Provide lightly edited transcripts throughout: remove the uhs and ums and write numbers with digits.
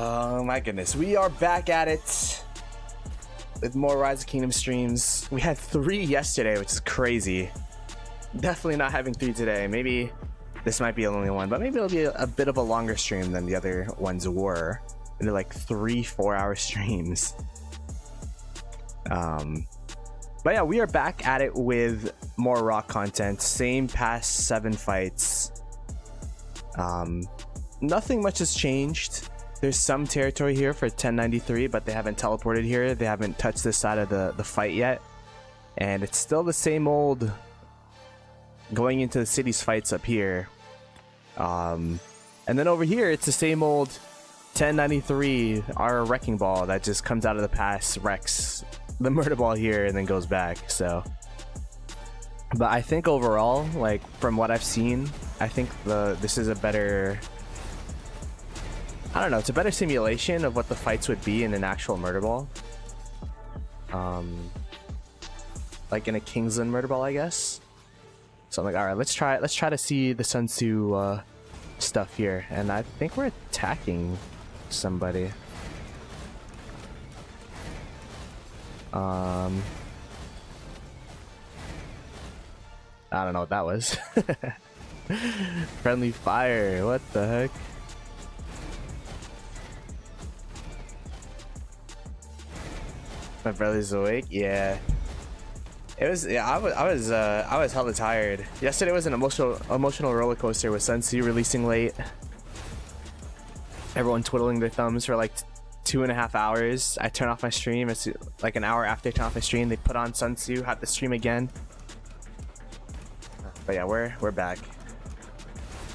Oh my goodness, we are back at it with more Rise of Kingdom streams. We had 3 yesterday, which is crazy. Definitely not having 3 today. Maybe this might be the only one, but maybe it'll be a bit of a longer stream than the other ones were. They're like 3-4 hour streams. But yeah, we are back at it with more rock content. Same past 7 fights. Nothing much has changed. There's some territory here for 1093, but they haven't teleported here. They haven't touched this side of the fight yet. And it's still the same old going into the city's fights up here. And then over here, it's the same old 1093, our wrecking ball that just comes out of the pass, wrecks the murder ball here, and then goes back. So, but I think overall, like from what I've seen, I think this is a better, I don't know, it's a better simulation of what the fights would be in an actual murder ball. Like in a Kingsland murder ball, I guess. So I'm like, all right, let's try to see the Sunsu stuff here, and I think we're attacking somebody. I don't know what that was. Friendly fire, what the heck? My brother's awake. Yeah, it was. Yeah, I was hella tired. Yesterday was an emotional roller coaster with Sunsu releasing late. Everyone twiddling their thumbs for like 2.5 hours. I turn off my stream. It's like an hour after I turn off my stream. They put on Sunsu, had the stream again. But yeah, we're back.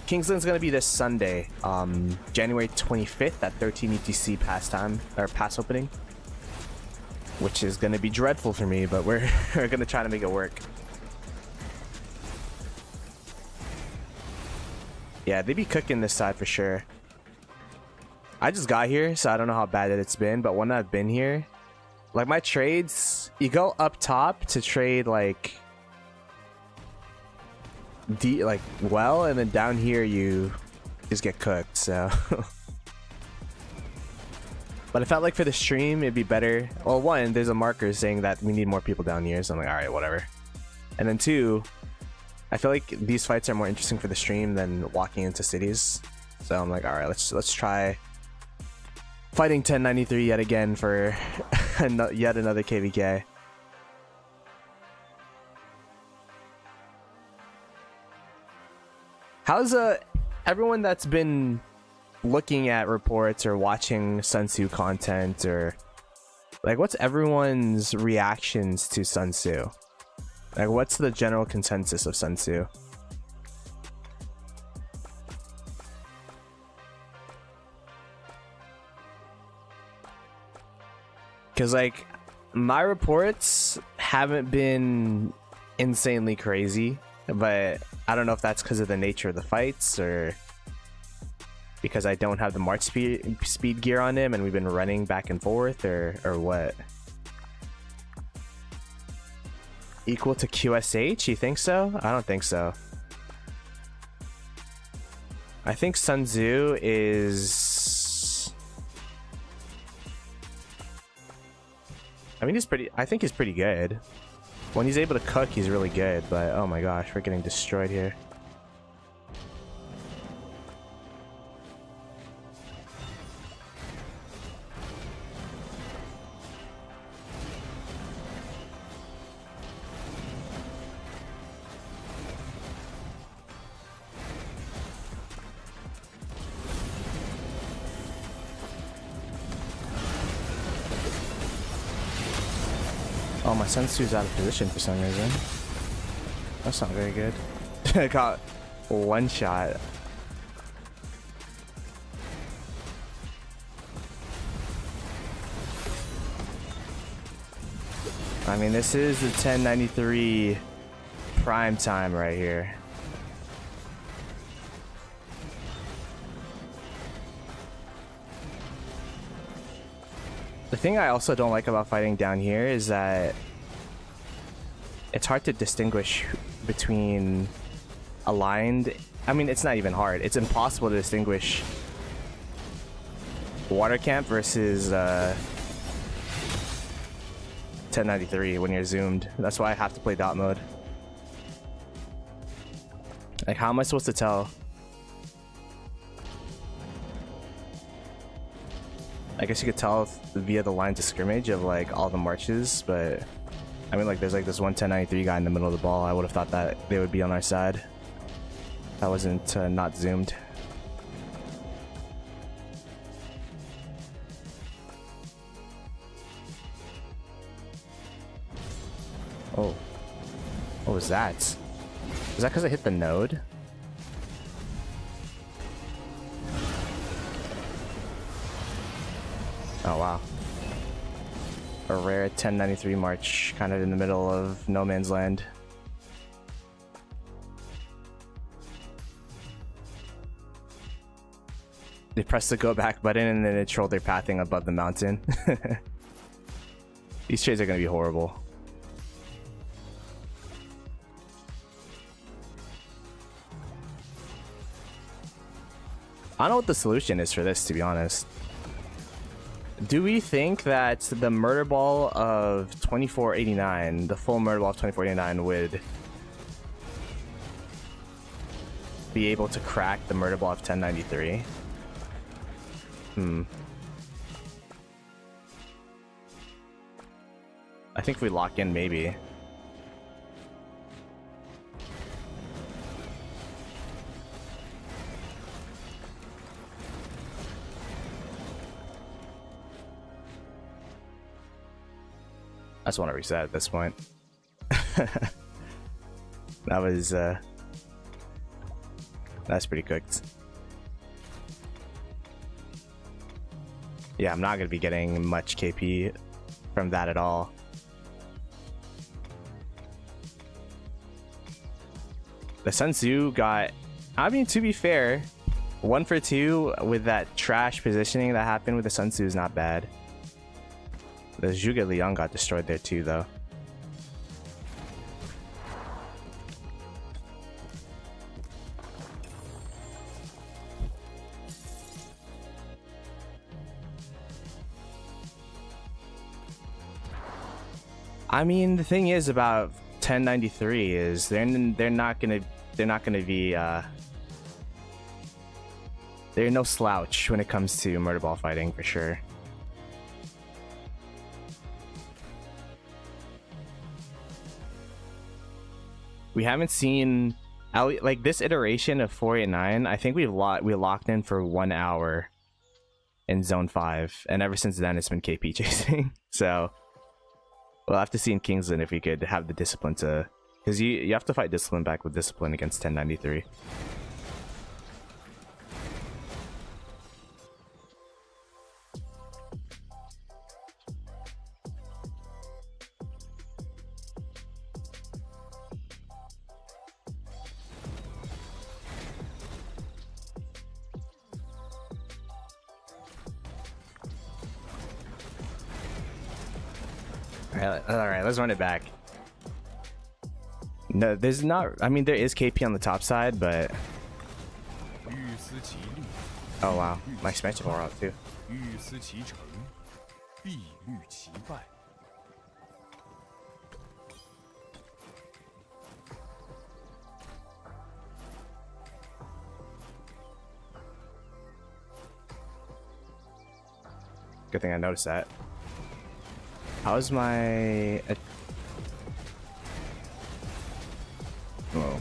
Kingsland's gonna be this Sunday, January 25th at 13 ETC pass opening, which is gonna be dreadful for me, but we're gonna try to make it work. Yeah, they be cooking this side for sure. I just got here, so I don't know how bad it's been, but when I've been here, like my trades, you go up top to trade like well, and then down here you just get cooked. So but I felt like for the stream it'd be better. Well, 1, there's a marker saying that we need more people down here, so I'm like, all right, whatever. And then 2, I feel like these fights are more interesting for the stream than walking into cities. So I'm like, all right, let's try fighting 1093 yet again for yet another KVK. How's everyone that's been looking at reports or watching Sunsu content, or like what's everyone's reactions to Sunsu? Like what's the general consensus of Sunsu? Because like my reports haven't been insanely crazy, but I don't know if that's because of the nature of the fights or because I don't have the march speed gear on him and we've been running back and forth, or what. Equal to QSH? You think so? I don't think so. I think Sunsu is, I mean, I think he's pretty good. When he's able to cook, he's really good, but oh my gosh, we're getting destroyed here. Oh, my Sunsu's out of position for some reason. That's not very good. I got 1 shot. I mean, this is the 1093 prime time right here. The thing I also don't like about fighting down here is that it's hard to distinguish between aligned. I mean, it's not even hard. It's impossible to distinguish water camp versus 1093 when you're zoomed. That's why I have to play dot mode. Like, how am I supposed to tell? I guess you could tell via the lines of scrimmage of like all the marches, but I mean, like, there's like this one 1093 guy in the middle of the ball. I would have thought that they would be on our side. That wasn't not zoomed. Oh, what was that? Is that because I hit the node? Oh wow. A rare 1093 march, kind of in the middle of no man's land. They pressed the go back button and then it trolled their pathing above the mountain. These trades are going to be horrible. I don't know what the solution is for this, to be honest. Do we think that the murder ball of 2489, the full murder ball of 2489, would be able to crack the murder ball of 1093? I think if we lock in, maybe. I just want to reset at this point. That was that's pretty cooked. Yeah, I'm not gonna be getting much KP from that at all. The Sunsu got, I mean, to be fair, 1 for 2 with that trash positioning that happened with the Sunsu is not bad. The Zhuge Liang got destroyed there too, though. I mean, the thing is about 1093 is they're not gonna be they're no slouch when it comes to murder ball fighting, for sure. We haven't seen like this iteration of 489. I think we locked in for 1 hour in zone 5, and ever since then it's been KP chasing. So we'll have to see in Kingsland if we could have the discipline to, because you have to fight discipline back with discipline against 1093. Alright, let's run it back. No, there's not, I mean, there is KP on the top side, but... Oh wow, my expansion wore out too. Good thing I noticed that. How's my... Whoa.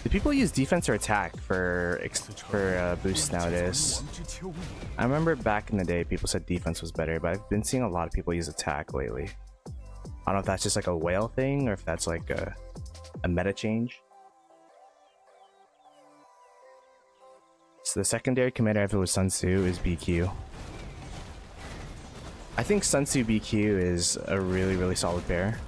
Do people use defense or attack for boosts nowadays? I remember back in the day people said defense was better, but I've been seeing a lot of people use attack lately. I don't know if that's just like a whale thing or if that's like a meta change. So the secondary commander if it was Sunsu is BQ. I think Sunsu BQ is a really solid pair.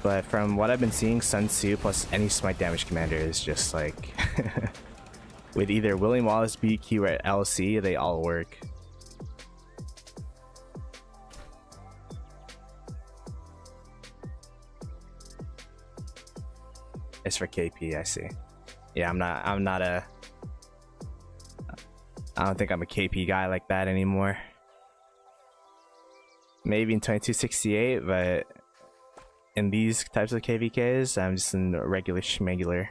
But from what I've been seeing, Sunsu plus any smite damage commander is just like with either William Wallace BQ or LC, they all work. It's for KP, I see. Yeah, I'm not a, I don't think I'm a KP guy like that anymore. Maybe in 2268, but in these types of KVKs, I'm just a regular schmegular.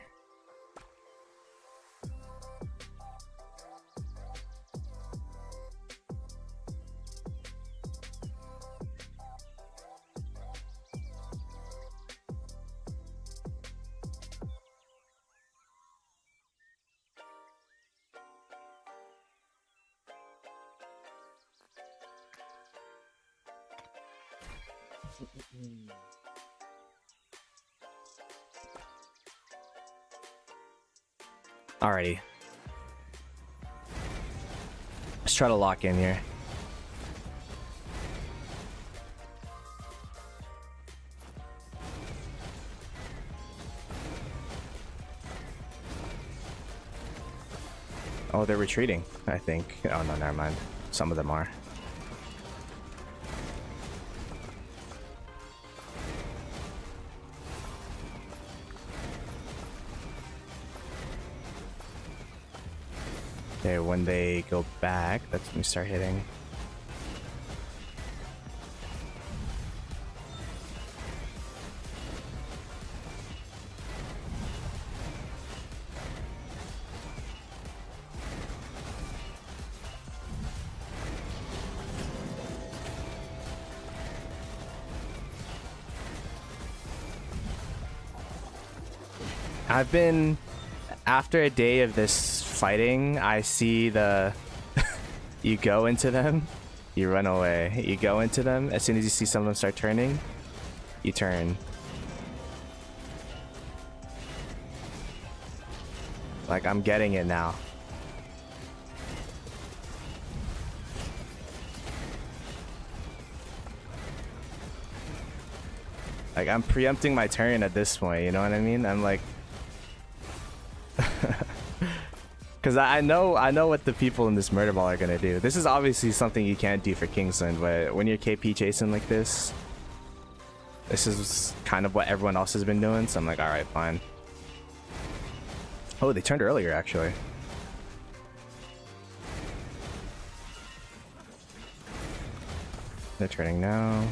Alrighty. Let's try to lock in here. Oh, they're retreating, I think. Oh, no, never mind. Some of them are. Okay, when they go back, that's when we start hitting. I've been, after a day of this fighting, I see the you go into them, you run away. You go into them, as soon as you see some of them start turning, you turn. Like, I'm getting it now. Like, I'm preempting my turn at this point, you know what I mean? I'm like, because I know what the people in this murder ball are gonna do. This is obviously something you can't do for Kingsland, but when you're KP chasing like this is kind of what everyone else has been doing, so I'm like, alright, fine. Oh, they turned earlier, actually. They're turning now.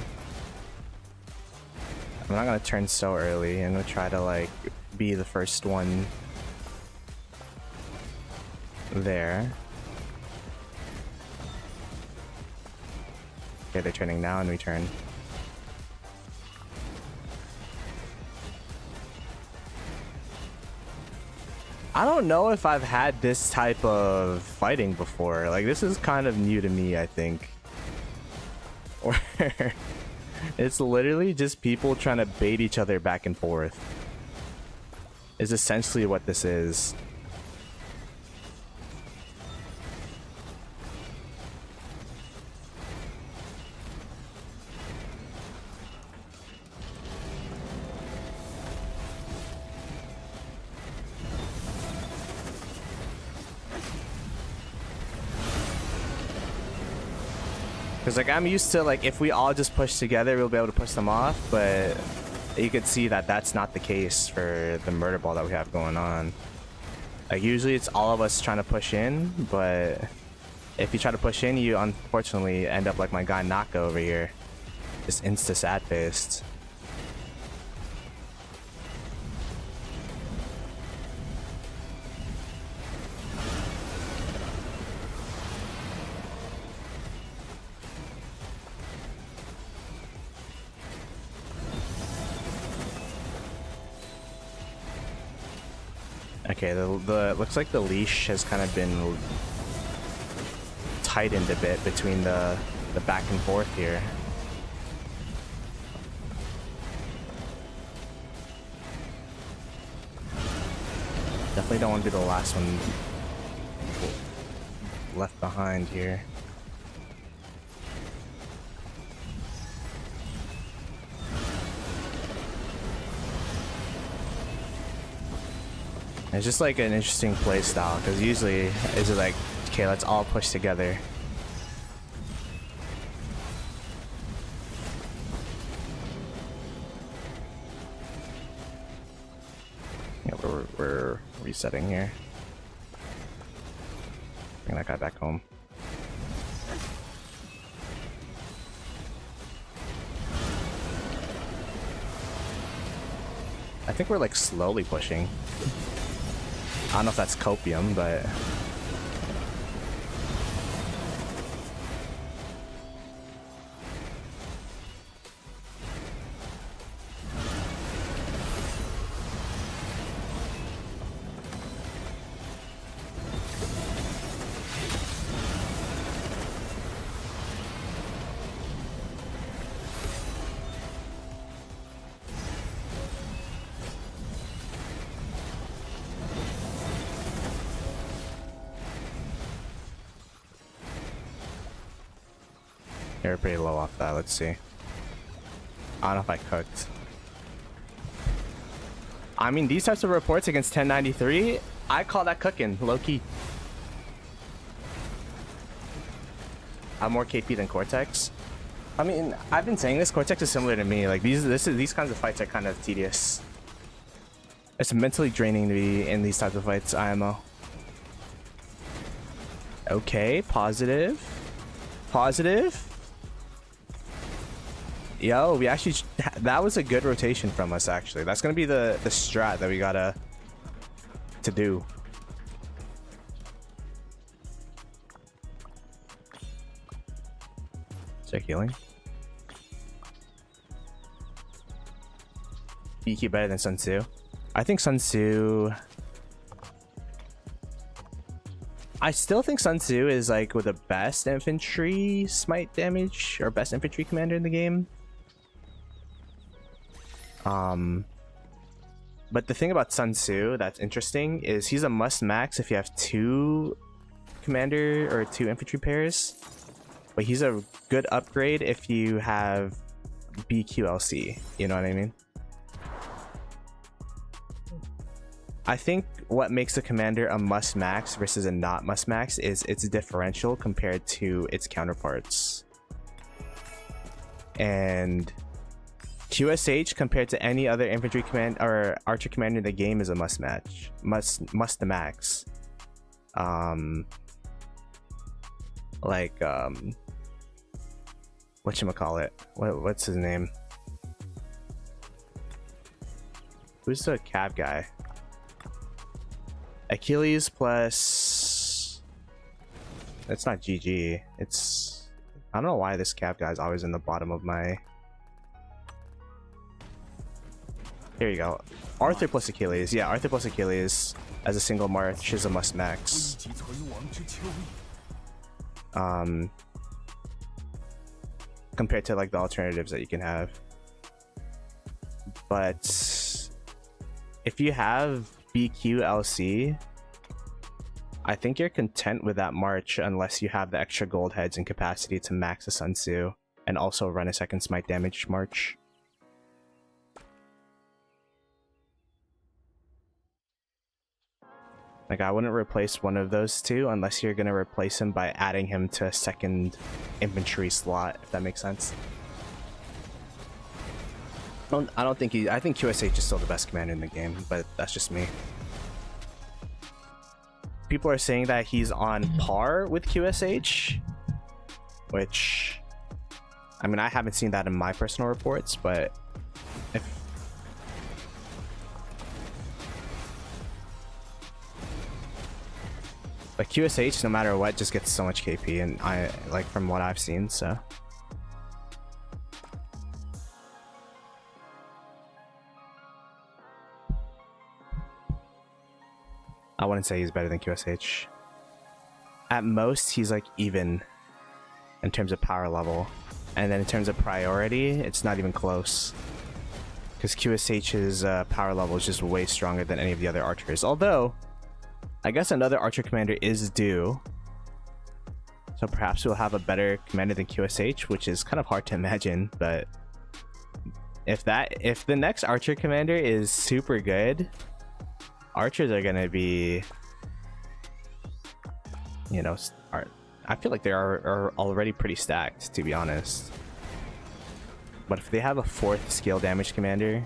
I'm not gonna turn so early. I'm gonna try to, like, be the first one there. Okay, they're turning now and we turn. I don't know if I've had this type of fighting before. Like, this is kind of new to me, I think. Or it's literally just people trying to bait each other back and forth. Is essentially what this is. Because, like, I'm used to, like, if we all just push together, we'll be able to push them off, but you could see that that's not the case for the murder ball that we have going on. Like, usually it's all of us trying to push in, but if you try to push in, you unfortunately end up like my guy Naka over here. Just insta-sad-faced. Okay, the looks like the leash has kind of been tightened a bit between the back and forth here. Definitely don't want to be the last one left behind here. It's just like an interesting play style, because usually it's just like, okay, let's all push together. resetting here. Bring that guy back home. I think we're like slowly pushing. I don't know if that's copium, but we're pretty low off that. Let's see. I don't know if I cooked. I mean, these types of reports against 1093, I call that cooking, low key. I'm more KP than Cortex. I mean, I've been saying this. Cortex is similar to me. Like these kinds of fights are kind of tedious. It's mentally draining to be in these types of fights. IMO. Okay, positive. Positive. Yo, we actually, that was a good rotation from us, actually. That's gonna be the strat that we gotta to do. Check healing. BQ better than Sunsu. I think Sunsu, I still think Sunsu is like with the best infantry smite damage or best infantry commander in the game. But the thing about Sunsu that's interesting is he's a must max if you have 2 commander or 2 infantry pairs, but he's a good upgrade if you have BQLC, you know what I mean? I think what makes a commander a must max versus a not must max is its differential compared to its counterparts. And QSH compared to any other infantry command or archer commander in the game is a must match. Must the max. Whatchamacallit? What's his name? Who's the cab guy? Achilles plus, it's not GG, it's, I don't know why this cab guy is always in the bottom of my, here you go, Arthur plus Achilles. Yeah, Arthur plus Achilles as a single march is a must max. Compared to like the alternatives that you can have. But if you have BQLC, I think you're content with that march unless you have the extra gold heads and capacity to max the Sunsu and also run a second smite damage march. Like, I wouldn't replace one of those two unless you're gonna replace him by adding him to a second infantry slot, if that makes sense. I don't think I think QSH is still the best commander in the game, but that's just me. People are saying that he's on par with QSH, which, I mean, I haven't seen that in my personal reports, but if but QSH, no matter what, just gets so much KP, and I like from what I've seen, so. I wouldn't say he's better than QSH. At most, he's like even in terms of power level. And then in terms of priority, it's not even close. Because QSH's power level is just way stronger than any of the other archers. Although, I guess another archer commander is due. So perhaps we'll have a better commander than QSH, which is kind of hard to imagine. But if the next archer commander is super good, archers are gonna be, you know, I feel like they are already pretty stacked, to be honest. But if they have a 4th skill damage commander,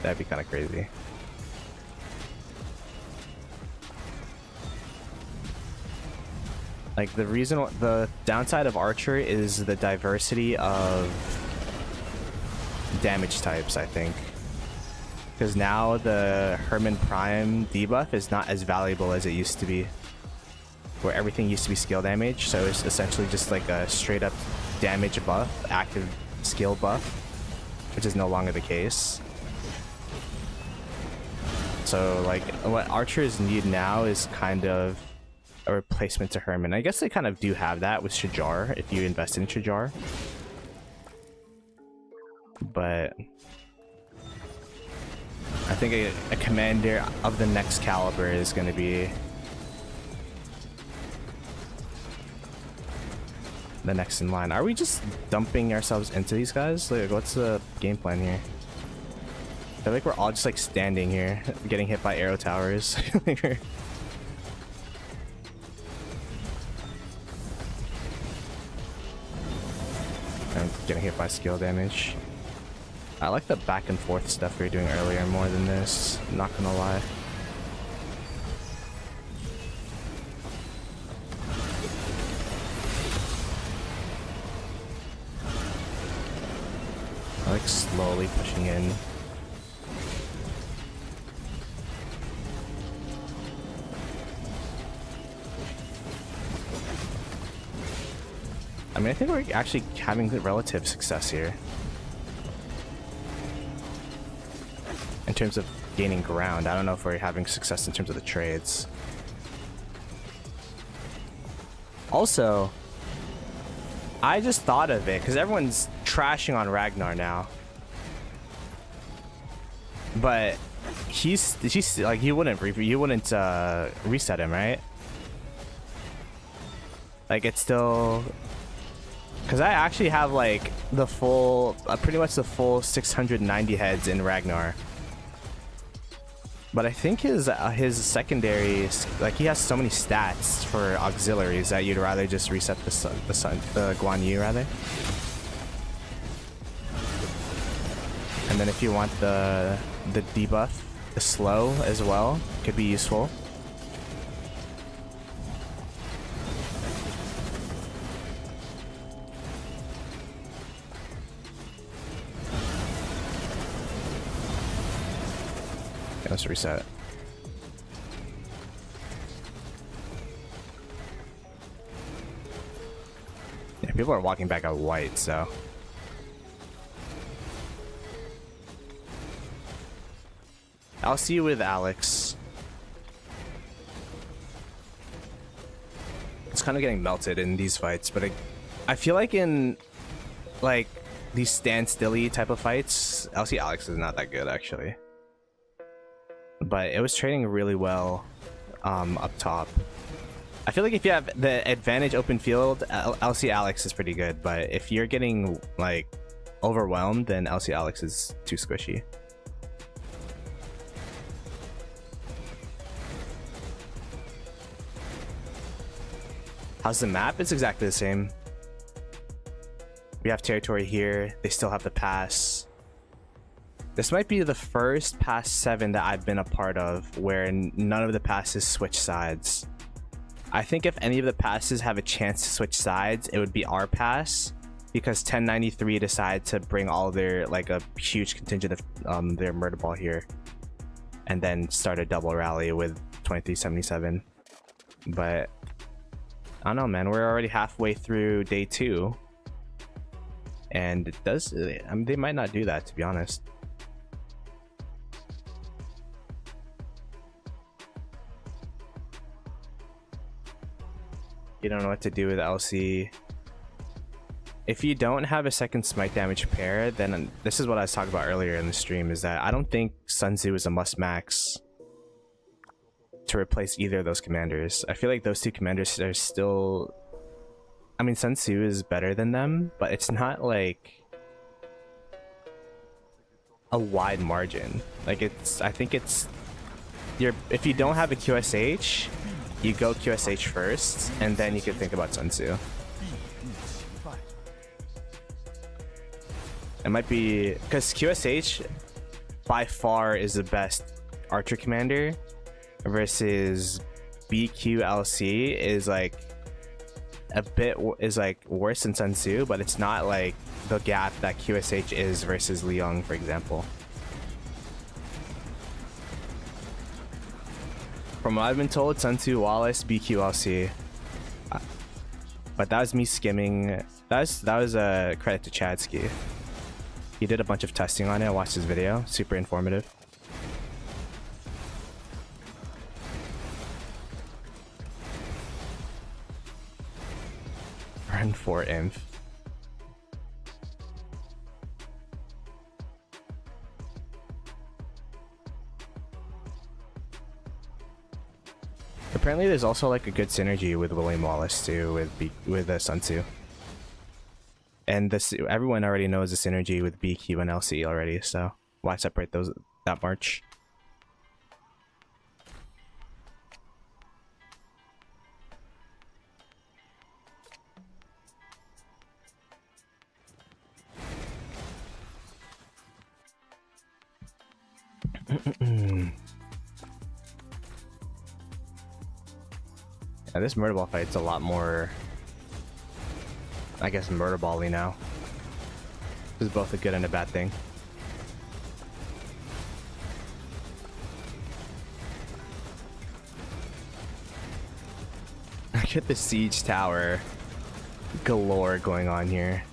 That'd be kind of crazy. Like the downside of Archer is the diversity of damage types, I think. Because now the Herman Prime debuff is not as valuable as it used to be. Where everything used to be skill damage, so it's essentially just like a straight up damage buff, active skill buff, which is no longer the case. So like what archers need now is kind of a replacement to Herman. I guess they kind of do have that with Shajar if you invest in Shajar. But I think a commander of the next caliber is going to be the next in line. Are we just dumping ourselves into these guys? Like, what's the game plan here? I feel like we're all just like standing here, getting hit by arrow towers. I'm getting hit by skill damage. I like the back and forth stuff we were doing earlier more than this, I'm not gonna lie. I like slowly pushing in. I mean, I think we're actually having good relative success here. In terms of gaining ground, I don't know if we're having success in terms of the trades. Also, I just thought of it because everyone's trashing on Ragnar now, but he's like you wouldn't reset him, right? Like it's still, because I actually have like the full, pretty much the full 690 heads in Ragnar. But I think his secondaries, like he has so many stats for auxiliaries that you'd rather just reset the Guan Yu rather. And then if you want the debuff, the slow as well, could be useful. Let's reset. Yeah, people are walking back out white, so. I'll see you with Alex. It's kind of getting melted in these fights, but I feel like in like these stand-still-y type of fights, LC Alex is not that good actually. But it was trading really well up top. I feel like if you have the advantage open field, LC Alex is pretty good, but if you're getting like overwhelmed, then LC Alex is too squishy. How's the map? It's exactly the same. We have territory here, they still have the pass. This might be the first pass 7 that I've been a part of where none of the passes switch sides. I think if any of the passes have a chance to switch sides, it would be our pass, because 1093 decided to bring all their, like a huge contingent of their murder ball here and then start a double rally with 2377. But I don't know, man, we're already halfway through day 2 and it does, I mean, they might not do that, to be honest. You don't know what to do with LC. If you don't have a second smite damage pair, then this is what I was talking about earlier in the stream, is that I don't think Sunsu is a must max to replace either of those commanders. I feel like those two commanders are still, I mean, Sunsu is better than them, but it's not like a wide margin. Like I think it's, if you don't have a QSH, you go QSH first, and then you can think about Sunsu. It might be because QSH, by far is the best archer commander, versus BQLC is like a bit worse than Sunsu, but it's not like the gap that QSH is versus Leong, for example. From what I've been told, Sunsu, Wallace, BQLC. But that was me skimming. That was a credit to Chadsky. He did a bunch of testing on it. I watched his video. Super informative. Run 4 inf. Apparently there's also like a good synergy with William Wallace too, with Sunsu. And this, everyone already knows the synergy with BQ and LC already, so why separate those that much? Yeah, this murder ball fight's a lot more, I guess, murder ball-y now. This is both a good and a bad thing. Look at the siege tower galore going on here.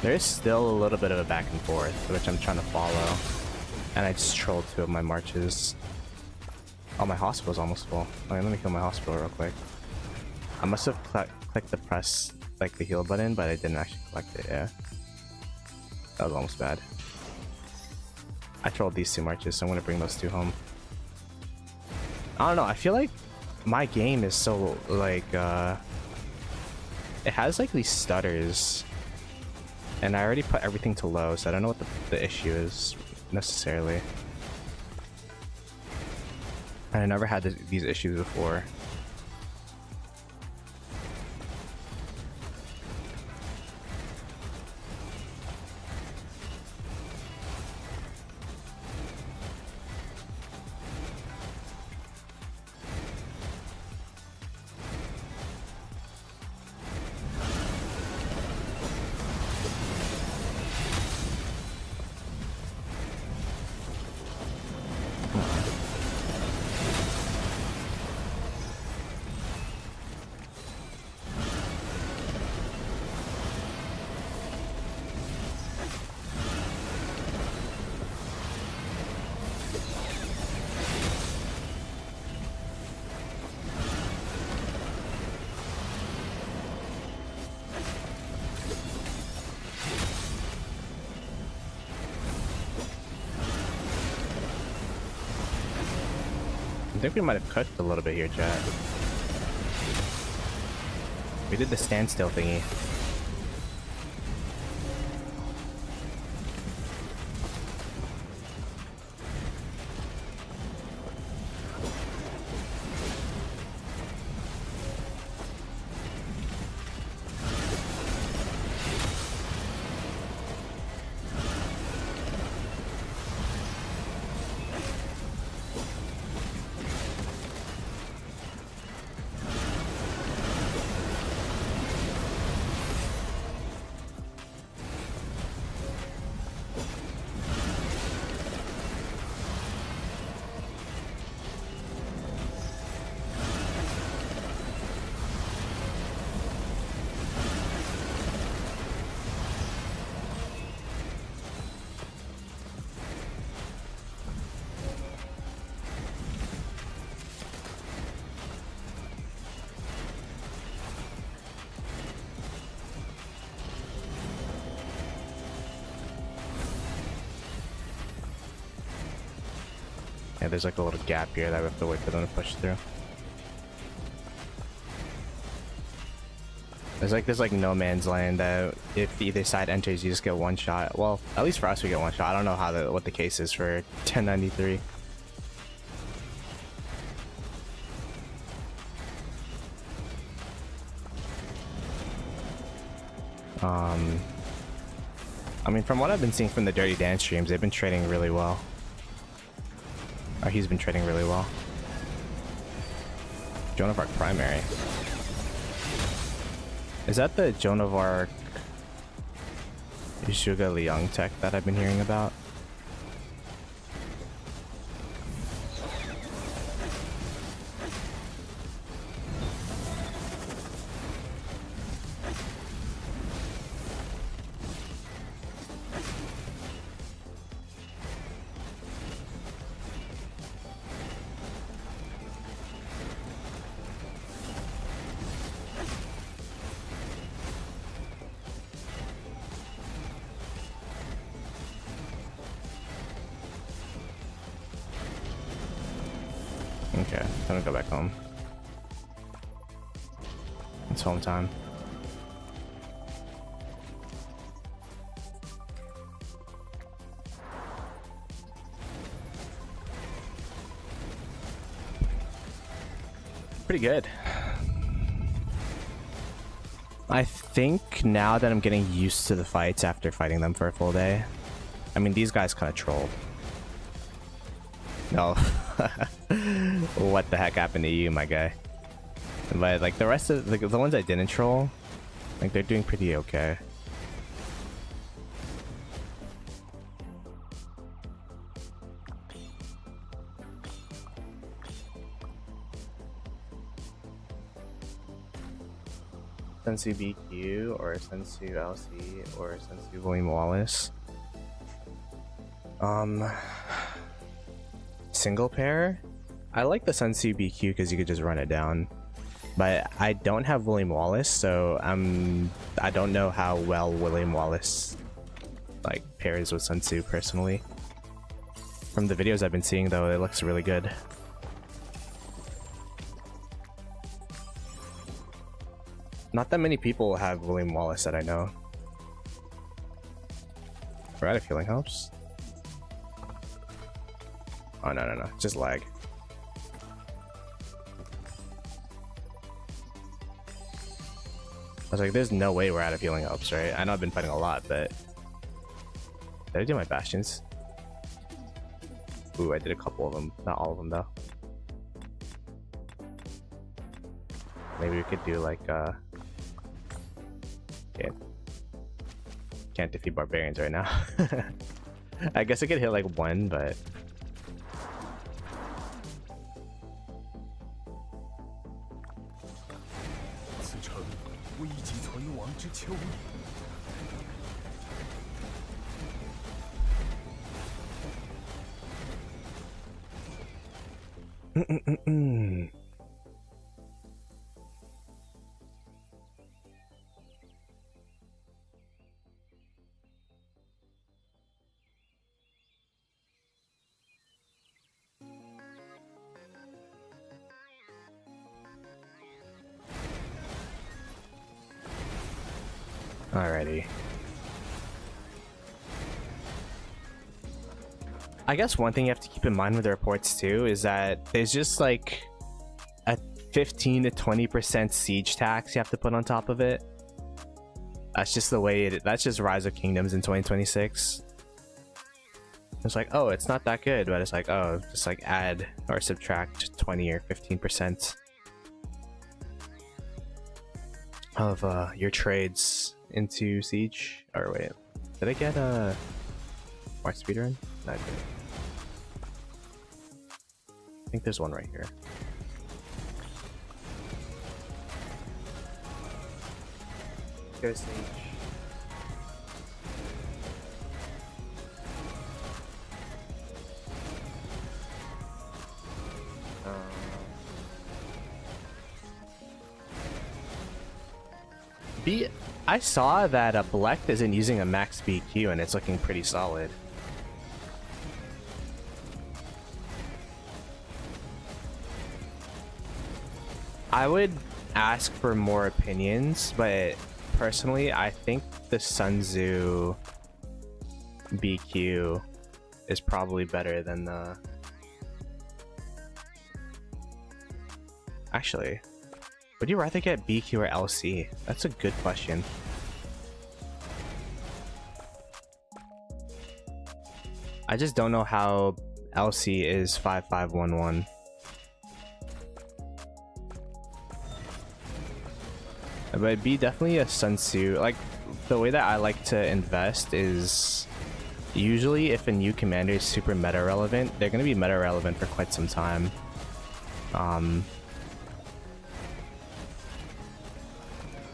There's still a little bit of a back and forth, which I'm trying to follow. And I just trolled 2 of my marches. Oh, my hospital's almost full. Okay, let me kill my hospital real quick. I must have clicked the press, like the heal button, but I didn't actually collect it, yeah. That was almost bad. I trolled these 2 marches, so I'm gonna bring those 2 home. I don't know, I feel like my game is so, like, it has, like, these stutters. And I already put everything to low, so I don't know what the issue is, necessarily. And I never had these issues before. I think we might have cooked a little bit here, chat. We did the standstill thingy. Yeah, there's like a little gap here that we have to wait for them to push through. There's like no man's land that if either side enters, you just get one shot. Well, at least for us, we get one shot. I don't know how what the case is for 1093. I mean, from what I've been seeing from the Dirty Dance streams, they've been trading really well. Or he's been trading really well. Joan of Arc primary. Is that the Joan of Arc Suga Liang tech that I've been hearing about? Okay, I'm gonna go back home. It's home time. Pretty good. I think now that I'm getting used to the fights after fighting them for a full day. I mean, these guys kind of trolled. No. What the heck happened to you, my guy? But like the rest of the ones I didn't troll, like they're doing pretty okay. Sunsu BQ or Sunsu LC or Sunsu William Wallace. Single pair? I like the Sunsu BQ because you could just run it down. But I don't have William Wallace, so I don't know how well William Wallace like pairs with Sunsu personally. From the videos I've been seeing though, it looks really good. Not that many people have William Wallace that I know. We're out of healing helps. Oh no, just lag. I was like, there's no way we're out of healing helps, right? I know I've been fighting a lot, but did I do my bastions? Ooh, I did a couple of them, not all of them though. Maybe we could do like can't defeat barbarians right now. I guess I could hit like one, but alrighty. I guess one thing you have to keep in mind with the reports too is that there's just like a 15 to 20% siege tax you have to put on top of it. That's just the way that's just Rise of Kingdoms in 2026. It's like, oh, it's not that good, but it's like, oh, just like add or subtract 20 or 15% of your trades into siege. Or wait, did I get a Smart speedrun? No, I didn't. I think there's one right here. Go siege. I saw that Blecht isn't using a max BQ and it's looking pretty solid. I would ask for more opinions, but personally, I think the Sunsu BQ is probably better than the... Actually, would you rather get BQ or LC? That's a good question. I just don't know how LC is 5511. But it'd be definitely a Sunsu. Like, the way that I like to invest is usually if a new commander is super meta relevant, they're going to be meta relevant for quite some time.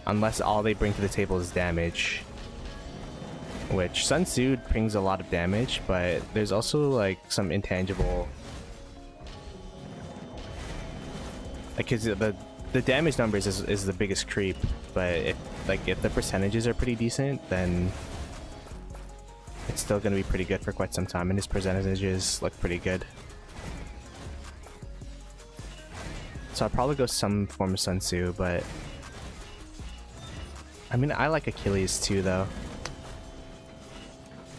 Unless all they bring to the table is damage. Which Sunsu brings a lot of damage, but there's also like some intangible... Like, cause the damage numbers is the biggest creep, but if the percentages are pretty decent, then it's still gonna be pretty good for quite some time, and his percentages look pretty good. So I'll probably go some form of Sunsu, but I mean, I like Achilles too, though.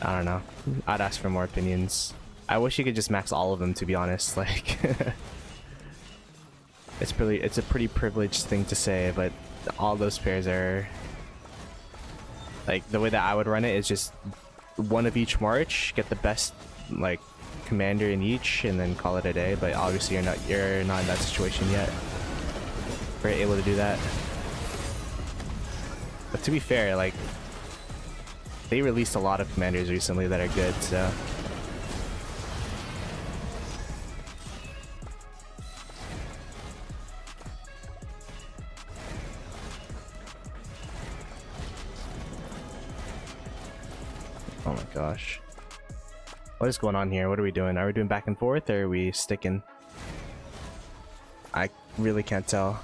I don't know. I'd ask for more opinions. I wish you could just max all of them, to be honest. Like, it's a pretty privileged thing to say, but all those pairs are like, the way that I would run it is just one of each march, get the best like commander in each, and then call it a day. But obviously you're not in that situation yet. We're able to do that. But to be fair, like, they released a lot of commanders recently that are good, so... Oh my gosh. What is going on here? What are we doing? Are we doing back and forth, or are we sticking? I really can't tell.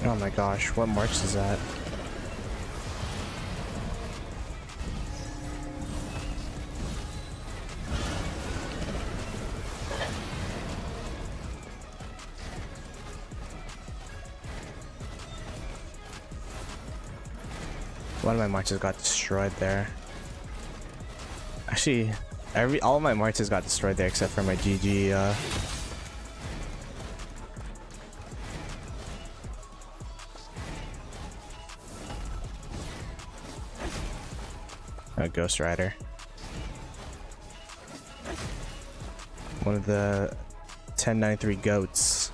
Oh my gosh, what march is that? One of my marches got destroyed there. Actually, all of my marches got destroyed there except for my GG Ghost Rider. One of the 1093 goats.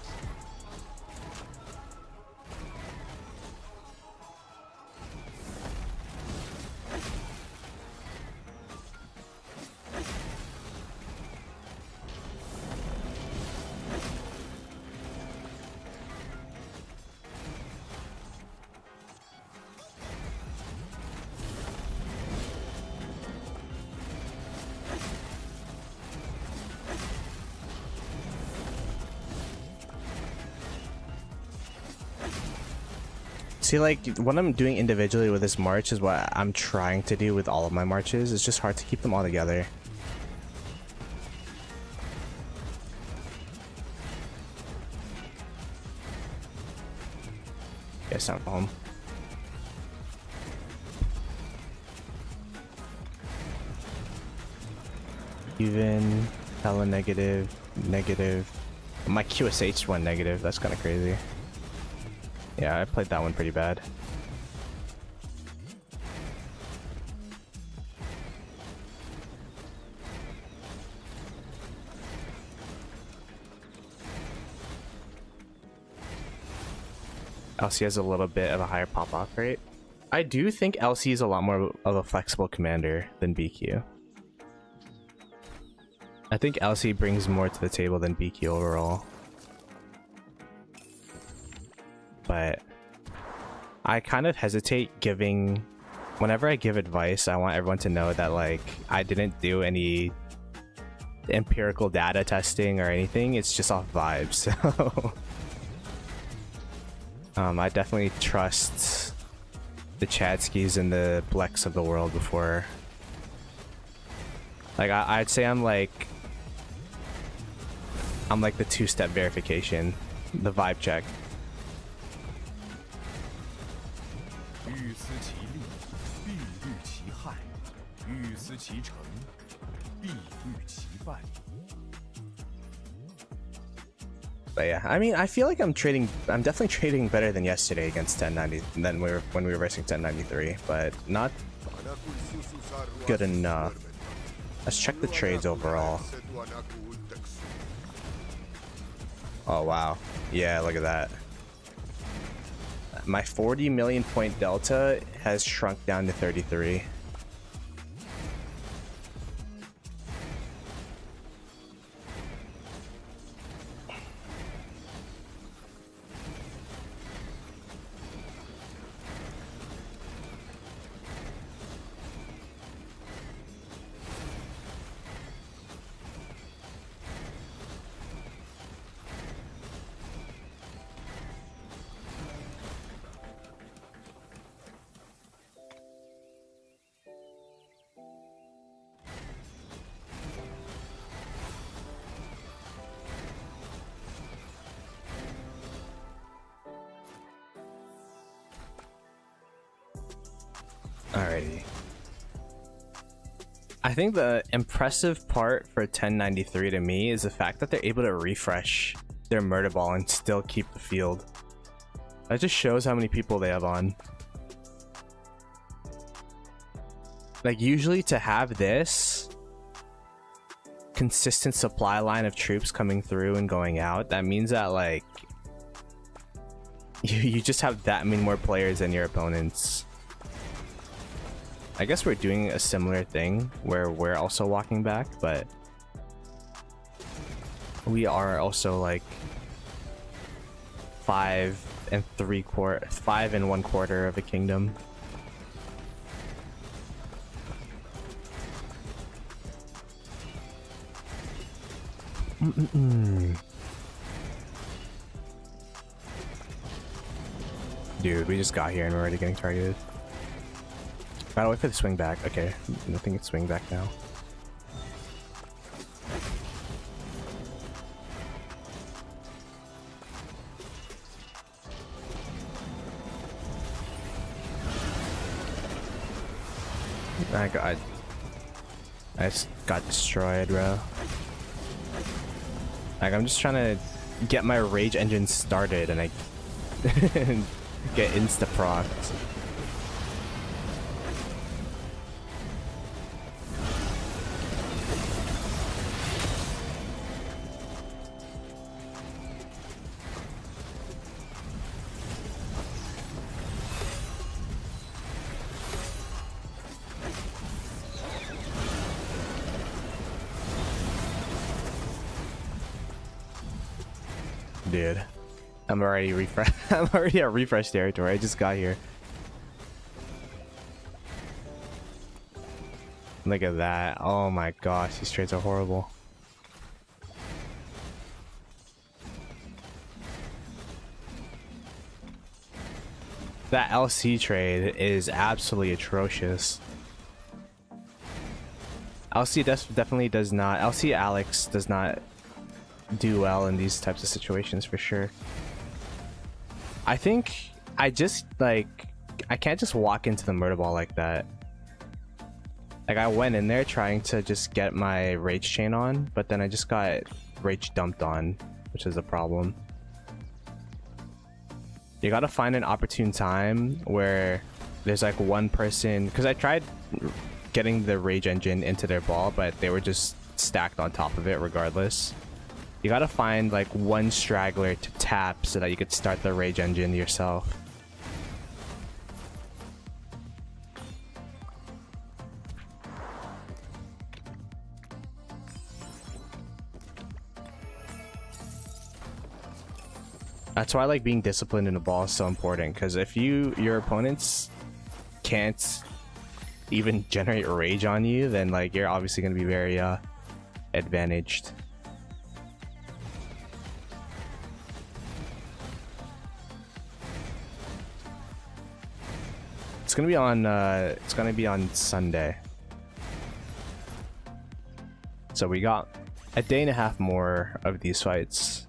See, like, what I'm doing individually with this march is what I'm trying to do with all of my marches. It's just hard to keep them all together. Guess I'm home. Even, hella negative, negative. My QSH went negative. That's kind of crazy. Yeah, I played that one pretty bad. LC has a little bit of a higher pop-off rate. I do think LC is a lot more of a flexible commander than BQ. I think LC brings more to the table than BQ overall. But I kind of hesitate giving... Whenever I give advice, I want everyone to know that, like, I didn't do any empirical data testing or anything. It's just off vibes. So I definitely trust the Chadskis and the Blex of the world before. Like, I'd say I'm like the two-step verification, the vibe check. But yeah, I mean, I feel like I'm definitely trading better than yesterday against 1090 than when we were versing 1093, but not good enough. Let's check the trades overall. Oh wow, yeah, look at that. My 40 million point delta has shrunk down to 33. Alrighty. I think the impressive part for 1093 to me is the fact that they're able to refresh their murder ball and still keep the field. That just shows how many people they have on. Like, usually to have this consistent supply line of troops coming through and going out, that means that, like, you just have that many more players than your opponents. I guess we're doing a similar thing where we're also walking back, but we are also like 5 1/4 of a kingdom. Dude, we just got here and we're already getting targeted. Gotta wait for the swing back. Okay, I think it's swing back now. I just got destroyed, bro. Like, I'm just trying to get my rage engine started and I get insta-procced. Dude, I'm already I'm already at refresh territory. I just got here. Look at that. Oh my gosh, these trades are horrible. That LC trade is absolutely atrocious. LC definitely does not. LC Alex does not do well in these types of situations for sure. I think I just like I can't just walk into the murder ball like that. Like, I went in there trying to just get my rage chain on, but then I just got rage dumped on, which is a problem. You gotta find an opportune time where there's like one person, because I tried getting the rage engine into their ball, but they were just stacked on top of it regardless. You gotta find like one straggler to tap so that you could start the rage engine yourself. That's why like being disciplined in the ball is so important, because if your opponents can't even generate rage on you, then like you're obviously going to be very advantaged. It's going to be on Sunday. So we got a day and a half more of these fights.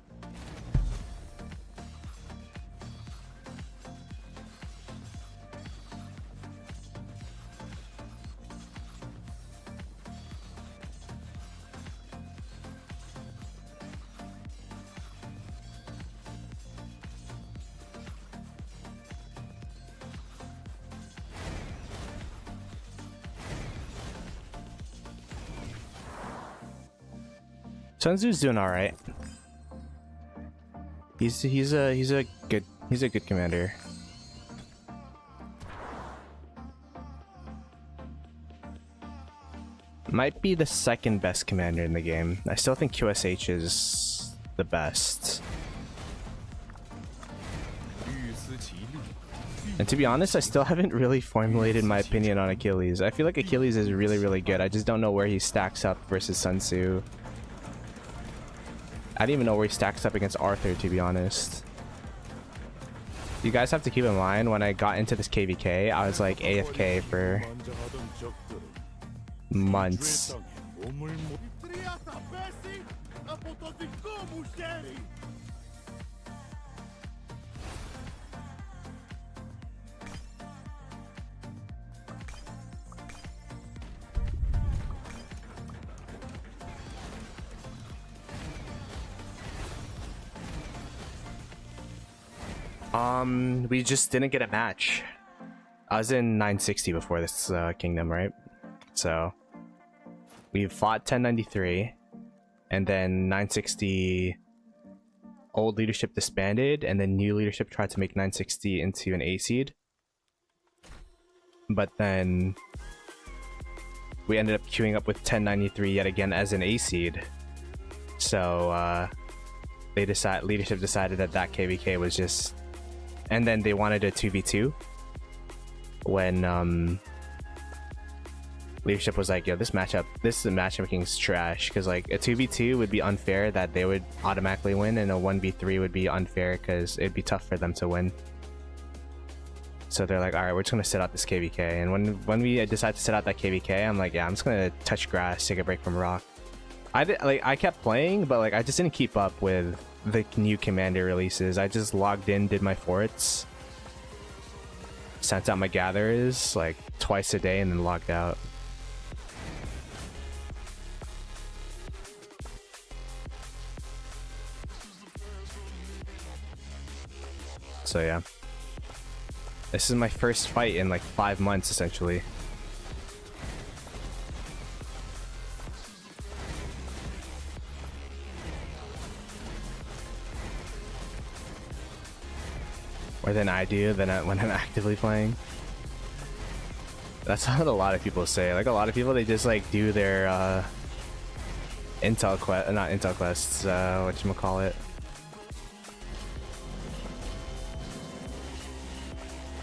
Sunsu's doing all right. He's a good commander. Might be the second best commander in the game. I still think QSH is the best. And to be honest, I still haven't really formulated my opinion on Achilles. I feel like Achilles is really good. I just don't know where he stacks up versus Sunsu. I don't even know where he stacks up against Arthur, to be honest. You guys have to keep in mind, when I got into this KVK, I was like AFK for months. We just didn't get a match. I was in 960 before this kingdom, right? So we fought 1093, and then 960 old leadership disbanded, and then new leadership tried to make 960 into an A seed. But then we ended up queuing up with 1093 yet again as an A seed. So leadership decided that KVK was just. And then they wanted a 2v2 when leadership was like, yo, this matchmaking is trash, because like a 2v2 would be unfair that they would automatically win, and a 1v3 would be unfair because it'd be tough for them to win. So they're like, all right, we're just gonna sit out this KVK. And when we decide to sit out that KVK, I'm like, yeah, I'm just gonna touch grass, take a break from rock. I kept playing, but like I just didn't keep up with the new commander releases. I just logged in, did my forts, sent out my gatherers like twice a day, and then logged out. So yeah, this is my first fight in like 5 months essentially. More than I do when I'm actively playing. That's what a lot of people say. Like a lot of people, they just like do their not intel quests, whatchamacallit.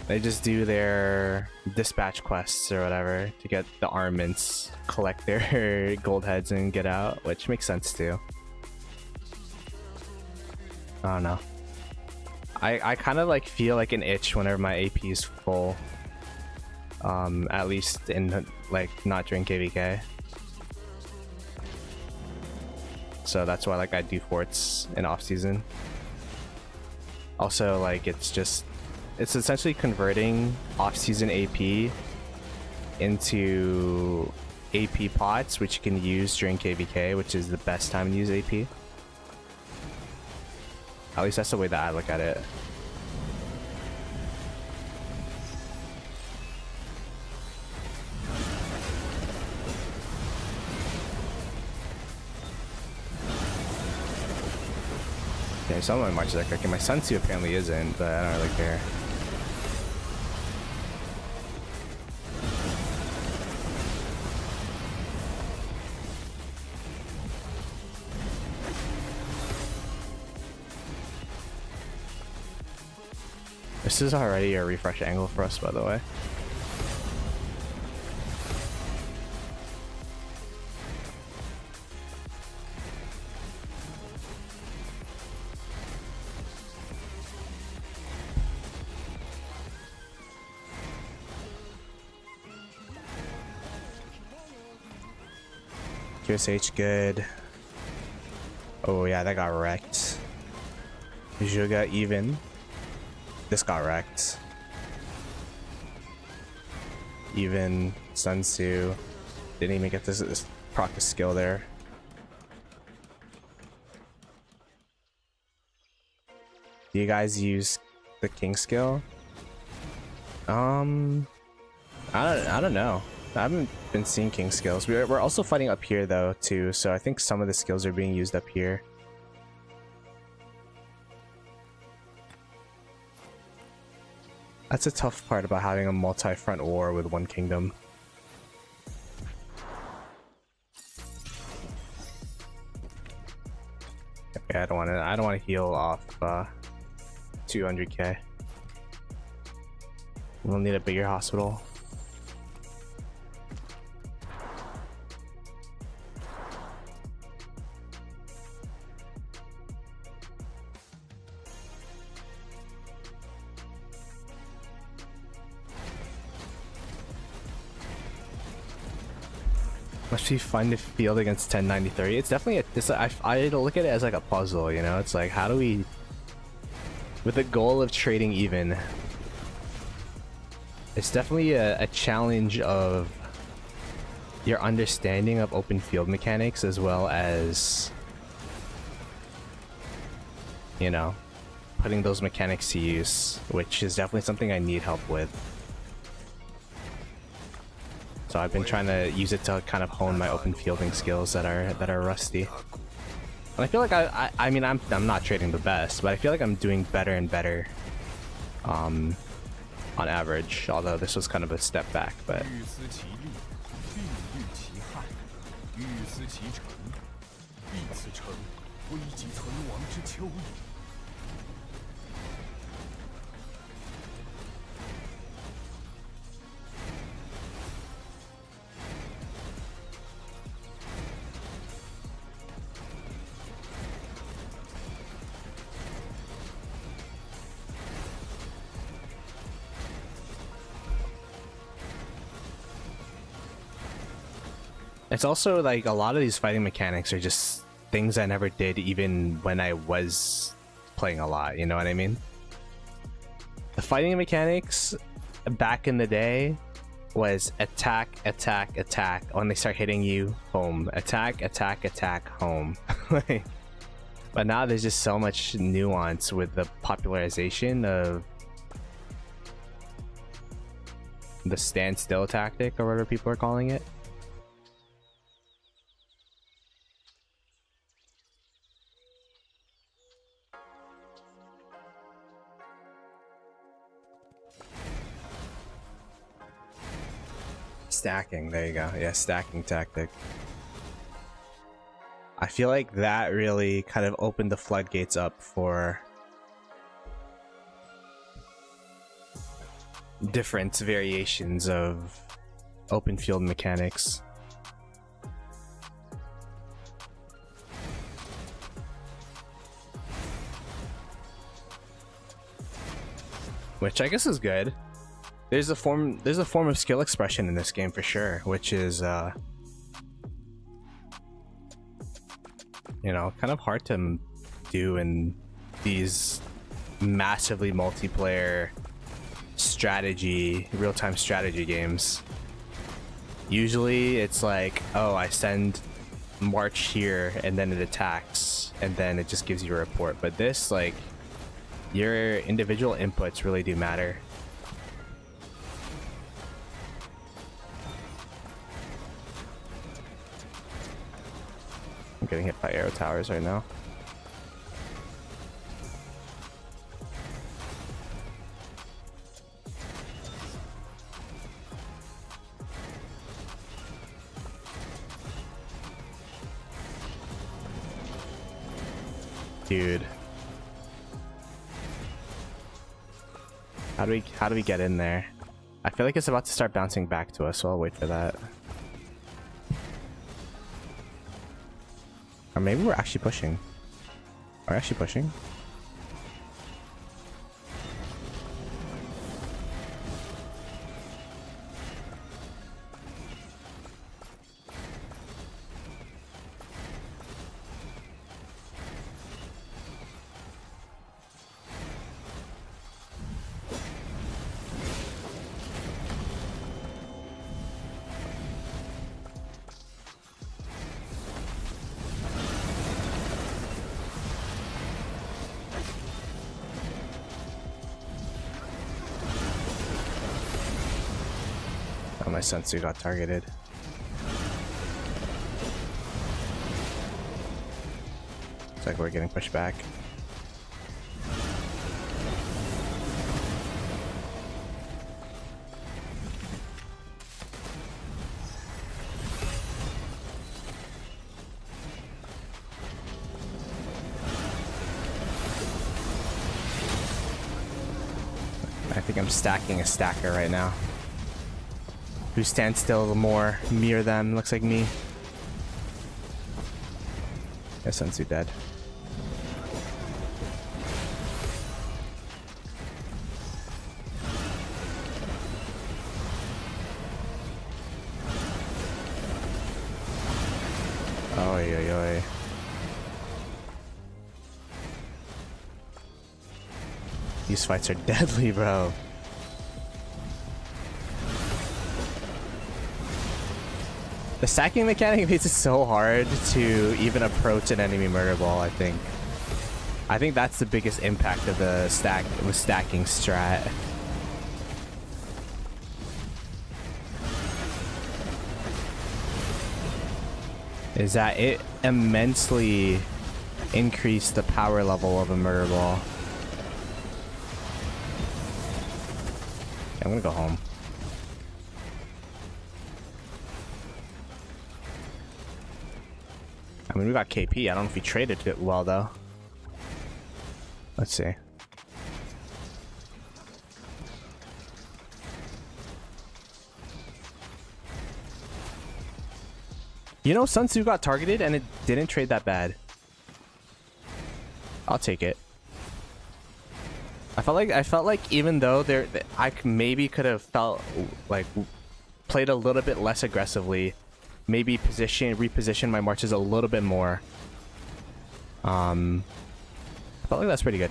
They just do their dispatch quests or whatever to get the armaments, collect their gold heads, and get out, which makes sense too. I don't know. I kind of like feel like an itch whenever my AP is full. At least in like not during KVK. So that's why like I do forts in off season. Also, like it's essentially converting off season AP into AP pots, which you can use during KVK, which is the best time to use AP. At least that's the way that I look at it. Yeah, some of my marches are cooking. My Sunsu apparently isn't, but I don't really care. This is already a refresh angle for us, by the way. QSH good. Oh yeah, that got wrecked. Juga even. This got wrecked. Even Sunsu didn't even get this proc skill there. Do you guys use the king skill? I don't know. I haven't been seeing king skills. We're also fighting up here though too, so I think some of the skills are being used up here. That's a tough part about having a multi-front war with one kingdom. Okay, I don't want to heal off 200k. We'll need a bigger hospital. Must be fun to field against 1093. It's definitely I look at it as like a puzzle, you know. It's like, how do we, with the goal of trading even, it's definitely a challenge of your understanding of open field mechanics, as well as, you know, putting those mechanics to use, which is definitely something I need help with. So I've been trying to use it to kind of hone my open fielding skills that are rusty. And I feel like I mean I'm not trading the best, but I feel like I'm doing better and better on average, although this was kind of a step back, but it's also like a lot of these fighting mechanics are just things I never did even when I was playing a lot, you know what I mean? The fighting mechanics back in the day was attack, attack, attack. When they start hitting you, home. Attack, attack, attack, home. But now there's just so much nuance with the popularization of the standstill tactic, or whatever people are calling it. Stacking, there you go. Yeah, stacking tactic. I feel like that really kind of opened the floodgates up for different variations of open field mechanics. Which I guess is good. There's a form of skill expression in this game for sure, which is you know, kind of hard to do in these massively multiplayer strategy, real-time strategy games. Usually it's like, oh, I send march here and then it attacks and then it just gives you a report. But this, like, your individual inputs really do matter. I'm getting hit by arrow towers right now. Dude. How do we get in there? I feel like it's about to start bouncing back to us, so I'll wait for that. Or maybe we're actually pushing. We're actually pushing. Oh, my Sunsu got targeted. It's like we're getting pushed back. I think I'm stacking a stacker right now. Who stands still more, me or them? Looks like me. Yeah, Sunsu dead. Oy, oy, oy. These fights are deadly, bro. The stacking mechanic makes it so hard to even approach an enemy murder ball, I think. I think that's the biggest impact of the stacking strat. Is that it immensely increased the power level of a murder ball. I'm gonna go home. I mean, we got KP. I don't know if we traded it well, though. Let's see. You know, Sunsu got targeted and it didn't trade that bad. I'll take it. I felt like even though I maybe could have felt like played a little bit less aggressively. Maybe reposition my marches a little bit more. I felt like that's pretty good.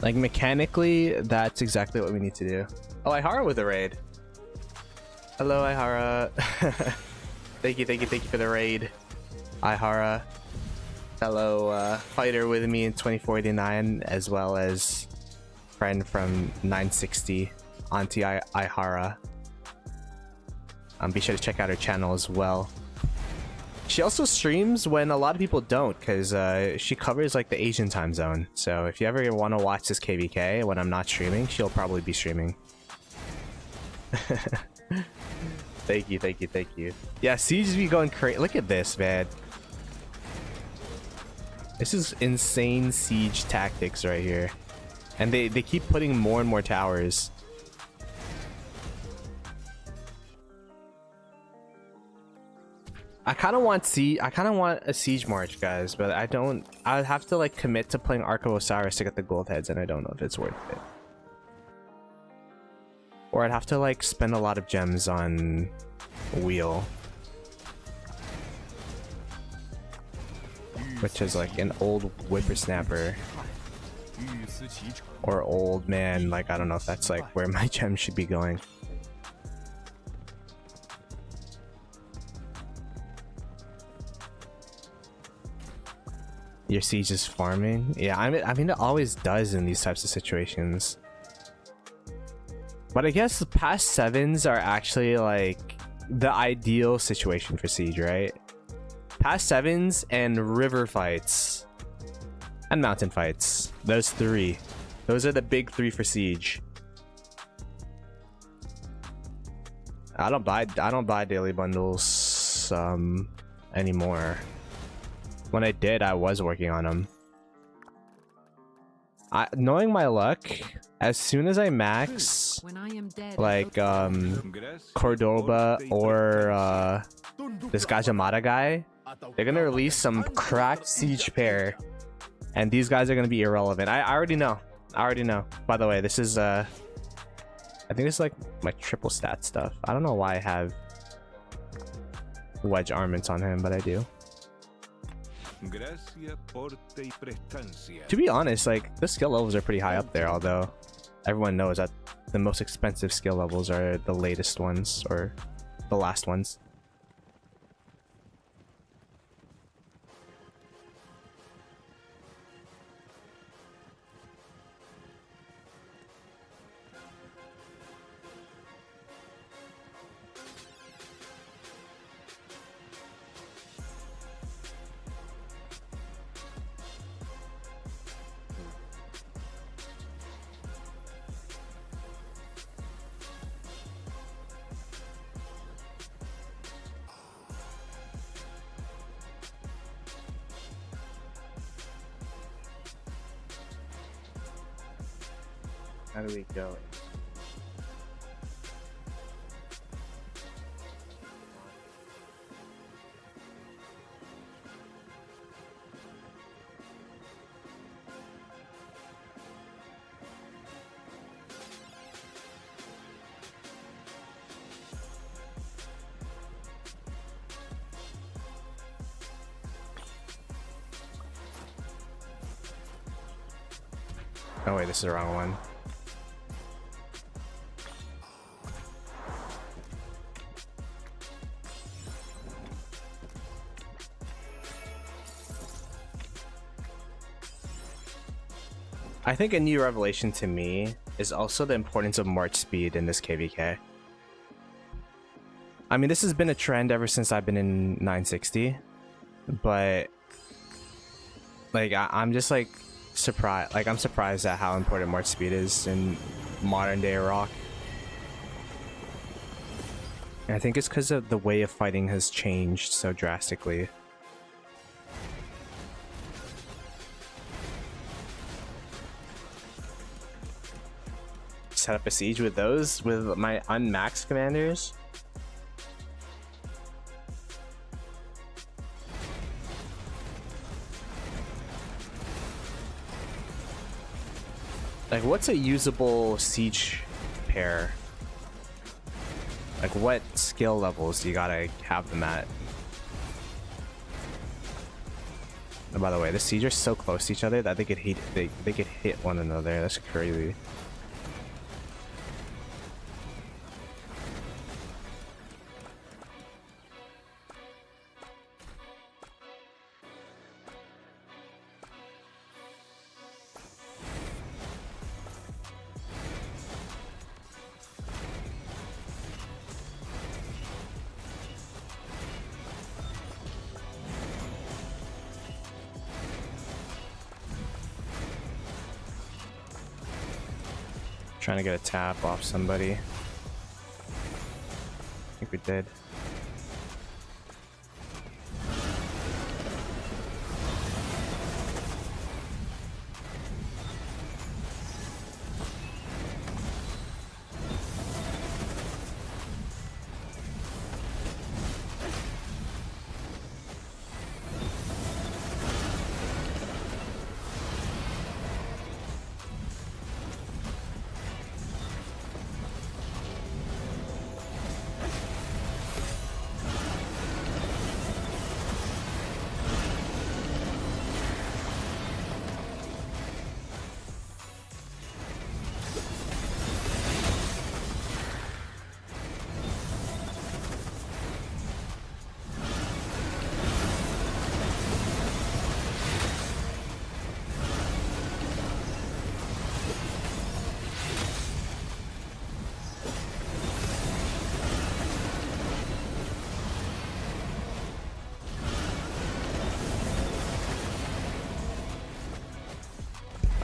Like mechanically, that's exactly what we need to do. Oh, Ihara with a raid. Hello, Ihara. Thank you for the raid, Ihara. Fellow fighter with me in 2489, as well as friend from 960, Auntie Ihara. Be sure to check out her channel as well. She also streams when a lot of people don't, because she covers like the Asian time zone. So if you ever want to watch this KVK when I'm not streaming, she'll probably be streaming. Thank you. Yeah, Siege be going crazy. Look at this, man. This is insane siege tactics right here. And they keep putting more and more towers. I kind of want a siege march, guys, but I'd have to like commit to playing Ark of Osiris to get the gold heads, and I don't know if it's worth it. Or I'd have to like spend a lot of gems on wheel, which is like an old whippersnapper or old man. Like, I don't know if that's like where my gems should be going. Your siege is farming? Yeah, I mean it always does in these types of situations. But I guess the past 7s are actually like the ideal situation for siege, right? Past 7s and river fights and mountain fights. Those 3. Those are the big 3 for siege. I don't buy daily bundles anymore. When I did, I was working on them. Knowing my luck, as soon as I max like Cordoba or this Gajamada guy, they're gonna release some cracked siege pair, and these guys are gonna be irrelevant. I already know. By the way, this is I think this is like my triple stat stuff. I don't know why I have wedge armaments on him, but I do. To be honest, like the skill levels are pretty high up there, although everyone knows that the most expensive skill levels are the latest ones or the last ones. How do we go? Oh wait, this is the wrong one. I think a new revelation to me is also the importance of march speed in this KVK. I mean, this has been a trend ever since I've been in 960, but like I'm just like surprised. Like I'm surprised at how important march speed is in modern day Iraq. And I think it's because of the way of fighting has changed so drastically. Set up a siege with those, with my unmaxed commanders. Like, what's a usable siege pair? Like, what skill levels do you gotta have them at? And by the way, the siege are so close to each other that they could hit one another. That's crazy. Trying to get a tap off somebody. I think we did.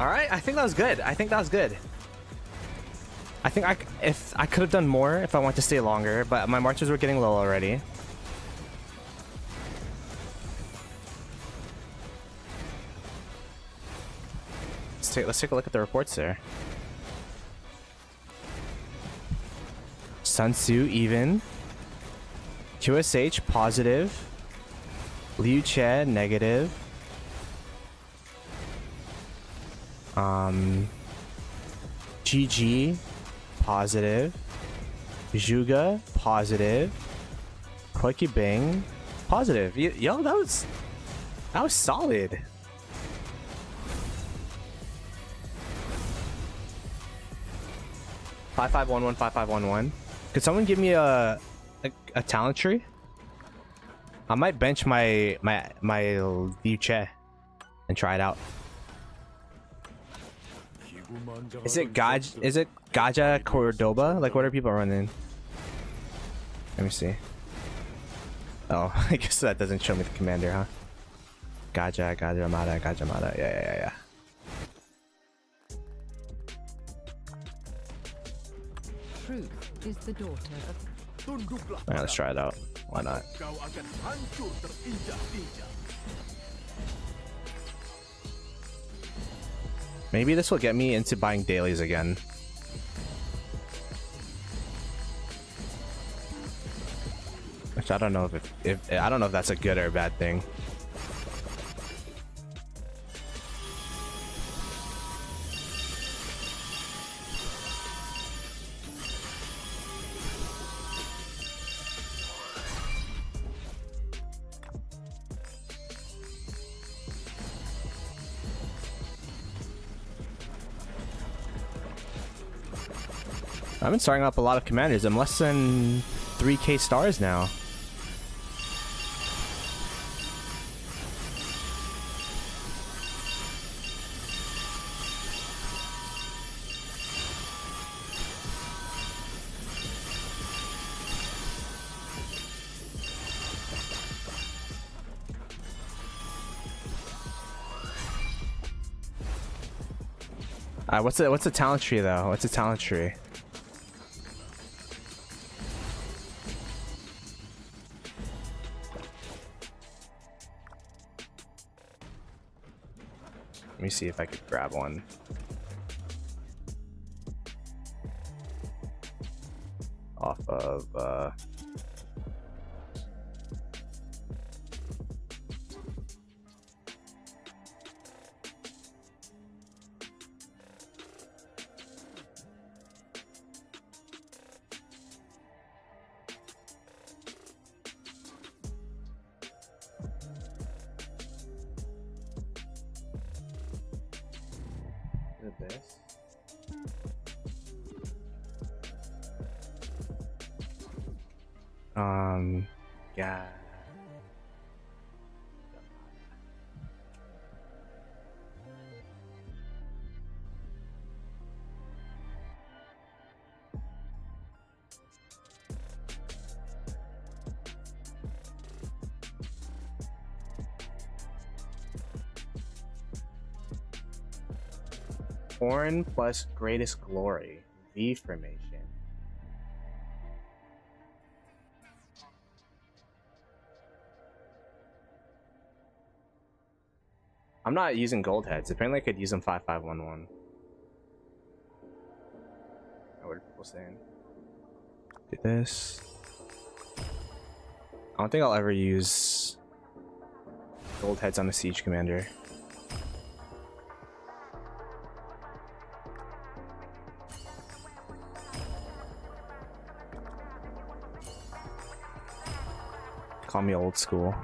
All right, I think that was good. I I think if I could have done more if I wanted to stay longer, but my marches were getting low already. Let's take a look at the reports there. Sunsu even. QSH positive. Liu Che negative. GG positive. Juga positive. Koiki Bing positive. Yo, that was solid. Five 5511. Could someone give me a talent tree? I might bench my Liu Che and try it out. Is it Gaja Cordoba? Like, what are people running? Let me see. Oh, I guess that doesn't show me the commander, huh? Gaja Mata. Yeah. Truth is the daughter of... Alright, let's try it out. Why not? Maybe this will get me into buying dailies again. Which I don't know if I don't know if that's a good or a bad thing. I've been starting up a lot of commanders. I'm less than 3k stars now. What's a talent tree though? What's a talent tree? Let me see if I could grab one. Off of this. Yeah. Foreign plus greatest glory. V formation. I'm not using gold heads. Apparently I could use them 5511. What are people saying? Do this. I don't think I'll ever use gold heads on a siege commander. Call me old school.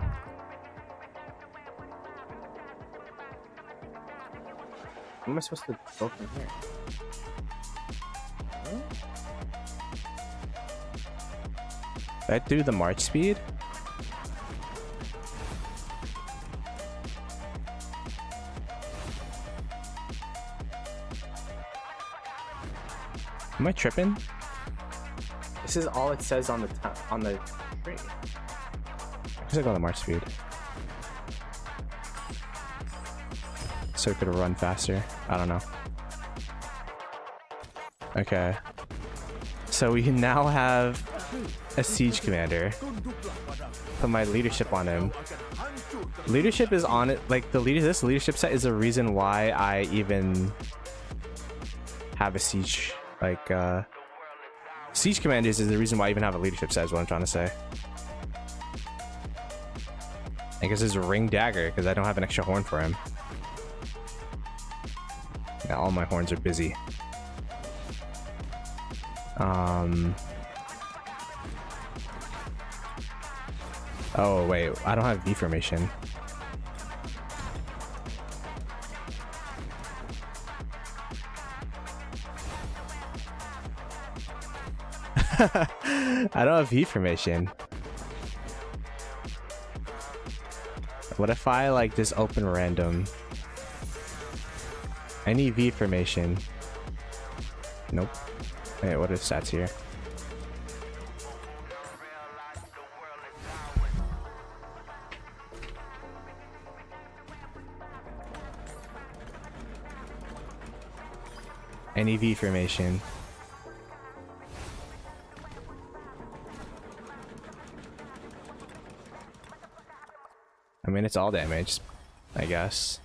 How am I supposed to go from here? Did I do the march speed? Am I tripping? This is all it says on the screen. I guess I go on the march speed. So it could run faster. I don't know. Okay. So we now have a siege commander. Put my leadership on him. Leadership is on it. Like this leadership set is the reason why I even have a siege. Like siege commanders is the reason why I even have a leadership set. Is what I'm trying to say. I guess it's a ring dagger because I don't have an extra horn for him. Yeah, all my horns are busy. Oh wait, I don't have V formation. I don't have V formation. What if I like just open random? I need V formation. Nope. Wait, what are the stats here? Any V formation. I mean, it's all damage, I guess.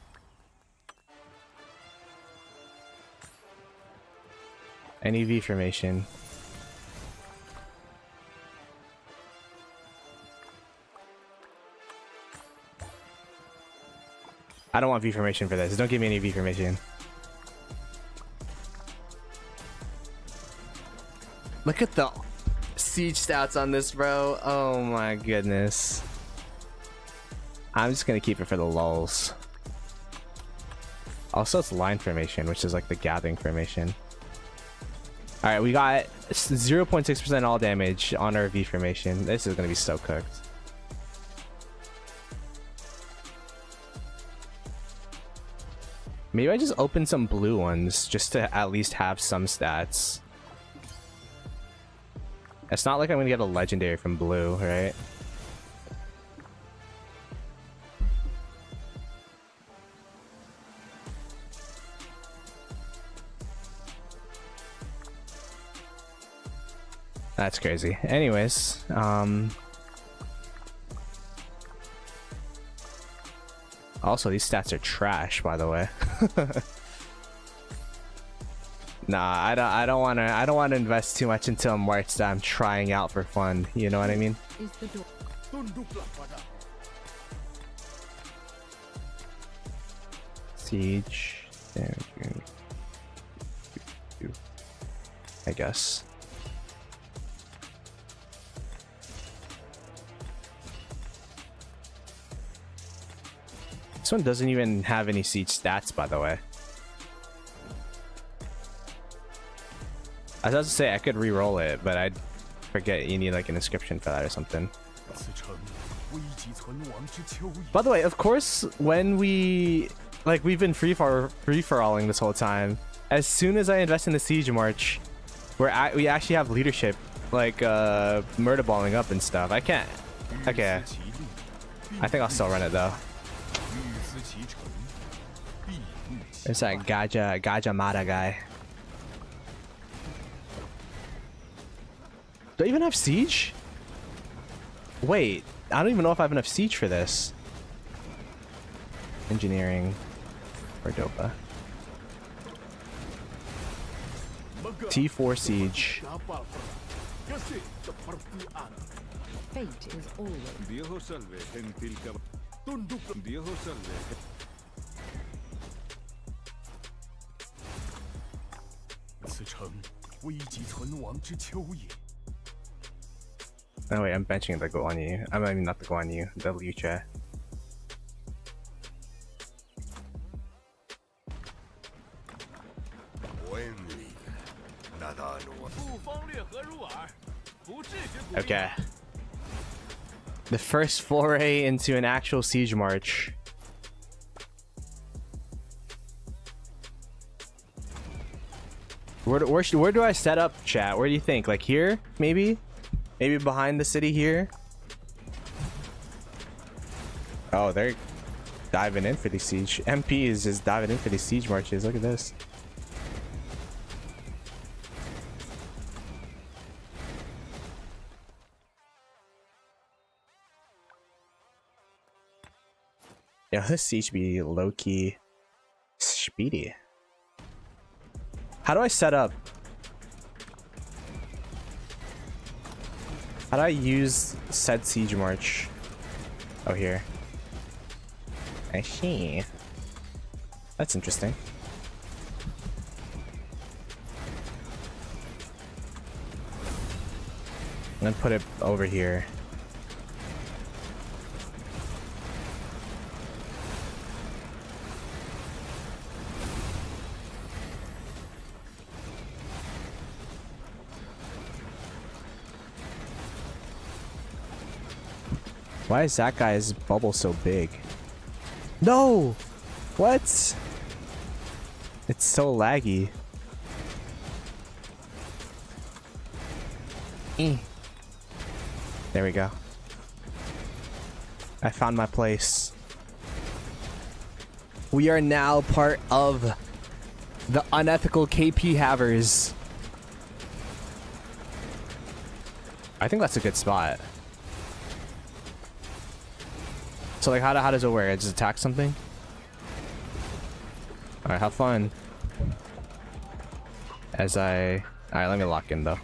Any V formation. I don't want V formation for this. Don't give me any V formation. Look at the siege stats on this, bro. Oh my goodness. I'm just gonna keep it for the lulz. Also, it's line formation, which is like the gathering formation. All right, we got 0.6% all damage on our V formation. This is gonna be so cooked. Maybe I just open some blue ones just to at least have some stats. It's not like I'm gonna get a legendary from blue, right? That's crazy. Anyways, also these stats are trash, by the way. Nah, I don't wanna invest too much into a march that I'm trying out for fun. You know what I mean? Siege. I guess. This one doesn't even have any siege stats, by the way. I was about to say I could re-roll it, but I'd forget you need like an inscription for that or something. By the way, of course, when we've been free-for-alling this whole time. As soon as I invest in the siege march, we actually have leadership, like murder balling up and stuff. I can't. Okay, I think I'll still run it though. It's that Gaja Mata guy. Do I even have siege? Wait, I don't even know if I have enough siege for this. Engineering. Cordoba. T4 siege. Fate is always. Oh wait, I'm benching the Guan Yu. I mean, not the Guan Yu, the Liu Che. Okay. The first foray into an actual siege march. Where do I set up, chat? Where do you think? Like here, maybe? Maybe behind the city here? Oh, they're diving in for these siege. MP is just diving in for these siege marches. Look at this. Yeah, this siege be low-key speedy. How do I set up? How do I use said siege march? Oh, here. I see. That's interesting. I'm gonna put it over here. Why is that guy's bubble so big? No! What? It's so laggy. There we go. I found my place. We are now part of the unethical KP havers. I think that's a good spot. So like how does it work? I just attack something? Alright, have fun. Alright, let me lock in though.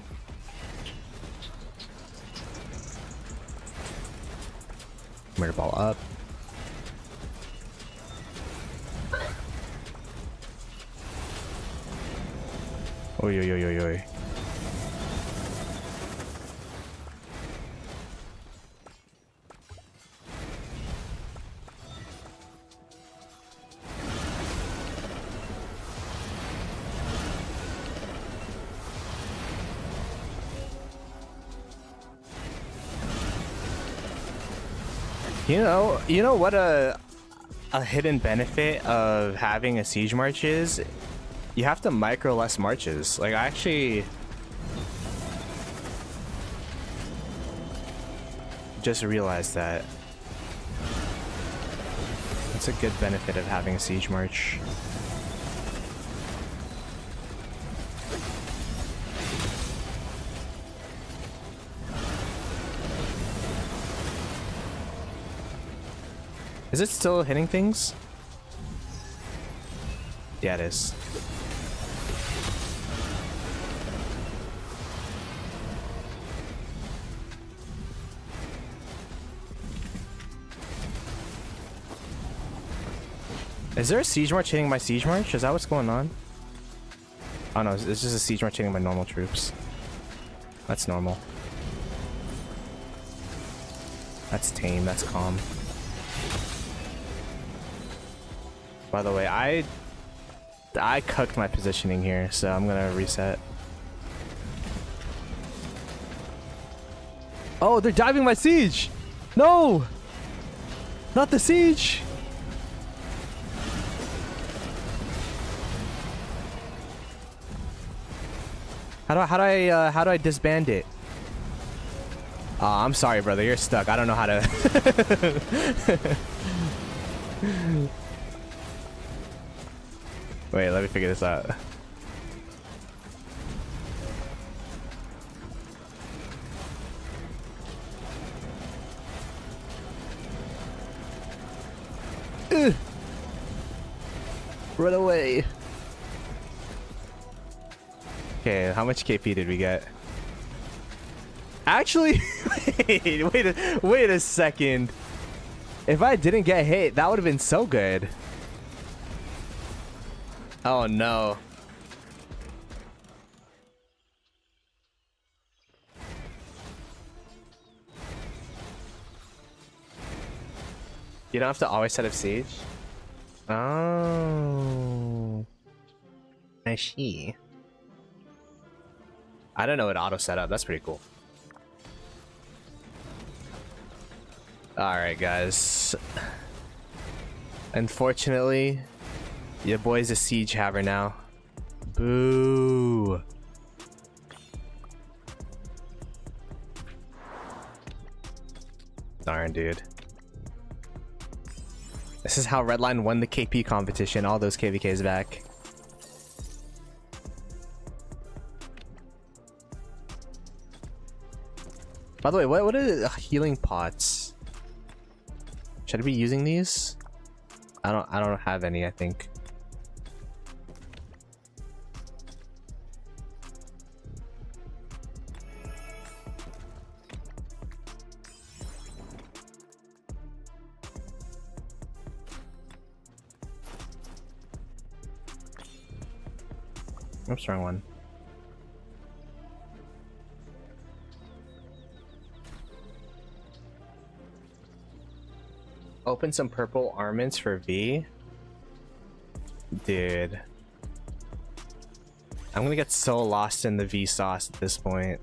Murder ball up. Oi, oi, oi, oi, oi. You know what a hidden benefit of having a siege march is? You have to micro less marches. Like I actually just realized that. That's a good benefit of having a siege march. Is it still hitting things? Yeah, it is. Is there a siege march hitting my siege march? Is that what's going on? Oh no, it's just a siege march hitting my normal troops. That's normal. That's tame, that's calm. By the way, I cooked my positioning here, so I'm gonna reset. Oh, they're diving my siege! No! Not the siege! How do I disband it? I'm sorry, brother. You're stuck. I don't know how to. Wait, let me figure this out. Run away. Okay, how much KP did we get? Actually, wait a second. If I didn't get hit, that would have been so good. Oh no. You don't have to always set up siege? Oh. I see. I don't know what auto setup. That's pretty cool. Alright, guys. Unfortunately, your boy's a siege haver now. Boo. Darn, dude. This is how Redline won the KP competition. All those KVKs back. By the way, what are healing pots? Should I be using these? I don't have any, I think. Oops, wrong one. Open some purple armaments for V. Dude. I'm gonna get so lost in the V sauce at this point.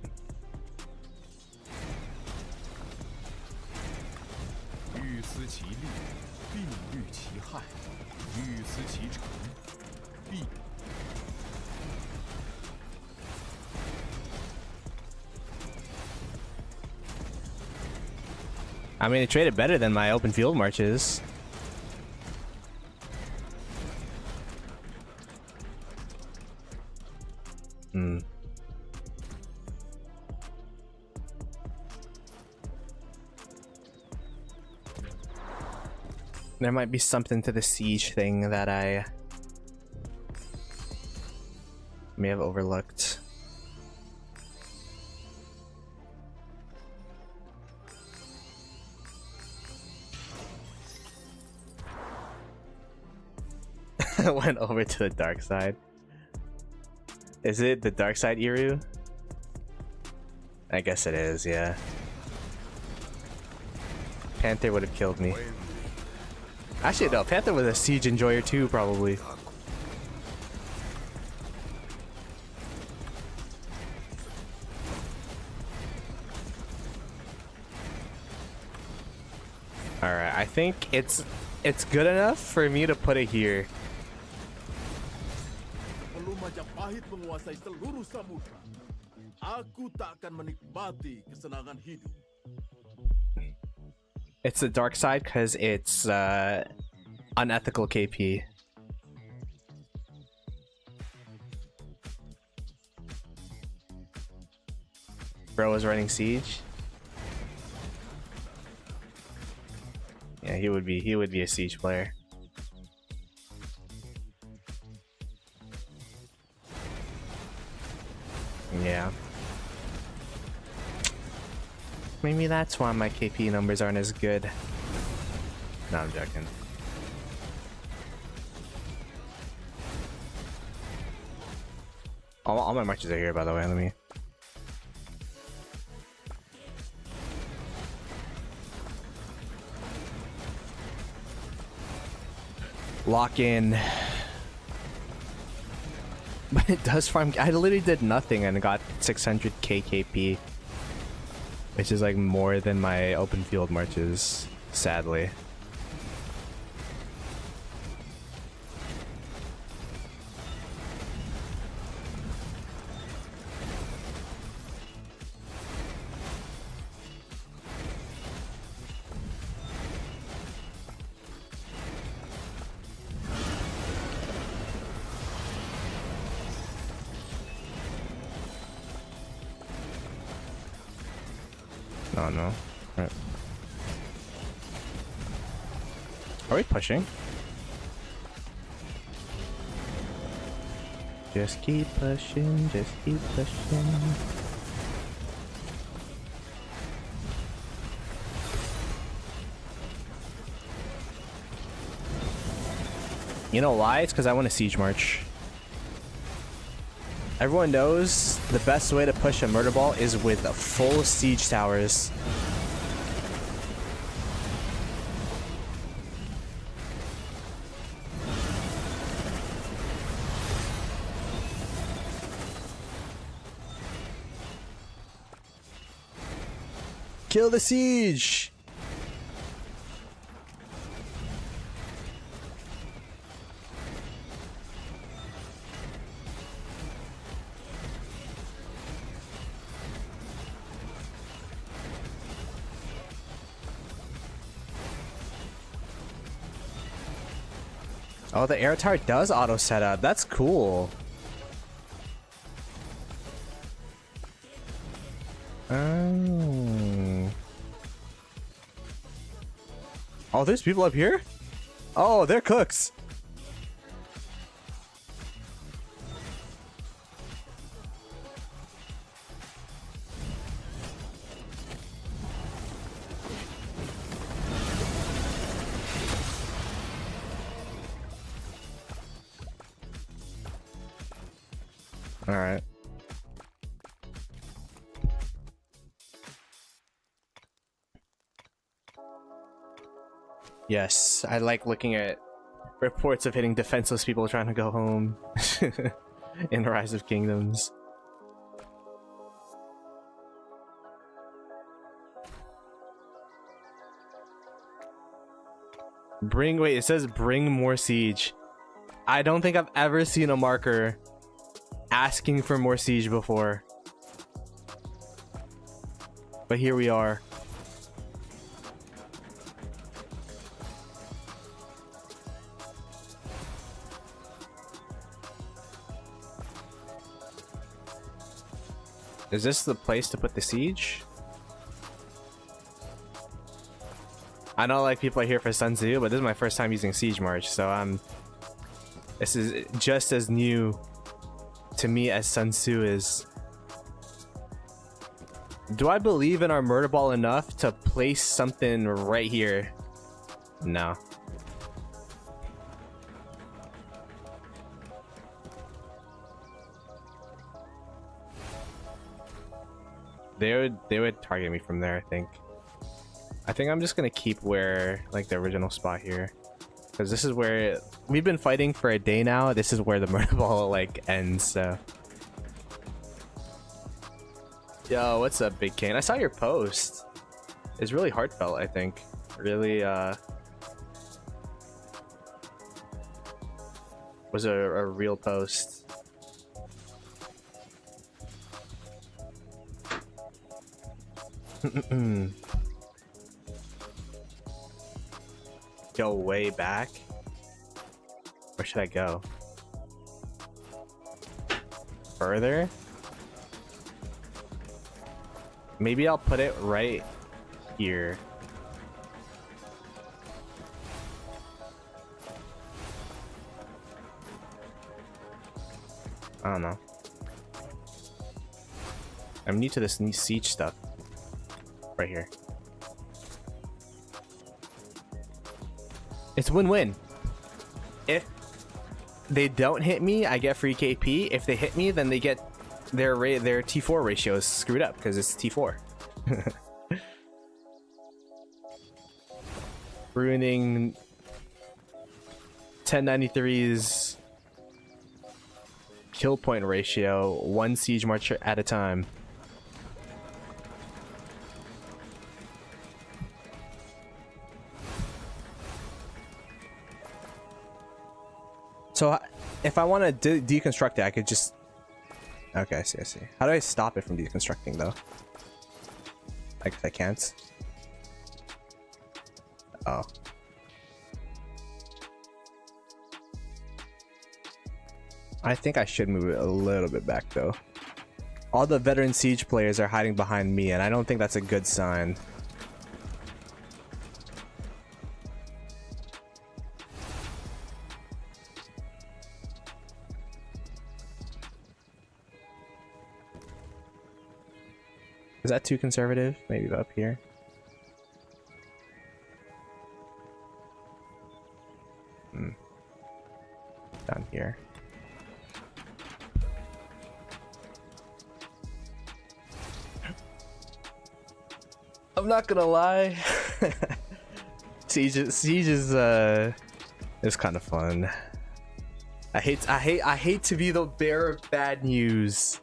I mean, it traded better than my open field marches. There might be something to the siege thing that I may have overlooked. Went over to the dark side. Is it the dark side Iru? I guess it is, yeah. Panther would have killed me. Actually, no, Panther was a siege enjoyer too, probably. Alright, I think it's good enough for me to put it here. Majapahit menguasai seluruh samudra. Aku tak akan menikmati kesenangan hidup. It's the dark side because it's unethical KP. Bro was running siege. Yeah, he would be a siege player. Yeah. Maybe that's why my KP numbers aren't as good. No, I'm joking. All my marches are here, by the way. Let me... lock in. But it does farm. I literally did nothing and got 600 KP, which is like more than my open field marches, sadly. Oh no. Right. Are we pushing? Just keep pushing, just keep pushing. You know why? It's because I want a siege march. Everyone knows the best way to push a murder ball is with a full siege towers. Kill the siege! Oh, the air tower does auto setup. That's cool. Oh. Oh, there's people up here? Oh, they're cooks. All right. Yes, I like looking at reports of hitting defenseless people trying to go home in Rise of Kingdoms. Wait, it says bring more siege. I don't think I've ever seen a marker asking for more siege before. But here we are. Is this the place to put the siege? I know like people are here for Sunsu, but this is my first time using Siege March, so this is just as new to me as Sunsu is. Do I believe in our murder ball enough to place something right here? No. They would target me from there, I think. I think I'm just gonna keep where like the original spot here, because this is where we've been fighting for a day now. This is where the murder ball like ends. So, yo, what's up, Big Kane? I saw your post. It's really heartfelt. I think really was a real post. Go way back? Where should I go? Further? Maybe I'll put it right here. I don't know. I'm new to this new siege stuff. Right here. It's win-win. If they don't hit me, I get free KP. If they hit me, then they get their T4 ratio is screwed up because it's T4. Ruining 1093's kill point ratio, one siege marcher at a time. So if I want to deconstruct it, I could just... Okay, I see. How do I stop it from deconstructing, though? Like, if I can't? Oh. I think I should move it a little bit back, though. All the veteran siege players are hiding behind me, and I don't think that's a good sign. Is that too conservative? Maybe up here. Down here. I'm not gonna lie. Siege is kind of fun. I hate to be the bearer of bad news.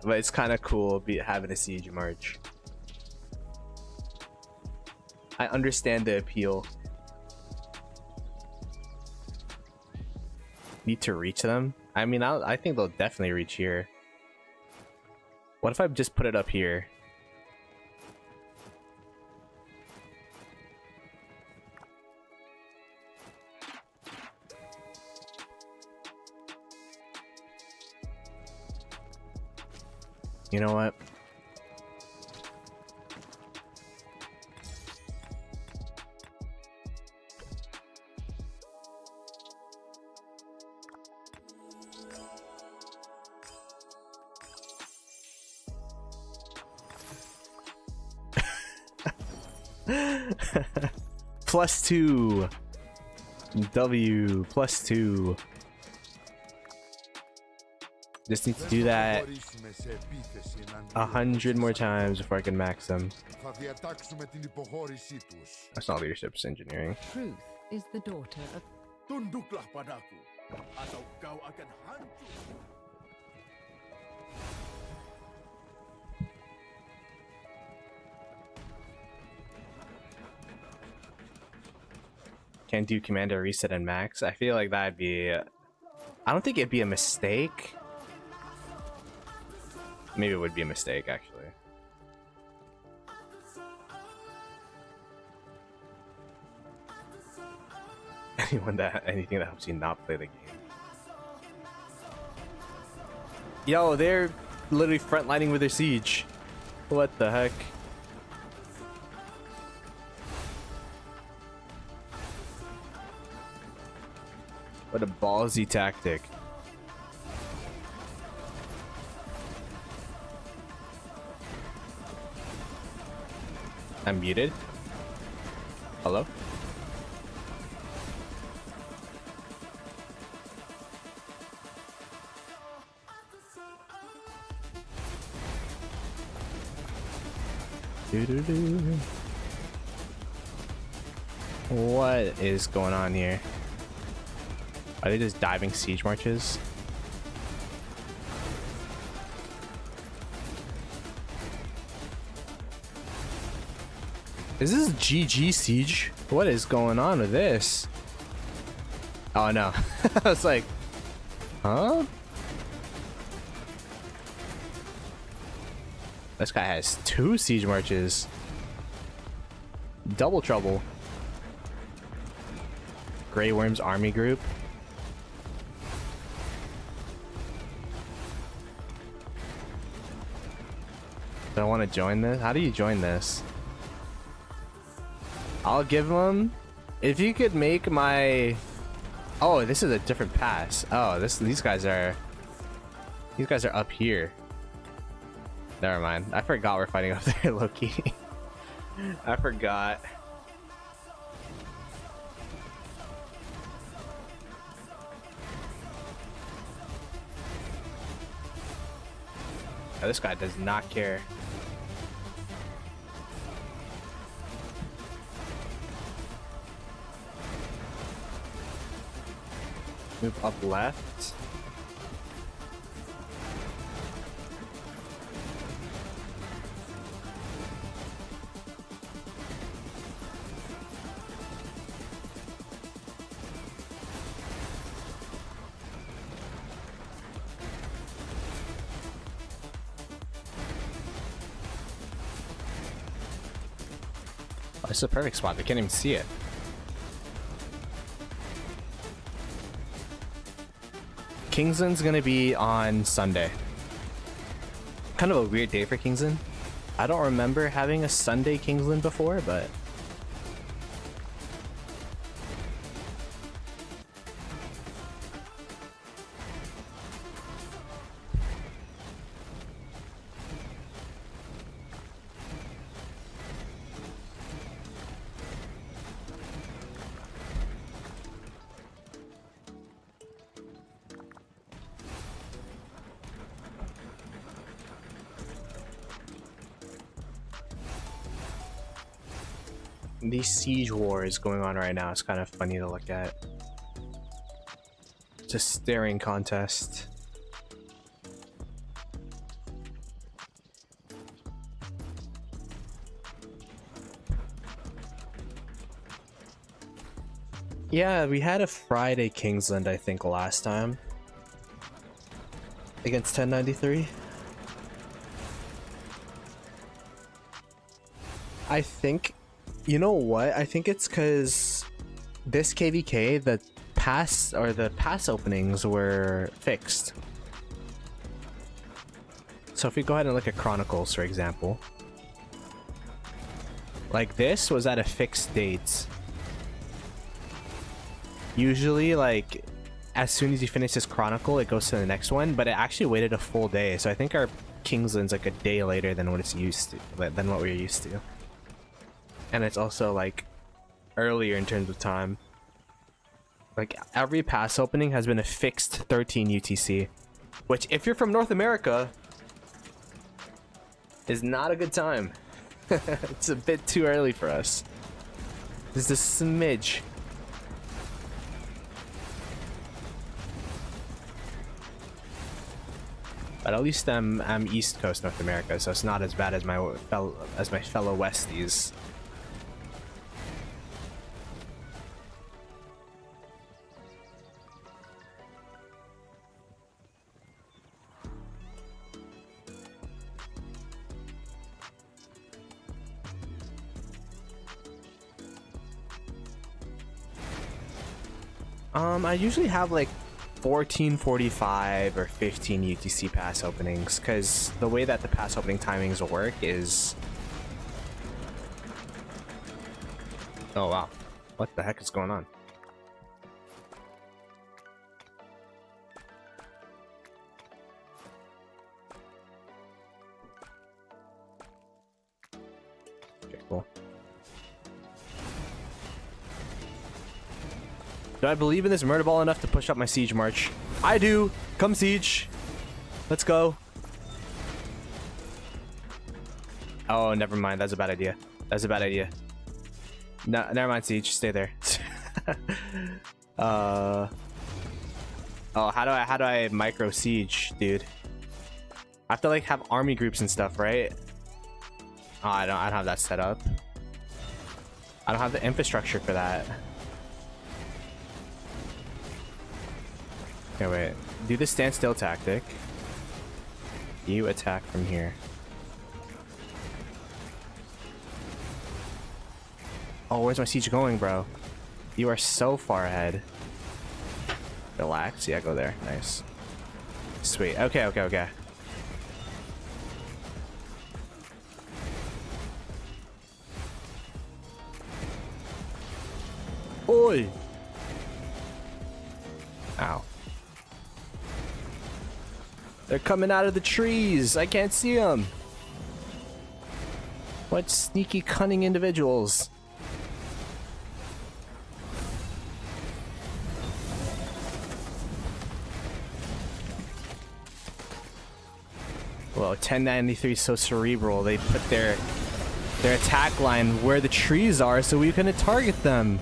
But it's kind of cool having a siege march. I understand the appeal. Need to reach them? I mean, I think they'll definitely reach here. What if I just put it up here? You know what? +2. W +2. Just need to do that 100 more times before I can max them. That's not leadership, it's engineering. Truth is the daughter of Tunduklah padaku, atau kau akan hancur. Can't do commander reset and max. I feel like that'd be... I don't think it'd be a mistake. Maybe it would be a mistake, actually. Anything that helps you not play the game. Yo, they're literally frontlining with their siege. What the heck? What a ballsy tactic. I'm muted. Hello? Doo-doo-doo. What is going on here? Are they just diving siege marches? Is this GG siege? What is going on with this? Oh no. I was like, huh? This guy has 2 siege marches. Double trouble. Grey Worm's army group. Do I want to join this? How do you join this? I'll give them... If you could make my... Oh, this is a different pass. Oh, these guys are... These guys are up here. Never mind. I forgot we're fighting up there, Loki. I forgot. Oh, this guy does not care. Move up left. Oh, this is a perfect spot. They can't even see it. Kingsland's gonna be on Sunday. Kind of a weird day for Kingsland. I don't remember having a Sunday Kingsland before, but these siege wars going on right now is kind of funny to look at. It's a staring contest. Yeah, we had a Friday Kingsland, I think, last time against 1093. I think, you know what? I think it's because this KVK, the pass openings were fixed. So if we go ahead and look at Chronicles, for example, like this was at a fixed date. Usually, like, as soon as you finish this Chronicle, it goes to the next one, but it actually waited a full day. So I think our Kingsland's like a day later than what it's used to, than what we're used to. and it's also like earlier in terms of time. Like every pass opening has been a fixed 13 UTC, which if you're from North America is not a good time. It's a bit too early for us. This is a smidge. But at least I'm East Coast North America, so it's not as bad as my fellow Westies. I usually have like 14:45 or 15 UTC pass openings, because the way that the pass opening timings will work is... Oh wow, what the heck is going on? Okay, cool. Do I believe in this murder ball enough to push up my siege march? I do. Come siege. Let's go. Oh, never mind. That's a bad idea. That's a bad idea. No, never mind, siege. Stay there. Oh, how do I micro siege, dude? I have to like have army groups and stuff, right? Oh, I don't have that set up. I don't have the infrastructure for that. Okay, wait. Do the standstill tactic. You attack from here. Oh, where's my siege going, bro? You are so far ahead. Relax. Yeah, go there. Nice. Sweet. Okay, okay, okay. Oi! Ow. They're coming out of the trees. I can't see them. What sneaky, cunning individuals. Well, 1093 is so cerebral. They put their attack line where the trees are so we can target them.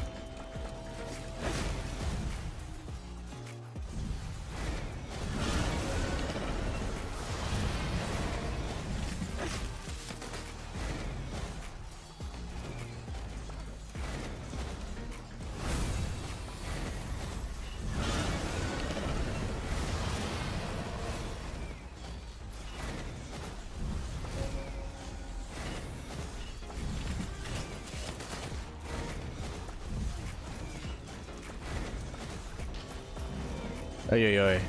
Oy, oy, oy.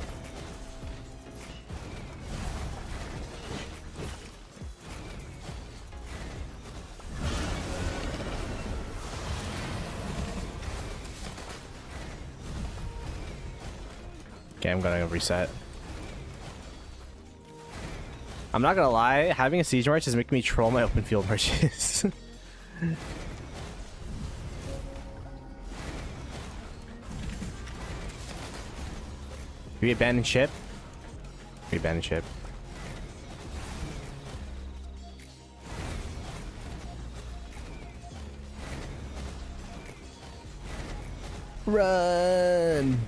Okay, I'm gonna reset. I'm not gonna lie, having a siege march is making me troll my open field marches. We abandon ship. We abandon ship. Run!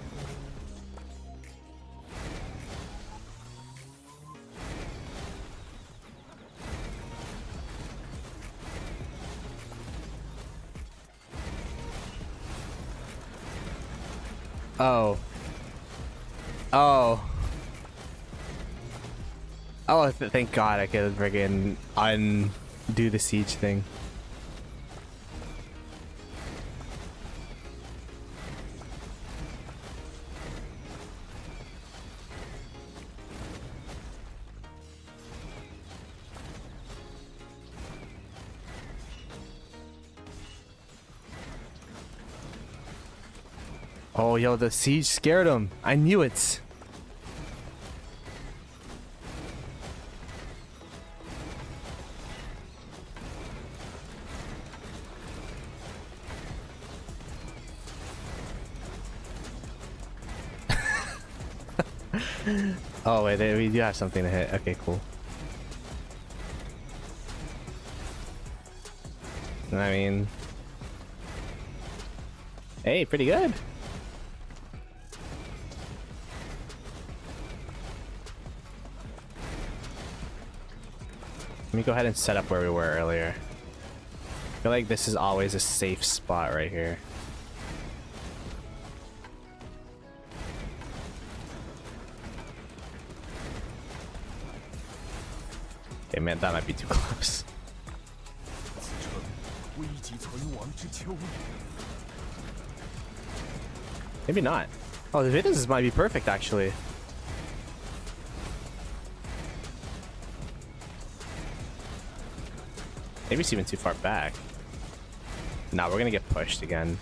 Oh. Oh. Oh, thank God I could friggin' undo the siege thing. Oh, yo, the siege scared him. I knew it. Oh wait, we do have something to hit. Okay, cool. I mean, hey, pretty good. Let me go ahead and set up where we were earlier. I feel like this is always a safe spot right here. Okay, man, that might be too close. Maybe not. Oh, the videos might be perfect, actually. Maybe it's even too far back. Nah, we're gonna get pushed again.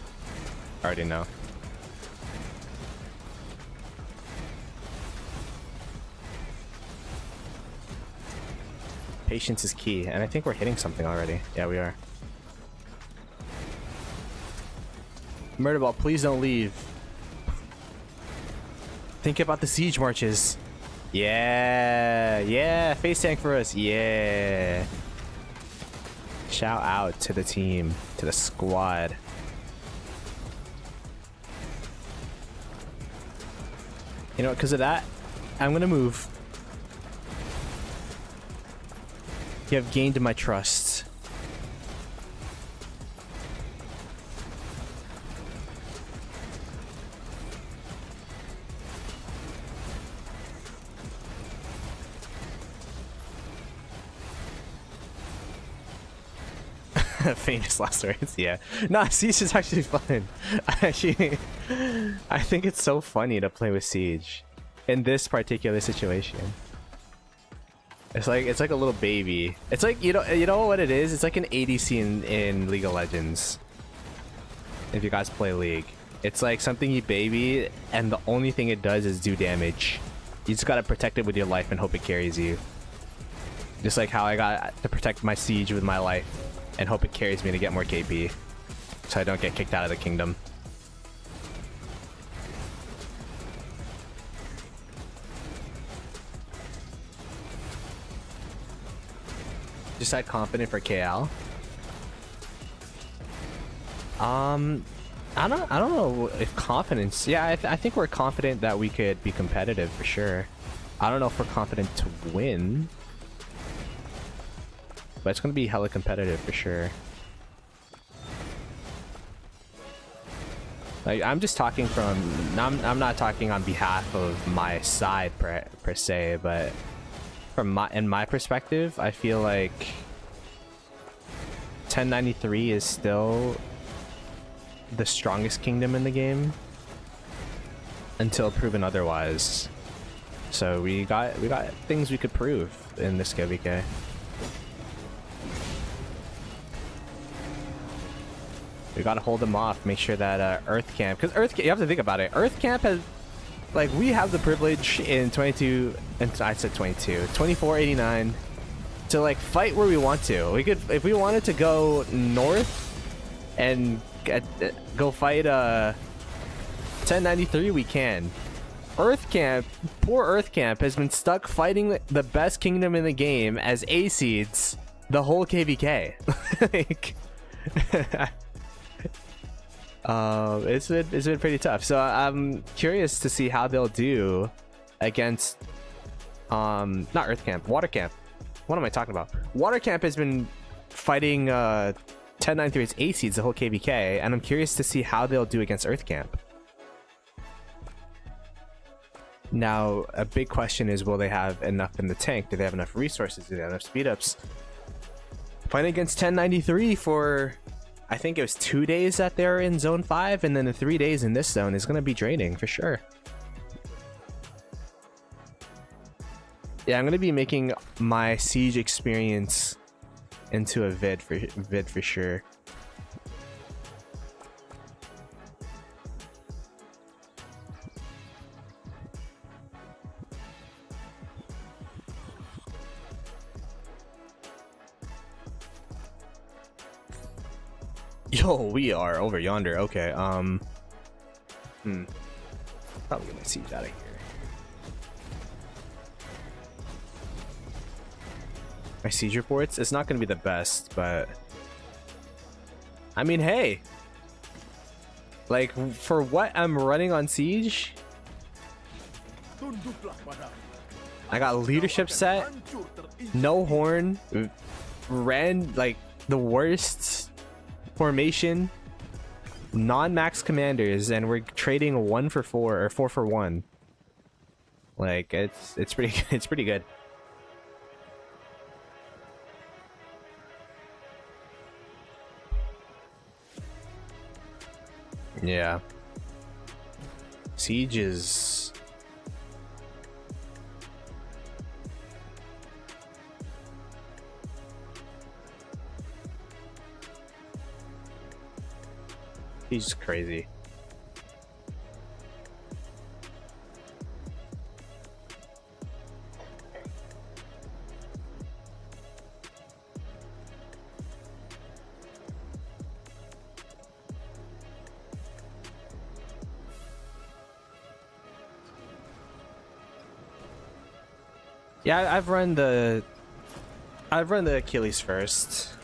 I already know. Patience is key, and I think we're hitting something already. Yeah, we are. Murderball, please don't leave. Think about the siege marches. Yeah, yeah, face tank for us. Yeah. Shout out to the team, to the squad. You know what, because of that, I'm gonna move. You have gained my trust. Famous last words, yeah. Nah, Siege is actually fun. I think it's so funny to play with Siege in this particular situation. It's like a little baby. It's like, you know what it is? It's like an ADC in League of Legends. If you guys play League, it's like something you baby, and the only thing it does is do damage. You just gotta protect it with your life and hope it carries you. Just like how I got to protect my Siege with my life and hope it carries me to get more KP, so I don't get kicked out of the kingdom. Just had confident for KL. I don't know if confidence. Yeah, I think we're confident that we could be competitive for sure. I don't know if we're confident to win, but it's gonna be hella competitive for sure. Like, I'm just talking from. I'm not talking on behalf of my side per se, but from in my perspective, I feel like 1093 is still the strongest kingdom in the game until proven otherwise. So we got things we could prove in this KVK. We gotta hold them off, make sure that Earth Camp, because you have to think about it. Earth Camp has, like, we have the privilege in 22, and I said 22, 2489 to like fight where we want to. We could, if we wanted to go north and go fight 1093, we can. Earth Camp, poor Earth Camp, has been stuck fighting the best kingdom in the game as A-Seeds the whole KVK. Like, it's been pretty tough. So I'm curious to see how they'll do against not Earth Camp, Water Camp. What am I talking about? Water Camp has been fighting 1093's A-Seeds the whole KVK, and I'm curious to see how they'll do against Earth Camp. Now, a big question is, will they have enough in the tank? Do they have enough resources? Do they have enough speed ups? Fighting against 1093 for, I think it was 2 days that they're in zone 5, and then the 3 days in this zone is going to be draining for sure. Yeah, I'm going to be making my Siege experience into a vid for sure. Yo, we are over yonder. Okay, probably gonna Siege out of here. my siege reports. It's not going to be the best, but I mean, hey, like for what I'm running on siege, Tunduklah padaku. I got leadership set, Hancur terinjak. no horn, ran like the worst formation, non-max commanders, and we're trading 1 for 4 or 4 for 1. Like it's pretty it's pretty good. Yeah. Siege is he's crazy. Yeah, I've run the Achilles first.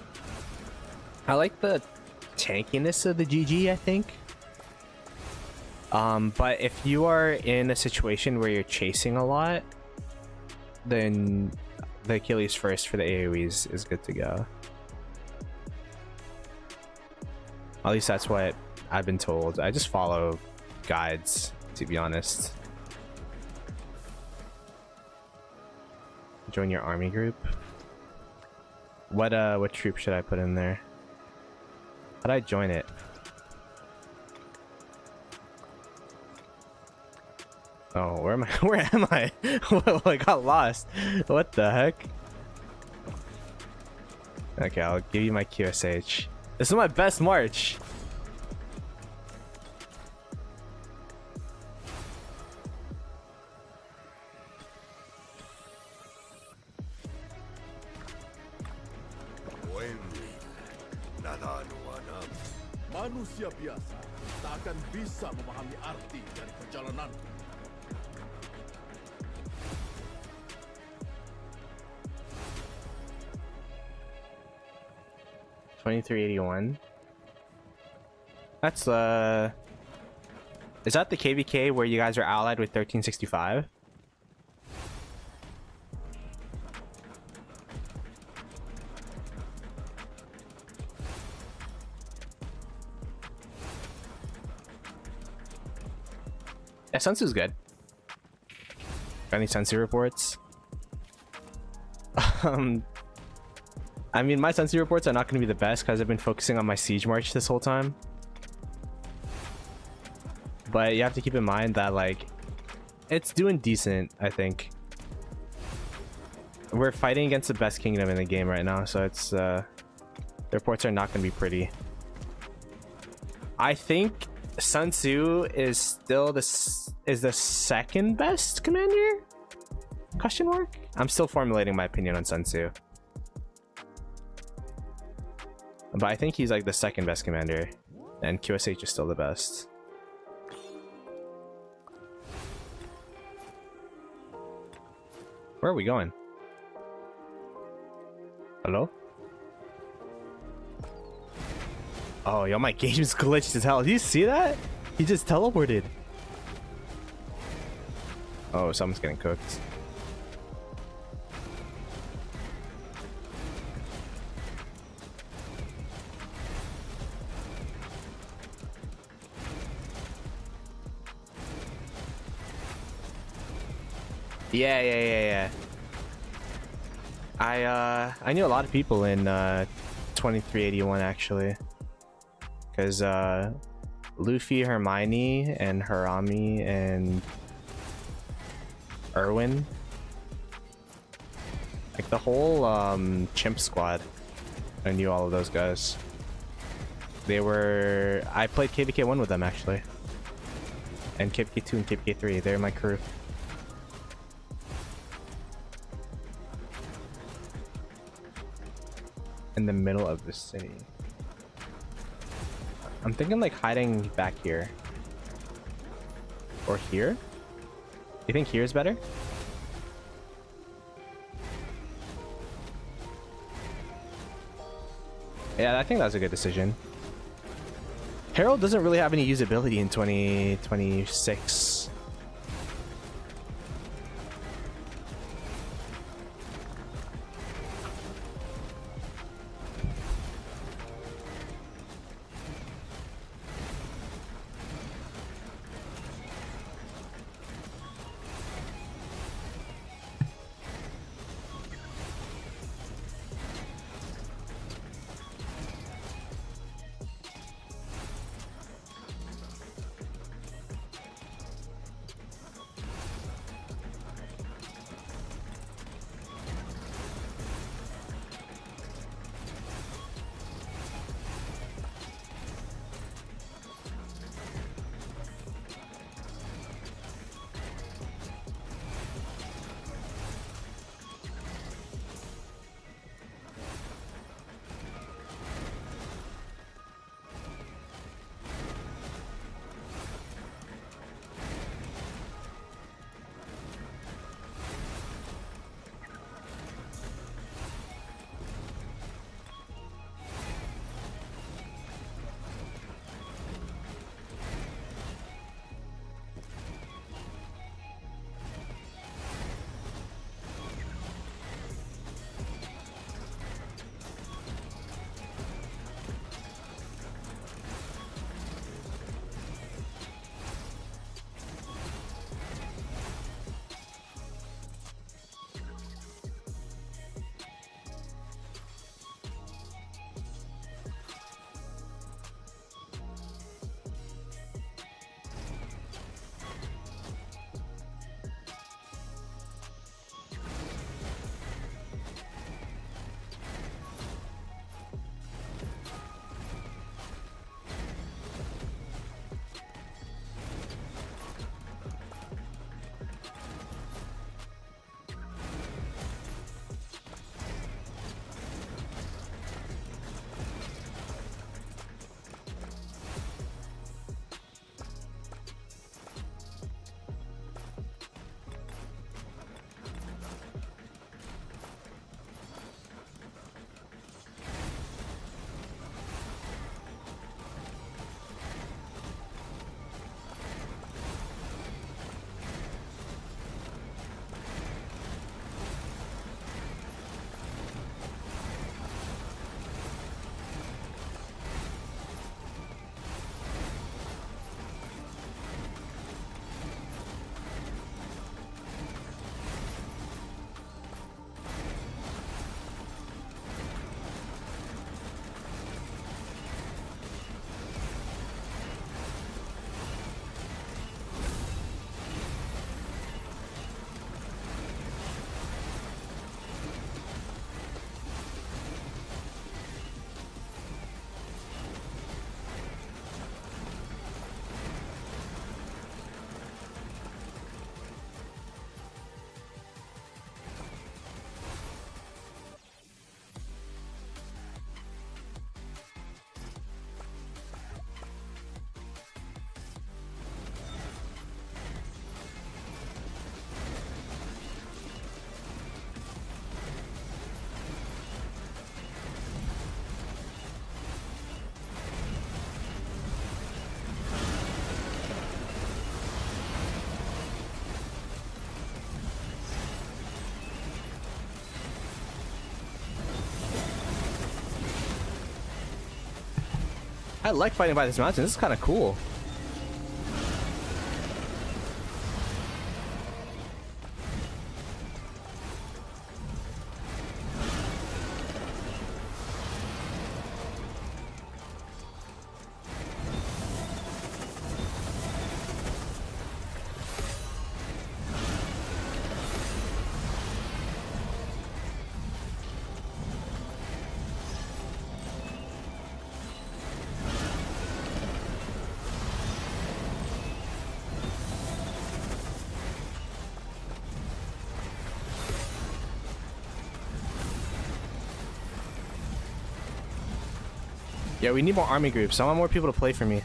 I like the tankiness of the GG, I think. But if you are in a situation where you're chasing a lot, then the Achilles first for the AoEs is good to go. At least that's what I've been told. I just follow guides, to be honest. Join your army group. What troop should I put in there? How'd I join it? Oh, where am I? Where am I? Whoa, I got lost. What the heck? Okay, I'll give you my QSH. This is my best march. Manusia biasa tak akan bisa memahami arti dari perjalanan. 2381. That's is that the KVK where you guys are allied with 1365? Yeah, Sunsu's good. Got any Sunsu reports? I mean, my Sunsu reports are not going to be the best because I've been focusing on my siege march this whole time. But you have to keep in mind that, like, it's doing decent, I think. We're fighting against the best kingdom in the game right now, so it's, the reports are not going to be pretty. I think Sunsu is still the second best commander? Question mark? I'm still formulating my opinion on Sunsu. But I think he's like the second best commander, and QSH is still the best. Where are we going? Hello? Oh, yo, my game's glitched as hell. Do you see that? He just teleported. Oh, someone's getting cooked. Yeah. I knew a lot of people in 2381 actually, because Luffy, Hermione, and Harami, and Erwin, like the whole chimp squad. I knew all of those guys. I played KVK 1 with them actually, and KVK 2 and KVK 3. They're my crew. In the middle of the city. I'm thinking like hiding back here. Or here? You think here is better? Yeah, I think that was a good decision. Herald doesn't really have any usability in 2026. I like fighting by this mountain. This is kind of cool. Yeah, we need more army groups. I want more people to play for me.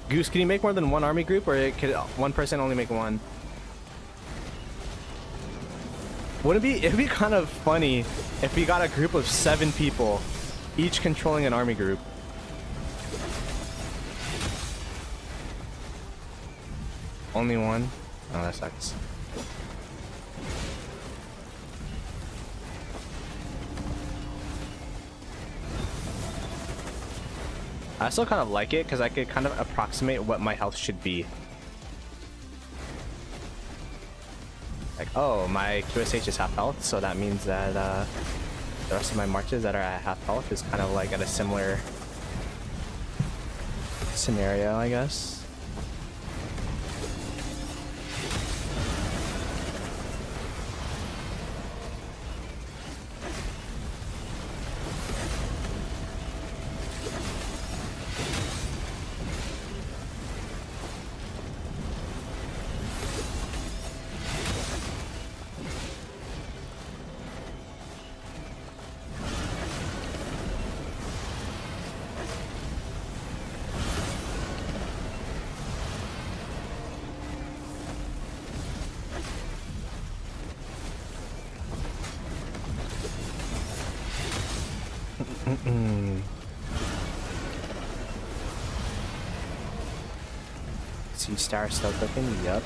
Goose, can you make more than one army group, or could one person only make one? It'd be kind of funny if we got a group of 7 people, each controlling an army group. Only one? Oh, that sucks. I still kind of like it because I could kind of approximate what my health should be. Like, oh, my QSH is half health, so that means that the rest of my marches that are at half health is kind of like at a similar scenario, I guess. Sea Star still cooking? Yup.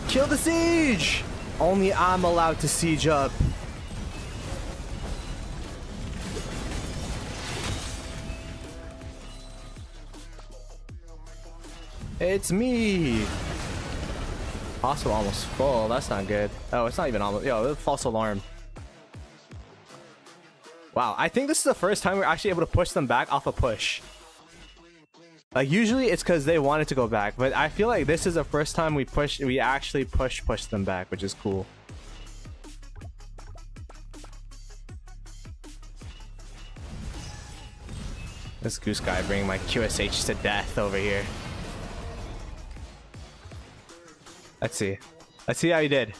Kill the siege! Only I'm allowed to siege up. It's me! Also almost full. That's not good. Oh, it's not even almost. Yo, false alarm. Wow, I think this is the first time we're actually able to push them back off a push. Like, usually it's because they wanted to go back, but I feel like this is the first time we actually push them back, which is cool. This goose guy bringing my QSH to death over here. Let's see how he did.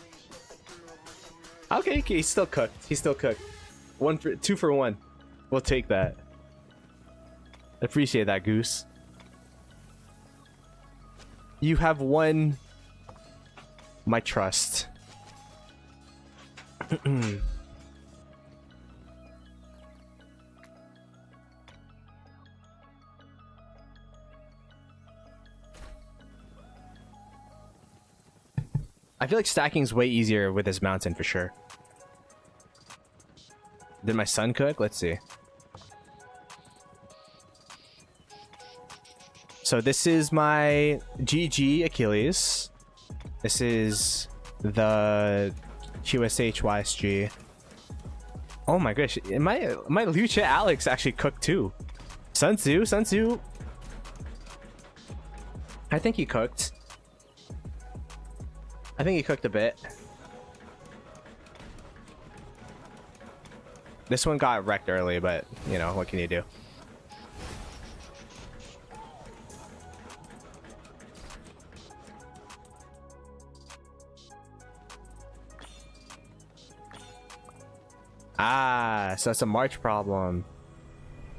Okay, he's still cooked. He's still cooked. 2 for 1. We'll take that. Appreciate that, goose. You have won my trust. I feel like stacking is way easier with this mountain for sure. Did my son cook? Let's see. So this is my GG Achilles. This is the QSH YSG. Oh my gosh, my Lucha Alex actually cooked too. Sunsu. I think he cooked. I think he cooked a bit. This one got wrecked early, but you know, what can you do? Ah, so it's a march problem.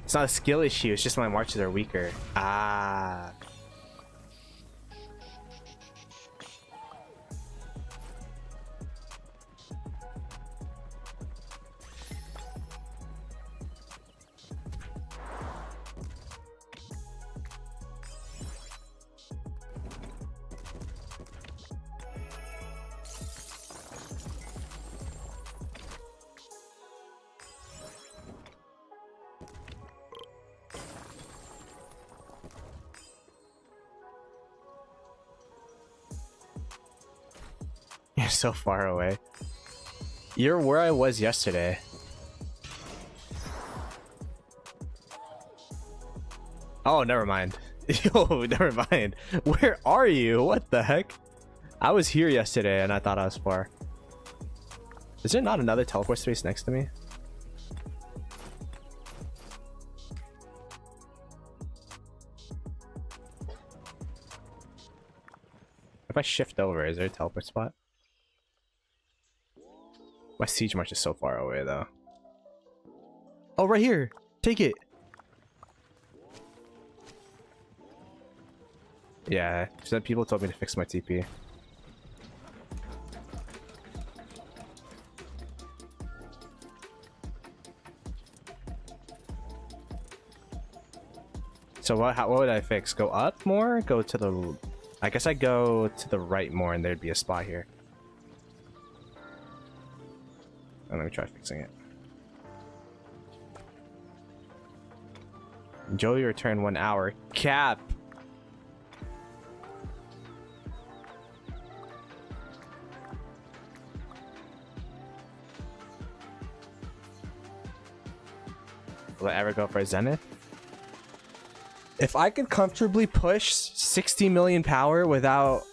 It's not a skill issue, it's just my marches are weaker. Ah. You're so far away. You're where I was yesterday. Oh, never mind. Yo, never mind. Where are you? What the heck? I was here yesterday and I thought I was far. Is there not another teleport space next to me? If I shift over, is there a teleport spot? My siege march is so far away though. Oh, right here. Take it. Yeah, some people told me to fix my TP. So what would I fix? Go up more? Go to the... I guess I go to the right more and there'd be a spot here. Oh, let me try fixing it. Joey return 1 hour. Cap! Will I ever go for a Zenith? If I could comfortably push 60 million power without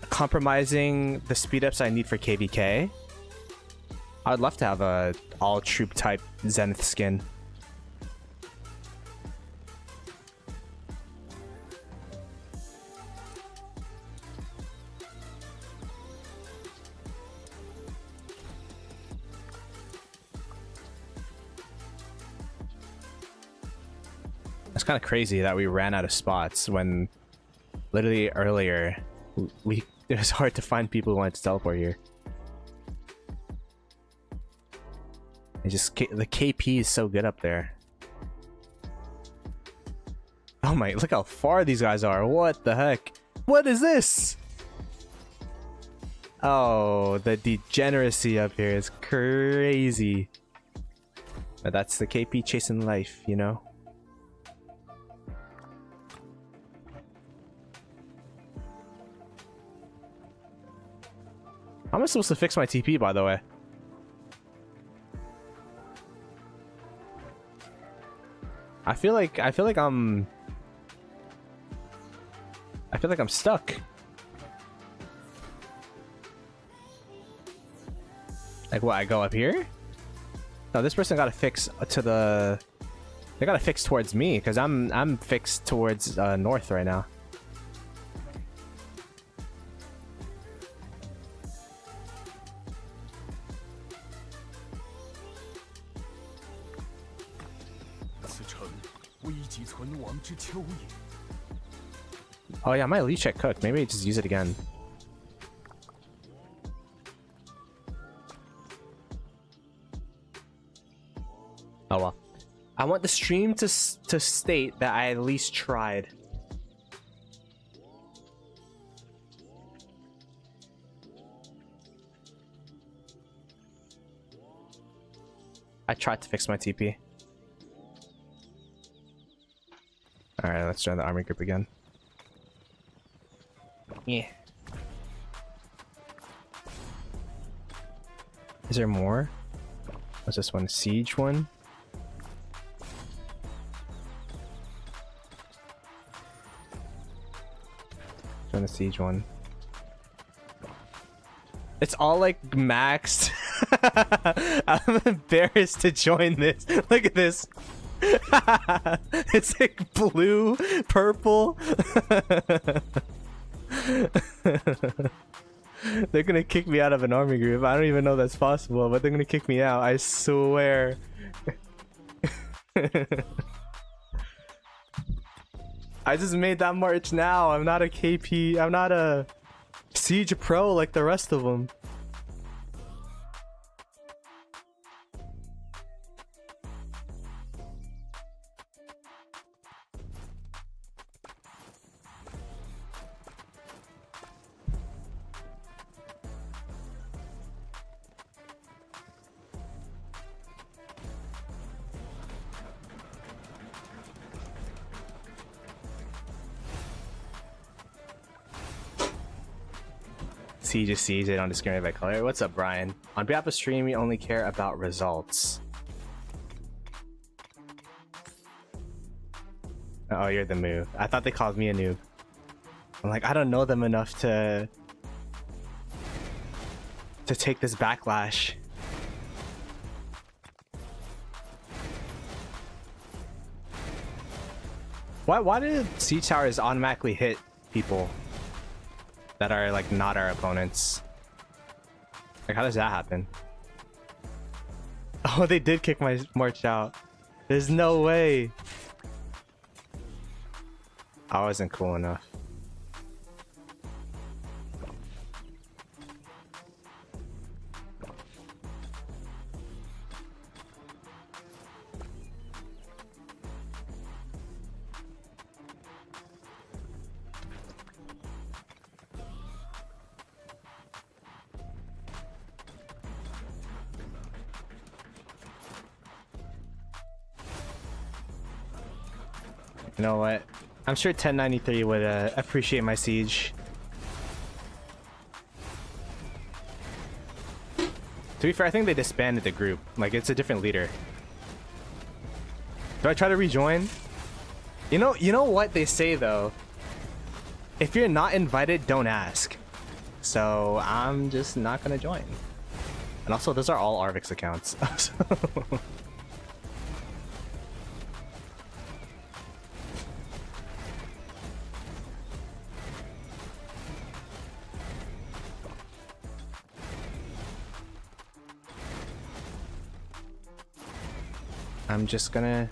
compromising the speed ups I need for KVK, I'd love to have a all troop type Zenith skin. It's kind of crazy that we ran out of spots when literally earlier it was hard to find people who wanted to teleport here. It just the KP is so good up there. Oh my, look how far these guys are. What the heck? What is this? Oh, the degeneracy up here is crazy. But that's the KP chasing life, you know? How am I supposed to fix my TP, by the way? I feel like I'm stuck. Like what, I go up here? No, this person gotta fix to the... They gotta fix towards me, because I'm fixed towards north right now. Oh yeah, my leech check cooked. Maybe I just use it again. Oh well. I want the stream to state that I at least tried. I tried to fix my TP. Alright, let's join the army group again. Yeah. Is there more? What's this one? Siege one? Join the siege one. It's all like maxed. I'm embarrassed to join this. Look at this. It's like blue, purple. They're gonna kick me out of an army group. I don't even know that's possible, but they're gonna kick me out. I swear. I just made that march now. I'm not a KP. I'm not a Siege Pro like the rest of them. Siege is siege, they don't discriminate by color. What's up, Brian? On behalf of stream, we only care about results. Oh, you're the noob. I thought they called me a noob. I'm like, I don't know them enough to take this backlash. Why did siege towers automatically hit people that are like not our opponents? Like, how does that happen? Oh, they did kick my march out. There's no way. I wasn't cool enough. You know what? I'm sure 1093 would appreciate my siege. To be fair, I think they disbanded the group. Like, it's a different leader. Do I try to rejoin? You know what they say though? If you're not invited, don't ask. So I'm just not gonna join. And also, those are all Arvix accounts. I'm just gonna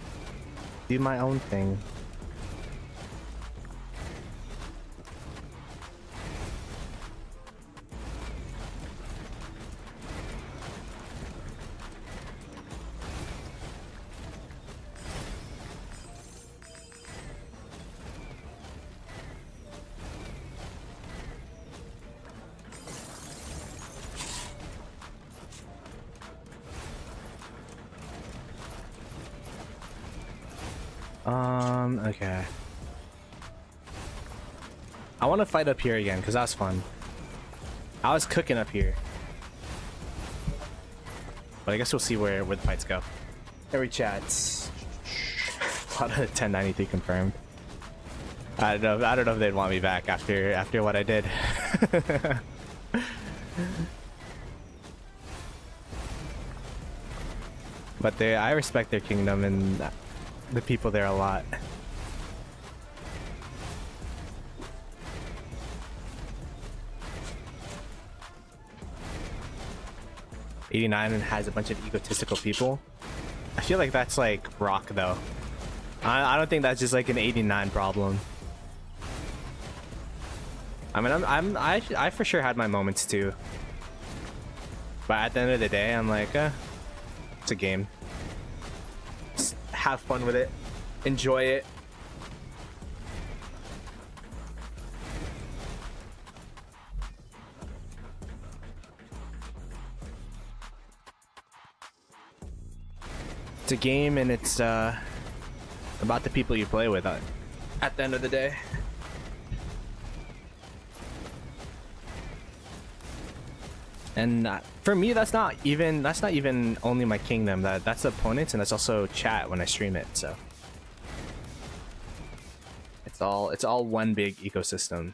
do my own thing. Okay. I want to fight up here again because that was fun. I was cooking up here. But I guess we'll see where the fights go. Every chats. A lot of 1093 confirmed. I don't know if they'd want me back after what I did. But I respect their kingdom and the people there a lot. '89 and has a bunch of egotistical people. I feel like that's like rock though. I don't think that's just like an '89 problem. I mean, I for sure had my moments too. But at the end of the day, I'm like, it's a game. Just have fun with it. Enjoy it. It's a game and it's about the people you play with at the end of the day. And for me, that's not even only my kingdom. That's opponents and that's also chat when I stream it. So it's all one big ecosystem.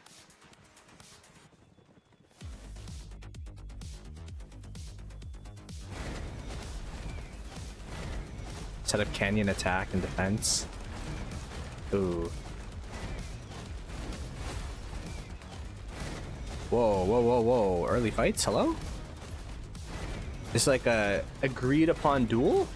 Set up canyon attack and defense. Ooh. Whoa, whoa, whoa, whoa. Early fights? Hello? It's like a agreed upon duel?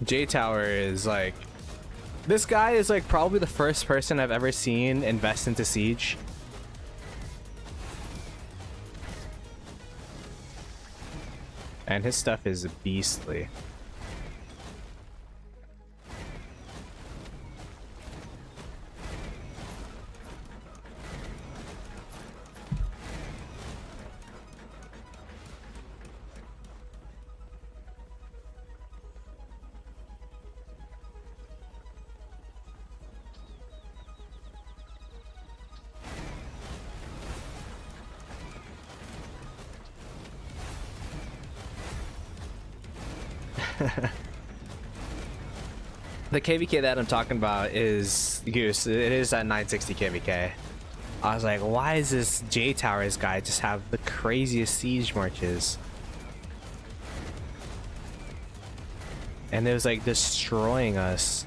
J Tower is like, this guy is like probably the first person I've ever seen invest into Siege. And his stuff is beastly. The KVK that I'm talking about is Goose. It is at 960 KVK. I was like, why is this J Towers guy just have the craziest siege marches? And it was like destroying us.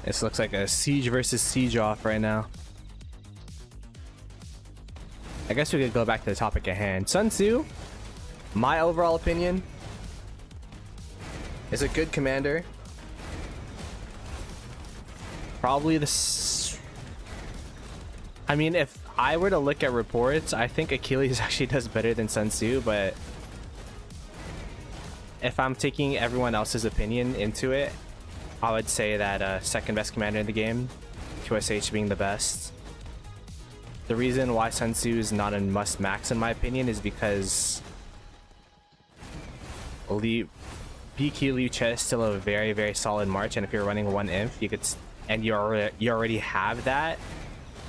This looks like a siege versus siege off right now. I guess we could go back to the topic at hand. Sunsu, my overall opinion, is a good commander. Probably I mean, if I were to look at reports, I think Achilles actually does better than Sunsu, but if I'm taking everyone else's opinion into it, I would say that second best commander in the game, QSH being the best. The reason why Sunsu is not a must max in my opinion is because BQ Liu Che is still a very, very solid march, and if you're running one inf, you could, and you already have that.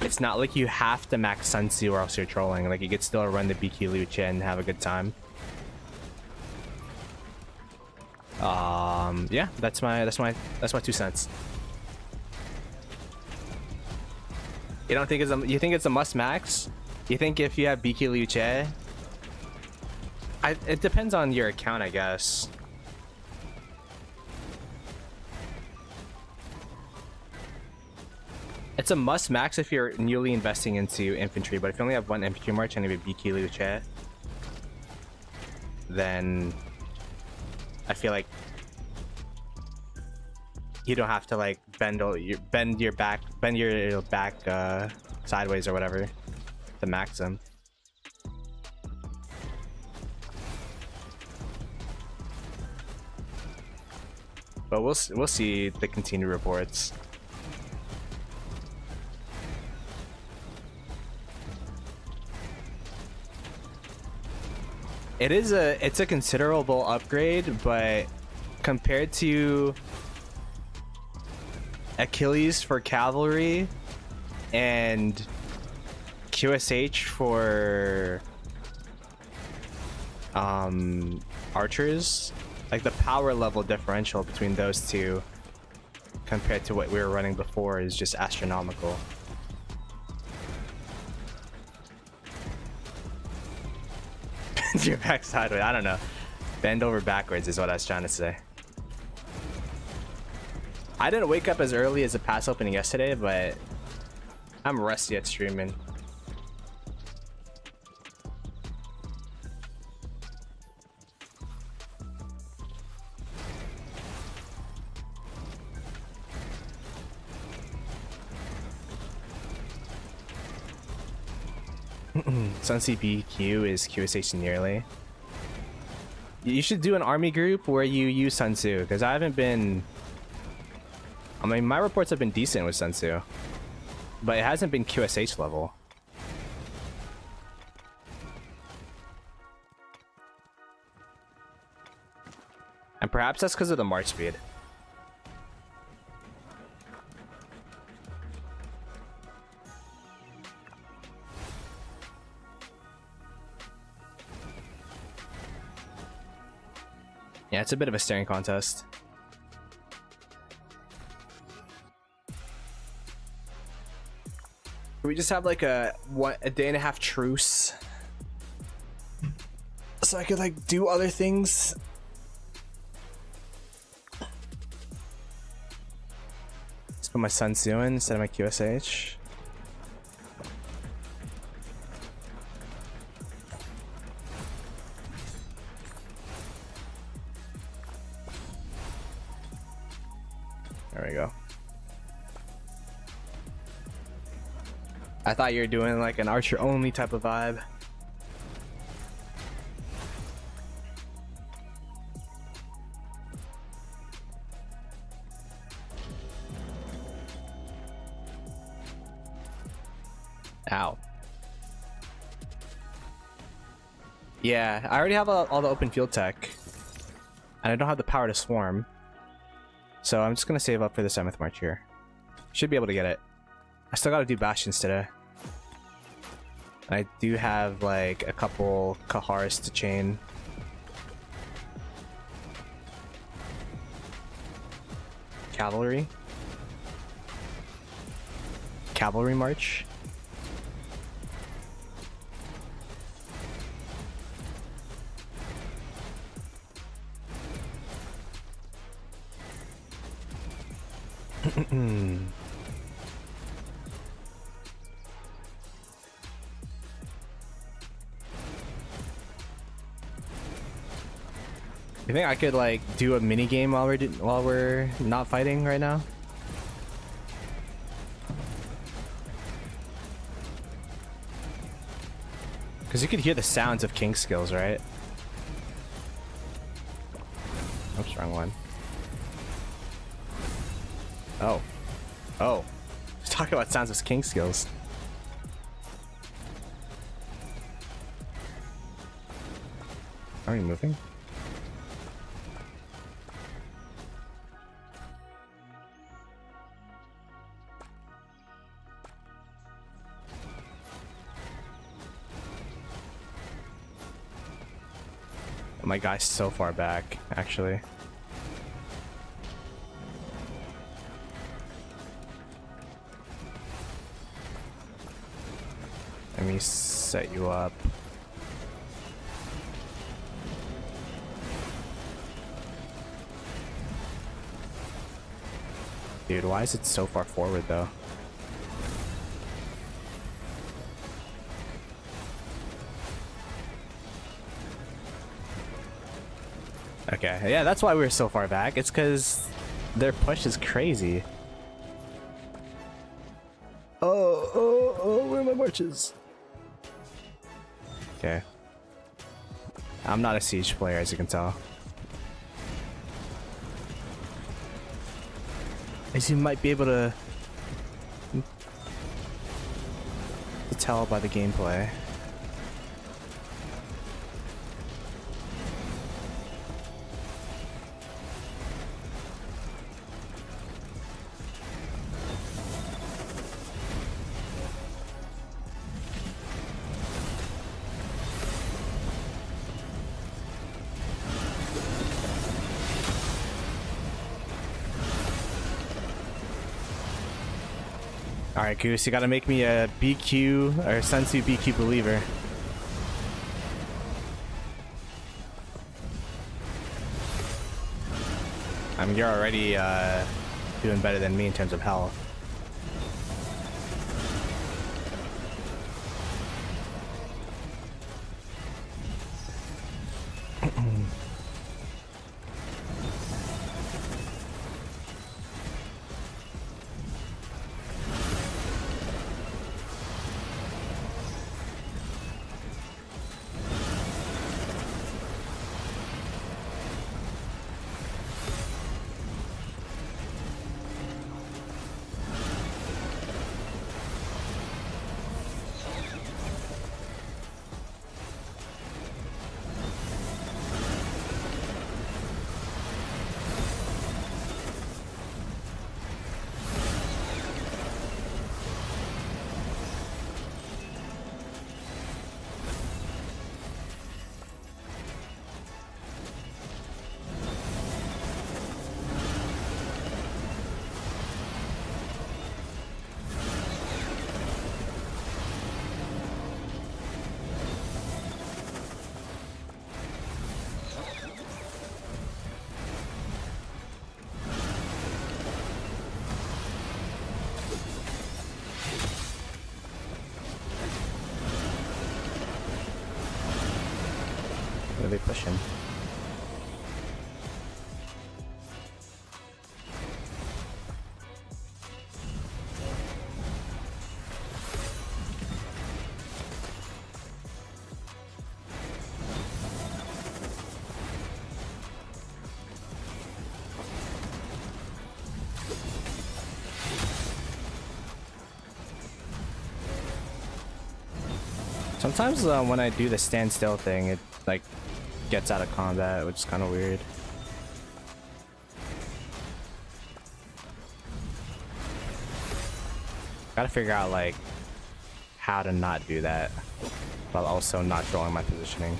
It's not like you have to max Sunsu or else you're trolling. Like, you could still run the BQ Liu Che and have a good time. Yeah, that's my 2 cents. You don't think you think it's a must max? You think if you have BQ Liu Che, it depends on your account, I guess. It's a must max if you're newly investing into infantry, but if you only have one infantry march and you have a BQ Liu Che, then I feel like you don't have to like bend your back sideways or whatever to max them. But we'll see the continued reports. It's a considerable upgrade, but compared to Achilles for cavalry and QSH for archers, like the power level differential between those two compared to what we were running before is just astronomical. Bend your back sideways. I don't know. Bend over backwards is what I was trying to say. I didn't wake up as early as the pass opening yesterday, but I'm rusty at streaming. Sunsu BQ is QSH nearly. You should do an army group where you use Sunsu, because I mean, my reports have been decent with Sunsu, but it hasn't been QSH level. And perhaps that's because of the march speed. Yeah, it's a bit of a staring contest. We just have like a day and a half truce, so I could like do other things. Let's put my Sunsu in instead of my QSH. There we go. I thought you were doing like an archer only type of vibe. Ow. Yeah, I already have all the open field tech. And I don't have the power to swarm. So I'm just gonna save up for the 7th March here. Should be able to get it. I still gotta do Bastions today. I do have like a couple Kahars to chain. Cavalry. Cavalry march. You think I could like do a mini game while we're not fighting right now? Because you could hear the sounds of King skills, right? Oops, wrong one. Oh. Oh. Let's talk about sounds of King skills. Are we moving? My guy's so far back, actually. Let me set you up. Dude, why is it so far forward though? Okay, yeah, that's why we were so far back. It's because their push is crazy. Oh, where are my marches? Okay. I'm not a siege player, as you can tell. As you might be able to tell by the gameplay. Alright, Goose, you gotta make me a BQ or Sunsu BQ believer. I mean, you're already doing better than me in terms of health. What are they pushing? Sometimes when I do the standstill thing, it like gets out of combat, which is kind of weird. Gotta figure out like how to not do that while also not throwing my positioning.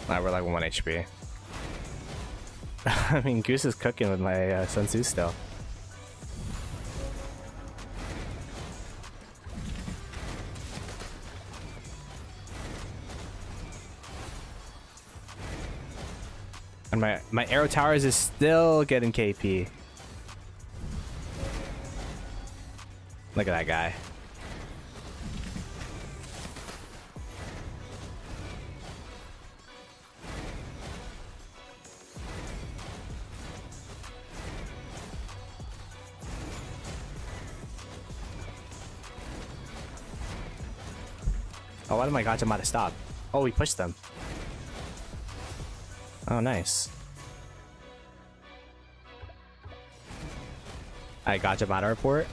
Alright, we're like 1 HP. I mean, Goose is cooking with my Sunsu still. And my arrow towers is still getting KP. Look at that guy. Oh, why did my Gajamata stop? Oh, we pushed them. Oh, nice. I Gajamata report.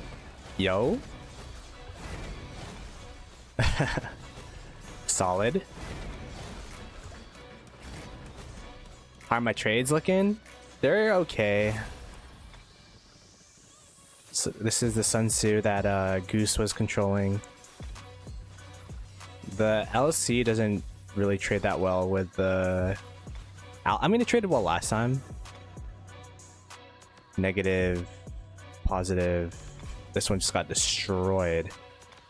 Yo. Solid. How are my trades looking? They're okay. So this is the Sunsu that Goose was controlling. The LC doesn't really trade that well with the... I mean, it traded well last time. Negative, positive. This one just got destroyed.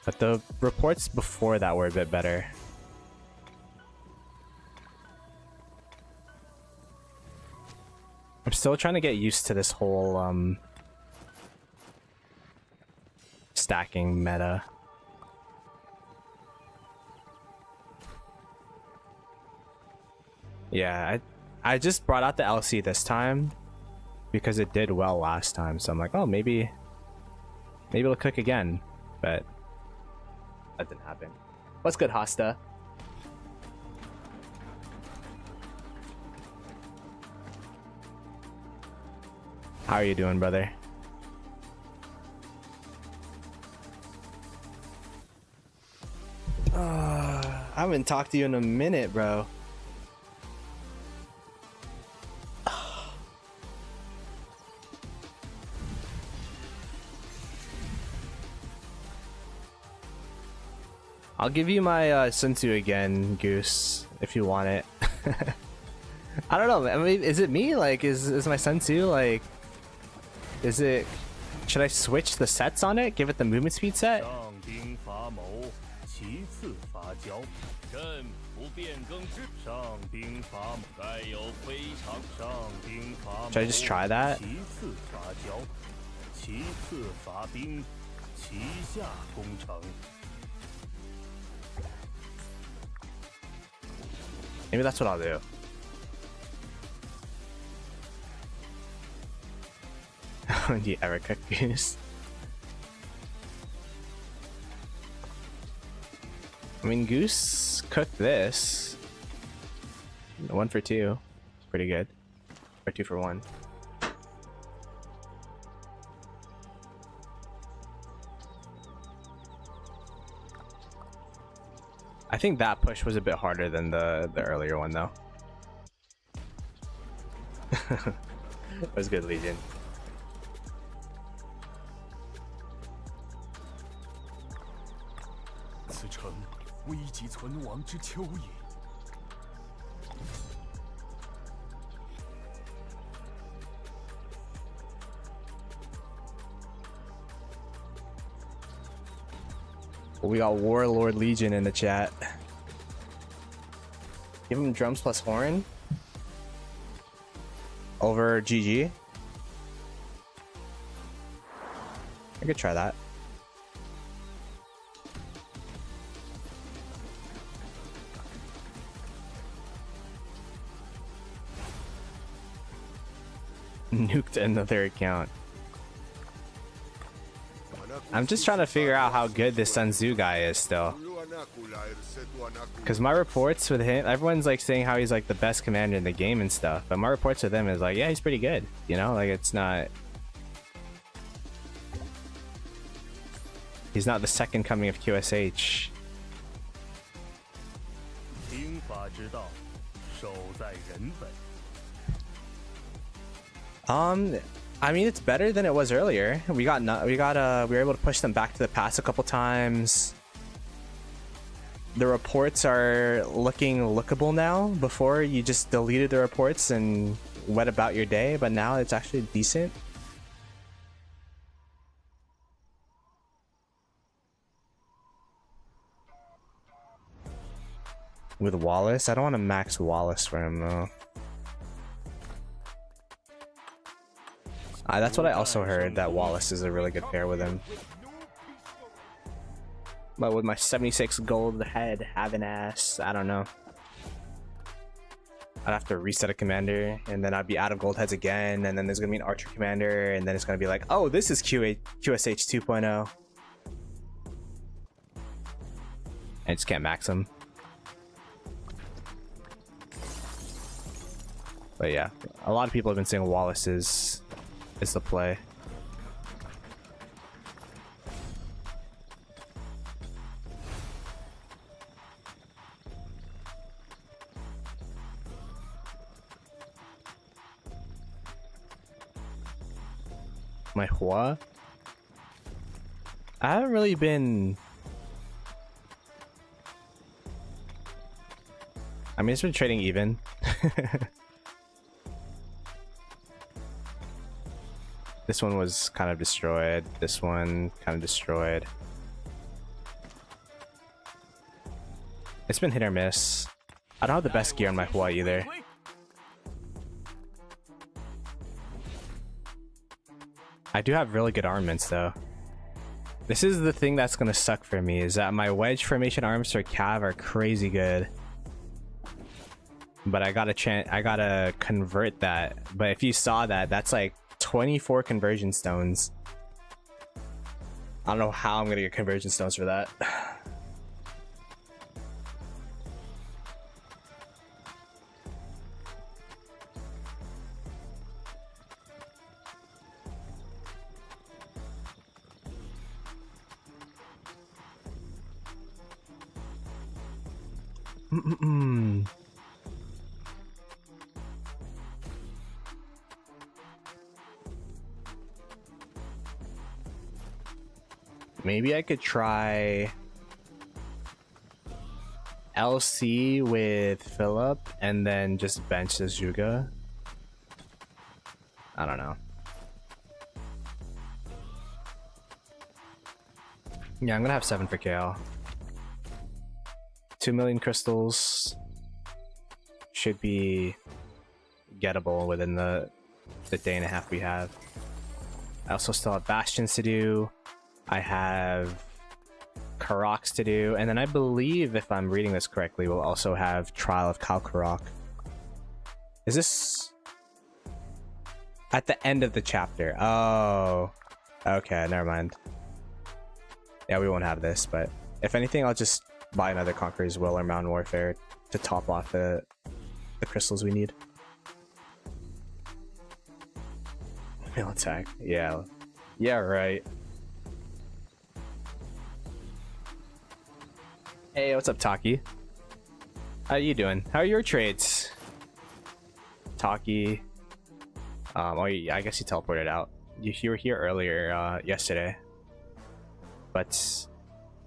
But the reports before that were a bit better. I'm still trying to get used to this whole stacking meta. Yeah, I just brought out the LC this time because it did well last time, so I'm like, oh, maybe it'll cook again, but that didn't happen. What's good, Hosta? How are you doing, brother? I haven't talked to you in a minute, bro. I'll give you my Sunsu again, Goose, if you want it. I don't know. I mean, is it me? Like, is my Sunsu like? Is it? Should I switch the sets on it? Give it the movement speed set? Should I just try that? Maybe that's what I'll do. Do you ever cook Goose? I mean, Goose cooked this. 1 for 2. It's pretty good. Or 2 for 1. I think that push was a bit harder than the earlier one, though. It was good, Legion. We got Warlord Legion in the chat. Give him drums plus horn over GG. I could try that. Nuked another account. I'm just trying to figure out how good this Sunsu guy is still. Because my reports with him, everyone's like saying how he's like the best commander in the game and stuff. But my reports with him is like, yeah, he's pretty good. You know, like it's not... He's not the second coming of QSH. 法之道，守在人本。 I mean, it's better than it was earlier. We were able to push them back to the pass a couple times. The reports are looking lookable now. Before, you just deleted the reports and went about your day, but now it's actually decent. With Wallace? I don't want to max Wallace for him, though. That's what I also heard, that Wallace is a really good pair with him. But with my 76 gold head having ass, I don't know. I'd have to reset a commander, and then I'd be out of gold heads again, and then there's gonna be an archer commander, and then it's gonna be like, oh, this is QSH 2.0. I just can't max him. But yeah, a lot of people have been saying Wallace is the play. My Hua? I haven't really been... I mean, it's been trading even. This one was kind of destroyed. This one kind of destroyed. It's been hit or miss. I don't have the best gear on my Hua either. I do have really good armaments though. This is the thing that's gonna suck for me, is that my wedge formation arms for Cav are crazy good. But I gotta convert that. But if you saw that, that's like 24 conversion stones. I don't know how I'm gonna get conversion stones for that. Maybe I could try LC with Philip and then just bench the Juga. I don't know. Yeah, I'm gonna have 7 for KL. 2 million crystals should be gettable within the day and a half we have. I also still have Bastions to do. I have Karoks to do, and then I believe, if I'm reading this correctly, we'll also have Trial of Kalkarok. Is this at the end of the chapter? Oh, okay, never mind. Yeah, we won't have this, but if anything, I'll just buy another Conqueror's Will or Mountain Warfare to top off the crystals we need. Mail attack, yeah, right. Hey, what's up, Taki? How you doing? How are your trades? Taki. Oh, yeah, I guess you teleported out. You were here earlier, yesterday. But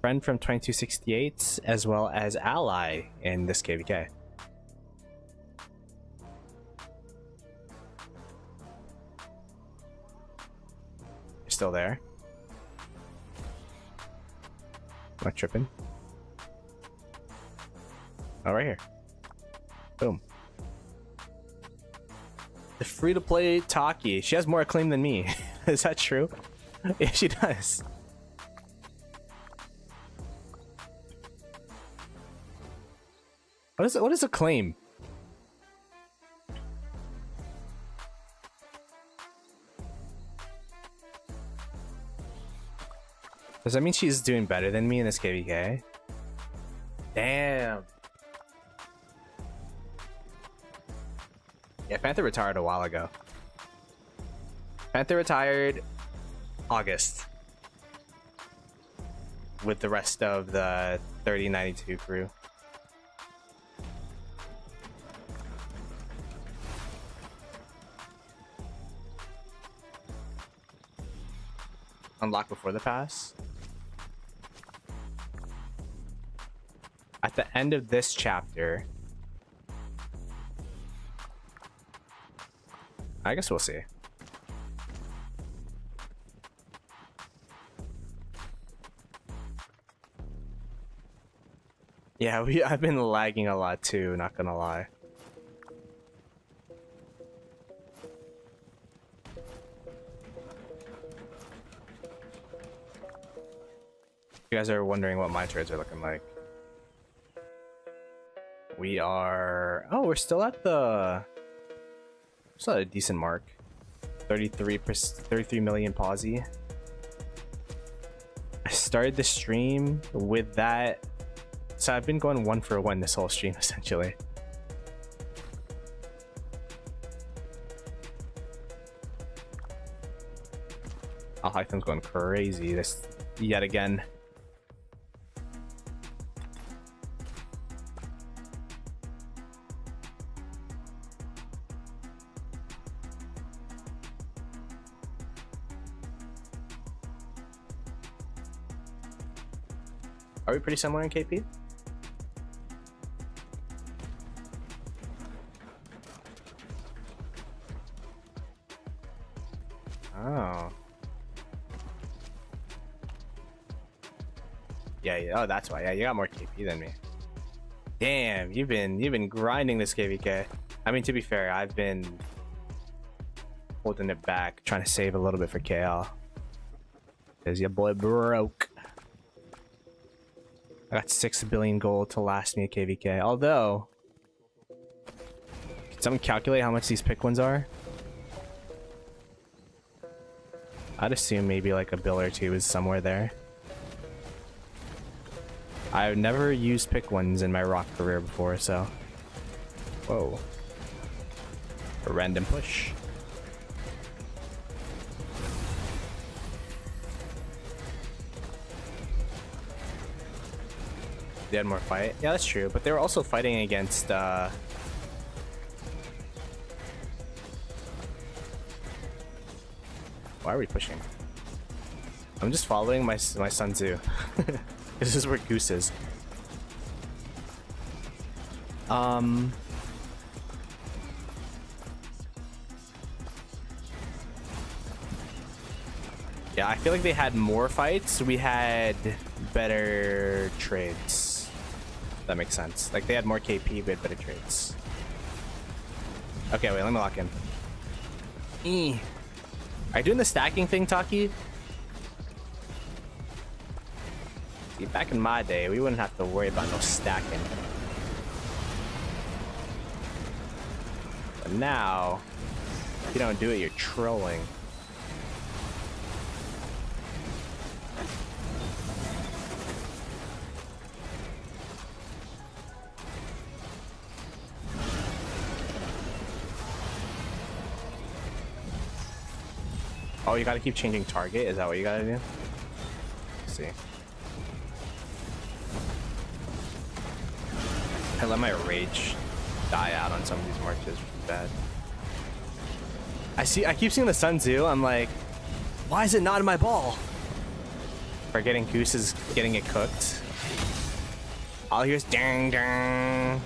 friend from 2268, as well as ally in this KVK. You're still there? Am I tripping? Oh, right here. Boom. The free-to-play Taki. She has more acclaim than me. Is that true? Yeah, she does. What is acclaim? Does that mean she's doing better than me in this KVK? Damn. Yeah, Panther retired a while ago. Panther retired August with the rest of the 3092 crew. unlock before the pass. At the end of this chapter, I guess we'll see. Yeah, I've been lagging a lot too, not gonna lie. You guys are wondering what my trades are looking like. We are... Oh, we're still at the... Still at a decent mark. 33 million posi. I started the stream with that. So I've been going 1 for 1 this whole stream, essentially. Oh, Hytham's going crazy this yet again. Are we pretty similar in KP? Oh. Yeah. Oh, that's why. Yeah, you got more KP than me. Damn, you've been grinding this KVK. I mean, to be fair, I've been holding it back, trying to save a little bit for KL. Cause your boy broke. I got 6 billion gold to last me a KVK. Although, can someone calculate how much these pick ones are? I'd assume maybe like a bill or two is somewhere there. I've never used pick ones in my rock career before, so. Whoa. A random push. They had more fight. Yeah, that's true. But they were also fighting against why are we pushing? I'm just following my Sunsu. This is where Goose is. Yeah, I feel like they had more fights. We had better trades. That makes sense. Like, they had more KP, but better trades. Okay, wait, let me lock in. Are you doing the stacking thing, Taki? See, back in my day, we wouldn't have to worry about no stacking. But now, if you don't do it, you're trolling. Oh, you gotta keep changing target? Is that what you gotta do? Let's see. I let my rage die out on some of these marches, which is bad. I keep seeing the Sunsu, I'm like, why is it not in my ball? Forgetting Goose is getting it cooked. All I hear is dang dang.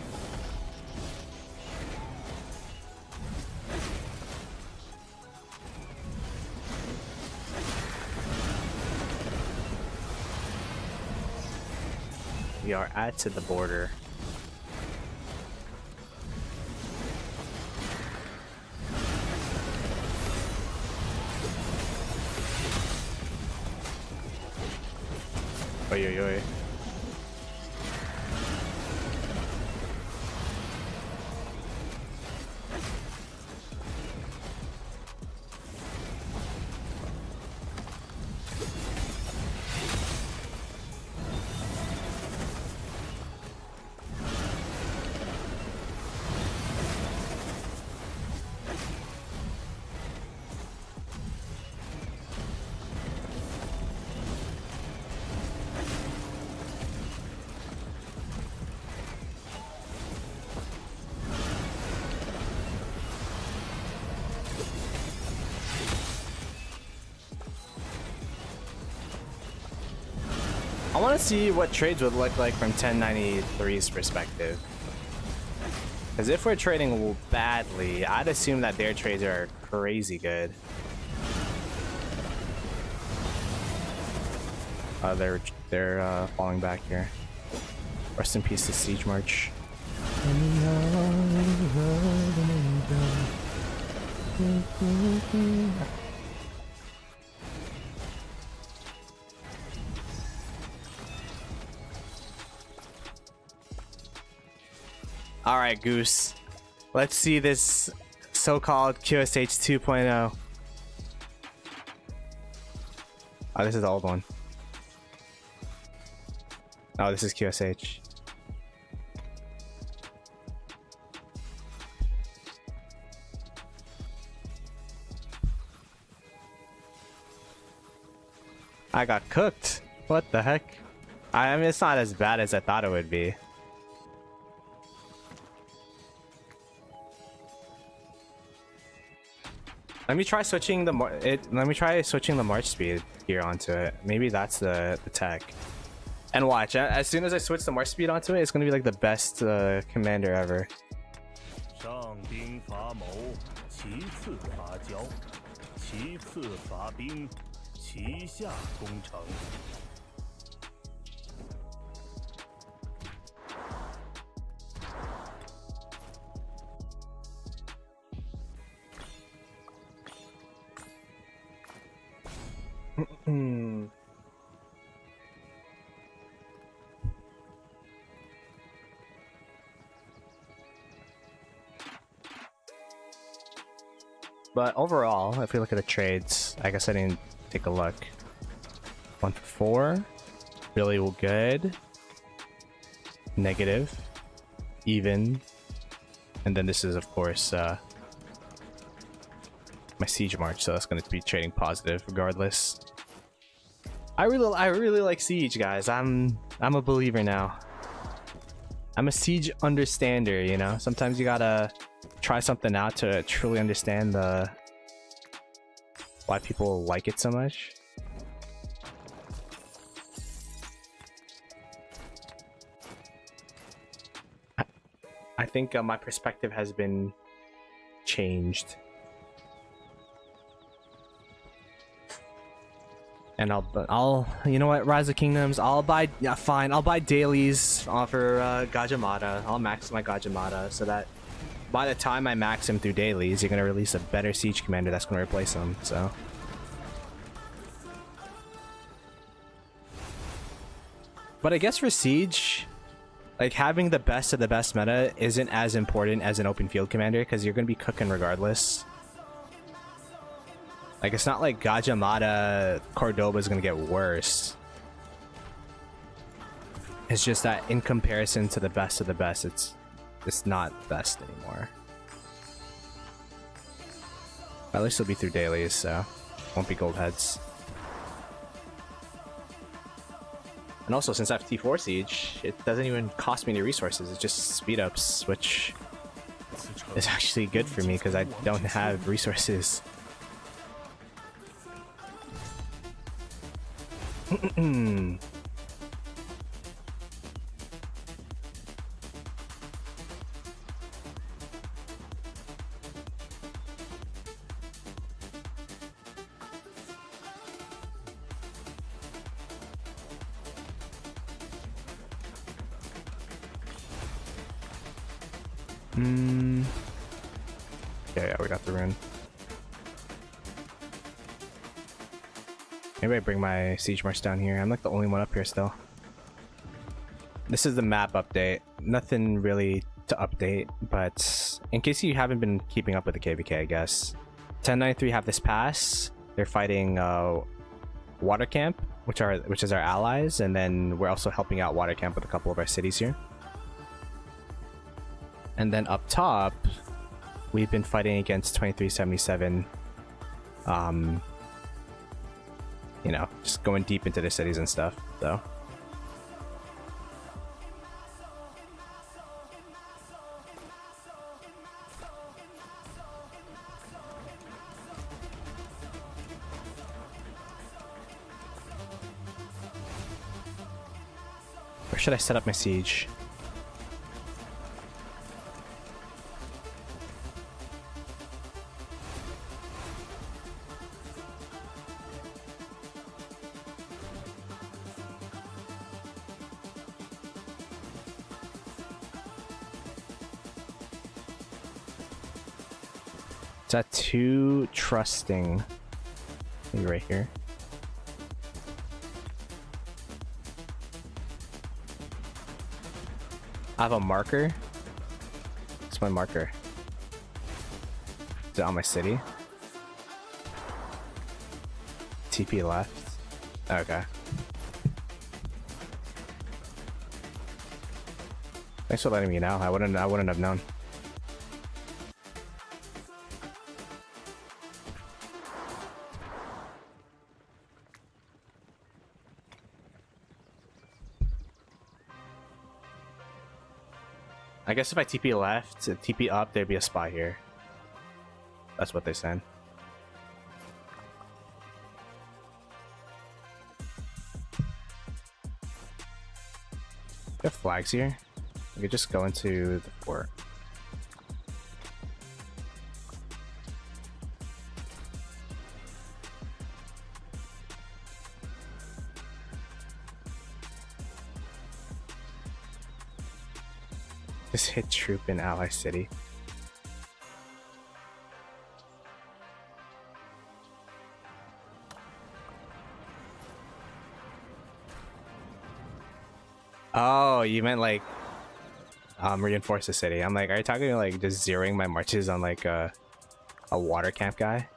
We are at to the border. Oi, oi, oi. want to see what trades would look like from 1093's perspective. Because if we're trading badly, I'd assume that their trades are crazy good. They're falling back here. Rest in peace to Siege March. All right, Goose. Let's see this so-called QSH 2.0. Oh, this is the old one. Oh, this is QSH. I got cooked. What the heck? I mean, it's not as bad as I thought it would be. Let me try switching the march speed here onto it. Maybe that's the tech. And watch, as soon as I switch the march speed onto it, it's gonna be like the best commander ever. 上兵伐谋，其次伐交，其次伐兵，其下攻城。But overall, if we look at the trades, I guess I didn't take a look. 1 for 4, really good, negative, even, and then this is of course my Siege March, so that's going to be trading positive regardless. I really like Siege, guys. I'm a believer now. I'm a Siege understander, you know. Sometimes you gotta try something out to truly understand why people like it so much. I think my perspective has been changed. And I'll you know what, Rise of Kingdoms, I'll buy, yeah, fine, I'll buy dailies for Gajamada. I'll max my Gajamada so that by the time I max him through dailies, you're gonna release a better siege commander that's gonna replace him, so. But I guess for siege, like having the best of the best meta isn't as important as an open field commander because you're gonna be cooking regardless. Like, it's not like Gajamada Cordoba is gonna get worse. It's just that in comparison to the best of the best, it's not best anymore. At least it'll be through dailies, so won't be gold heads. And also, since I have T4 Siege, it doesn't even cost me any resources. It's just speed ups, which is actually good for me because I don't have resources. Yeah, we got the rune. Maybe I bring my siege march down here. I'm like the only one up here still. This is the map update. Nothing really to update, but in case you haven't been keeping up with the KVK, I guess 1093 have this pass. They're fighting Water Camp, which is our allies, and then we're also helping out Water Camp with a couple of our cities here. And then up top, we've been fighting against 2377. You know, just going deep into the cities and stuff, so. should I set up my siege? Is that too trusting? Maybe right here. I have a marker. It's my marker. Is it on my city? TP left. Okay. Thanks for letting me know. I wouldn't have known. I guess if I TP left, TP up, there'd be a spot here. That's what they said. We have flags here. We could just go into the fort. Just hit troop in ally city. Oh, you meant like reinforce the city. I'm like, are you talking like just zeroing my marches on like a water camp guy?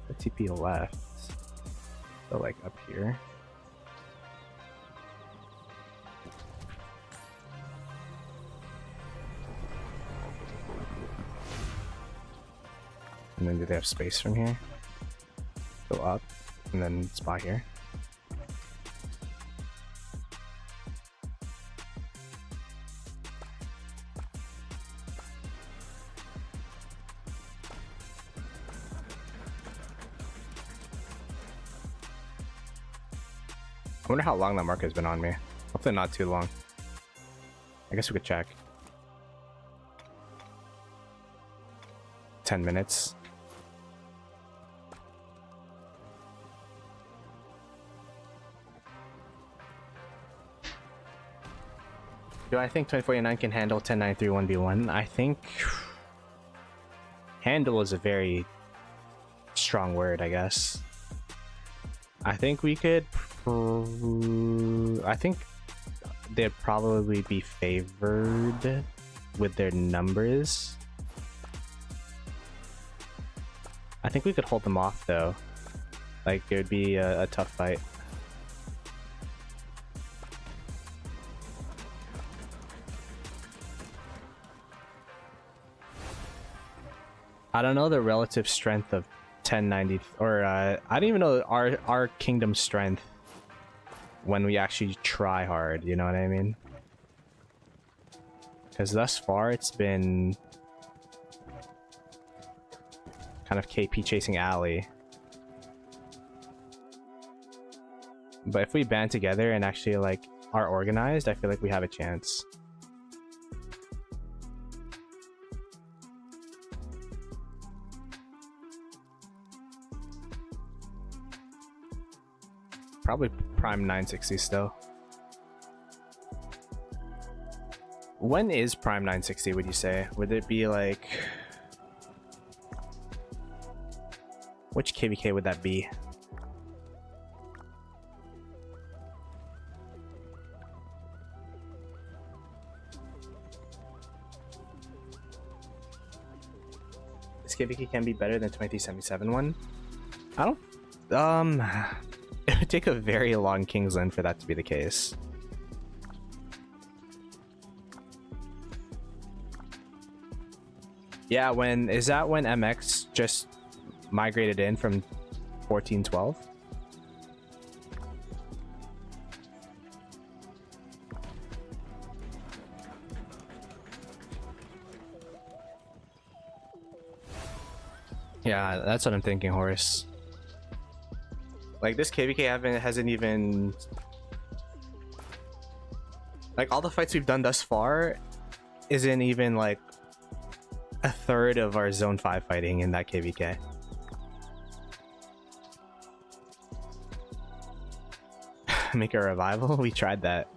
The TP left. So like up here. And then do they have space from here? Go up and then spot here. I wonder how long that mark has been on me. Hopefully not too long. I guess we could check. 10 minutes. Do I think 2049 can handle 10931v1? I think handle is a very strong word, I guess. I think we could I think they'd probably be favored with their numbers. I think we could hold them off though. Like it would be a tough fight. I don't know the relative strength of 1090 or I don't even know our kingdom strength when we actually try hard, you know what I mean? Because thus far it's been kind of KP chasing alley. But if we band together and actually like are organized, I feel like we have a chance. Probably prime 960 still. When is prime 960, would you say? Would it be like... Which KVK would that be? This KVK can be better than 2377 one? I don't... It would take a very long Kingsland for that to be the case. Yeah, is that when MX just migrated in from 1412? Yeah, that's what I'm thinking, Horace. Like this KVK hasn't even, like, all the fights we've done thus far isn't even like a third of our zone 5 fighting in that KVK. Make a revival? We tried that.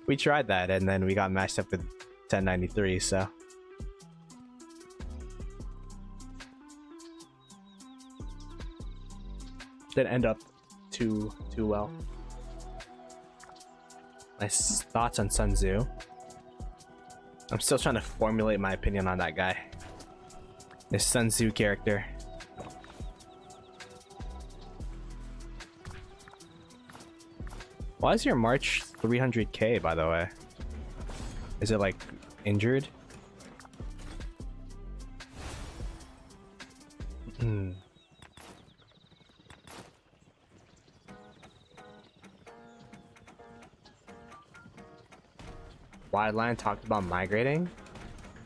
And then we got matched up with 1093, so didn't end up too well. Nice thoughts on Sunsu. I'm still trying to formulate my opinion on that guy. This Sunsu character. Why is your March 300k, by the way? Is it like injured? Wildline talked about migrating?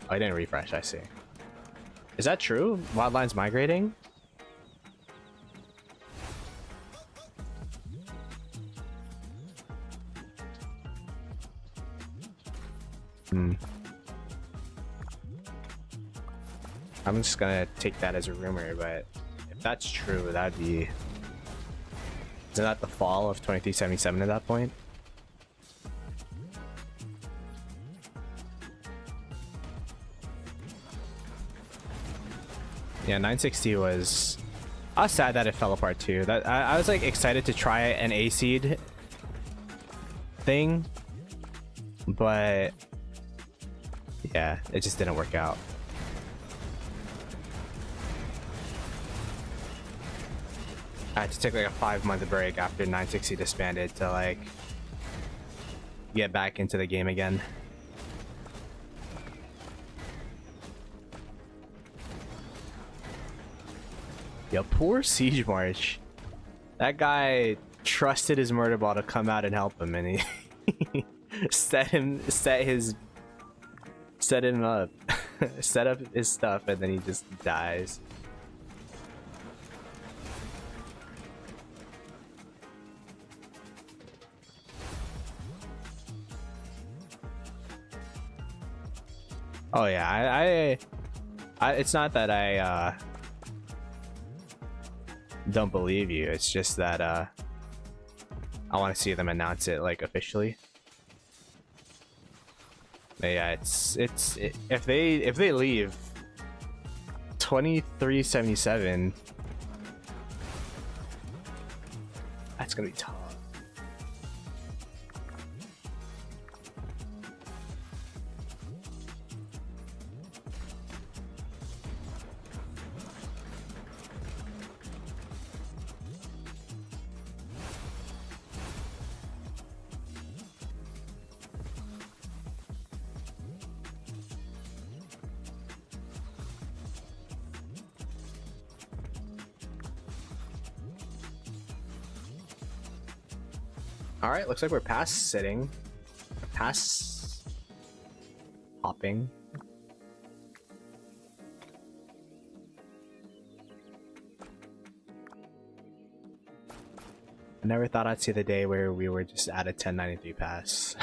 Oh, I didn't refresh, I see. Is that true? Wildline's migrating? I'm just gonna take that as a rumor, but if that's true, that'd be... Isn't that the fall of 2377 at that point? Yeah, 960 was... I was sad that it fell apart too. That I was like excited to try an A seed thing, but yeah, it just didn't work out. I had to take like a 5-month break after 960 disbanded to like get back into the game again. Yo, poor Siege March. That guy trusted his murder ball to come out and help him, and he set him up, set up his stuff, and then he just dies. Oh yeah, I it's not that I don't believe you. It's just that I want to see them announce it like officially. But yeah, if they leave 2377, that's gonna be tough. Alright, looks like we're past sitting. Past hopping. I never thought I'd see the day where we were just at a 1093 pass.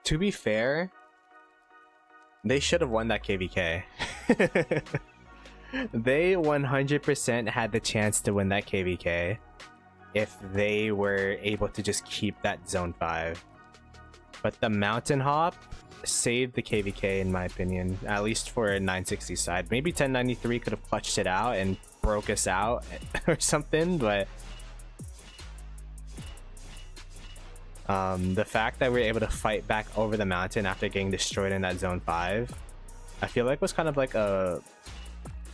To be fair, they should have won that KVK. They 100% had the chance to win that KVK if they were able to just keep that zone 5. But the mountain hop saved the KVK in my opinion, at least for a 960 side. Maybe 1093 could have clutched it out and broke us out or something, but the fact that we were able to fight back over the mountain after getting destroyed in that zone 5, I feel like was kind of like a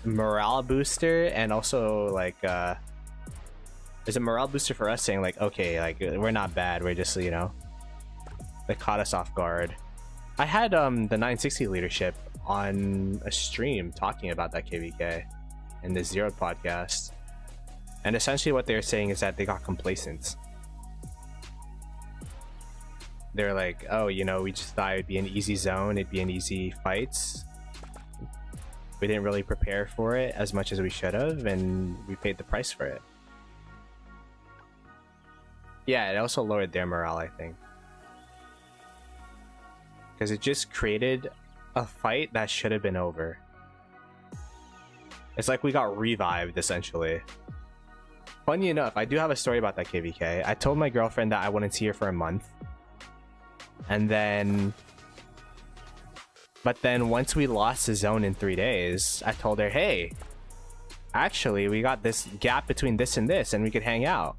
morale booster, and also like there's a morale booster for us saying like, okay, like we're not bad, we're just, you know, they caught us off guard. I had the 960 leadership on a stream talking about that KVK in the Zero podcast. And essentially what they're saying is that they got complacent. They're like, oh, you know, we just thought it'd be an easy zone, it'd be an easy fight. We didn't really prepare for it as much as we should have, and we paid the price for it. Yeah, it also lowered their morale, I think. Because it just created a fight that should have been over. It's like we got revived, essentially. Funny enough, I do have a story about that KVK. I told my girlfriend that I wouldn't see her for a month. And then... But then once we lost the zone in 3 days, I told her, hey, actually, we got this gap between this and this, and we could hang out.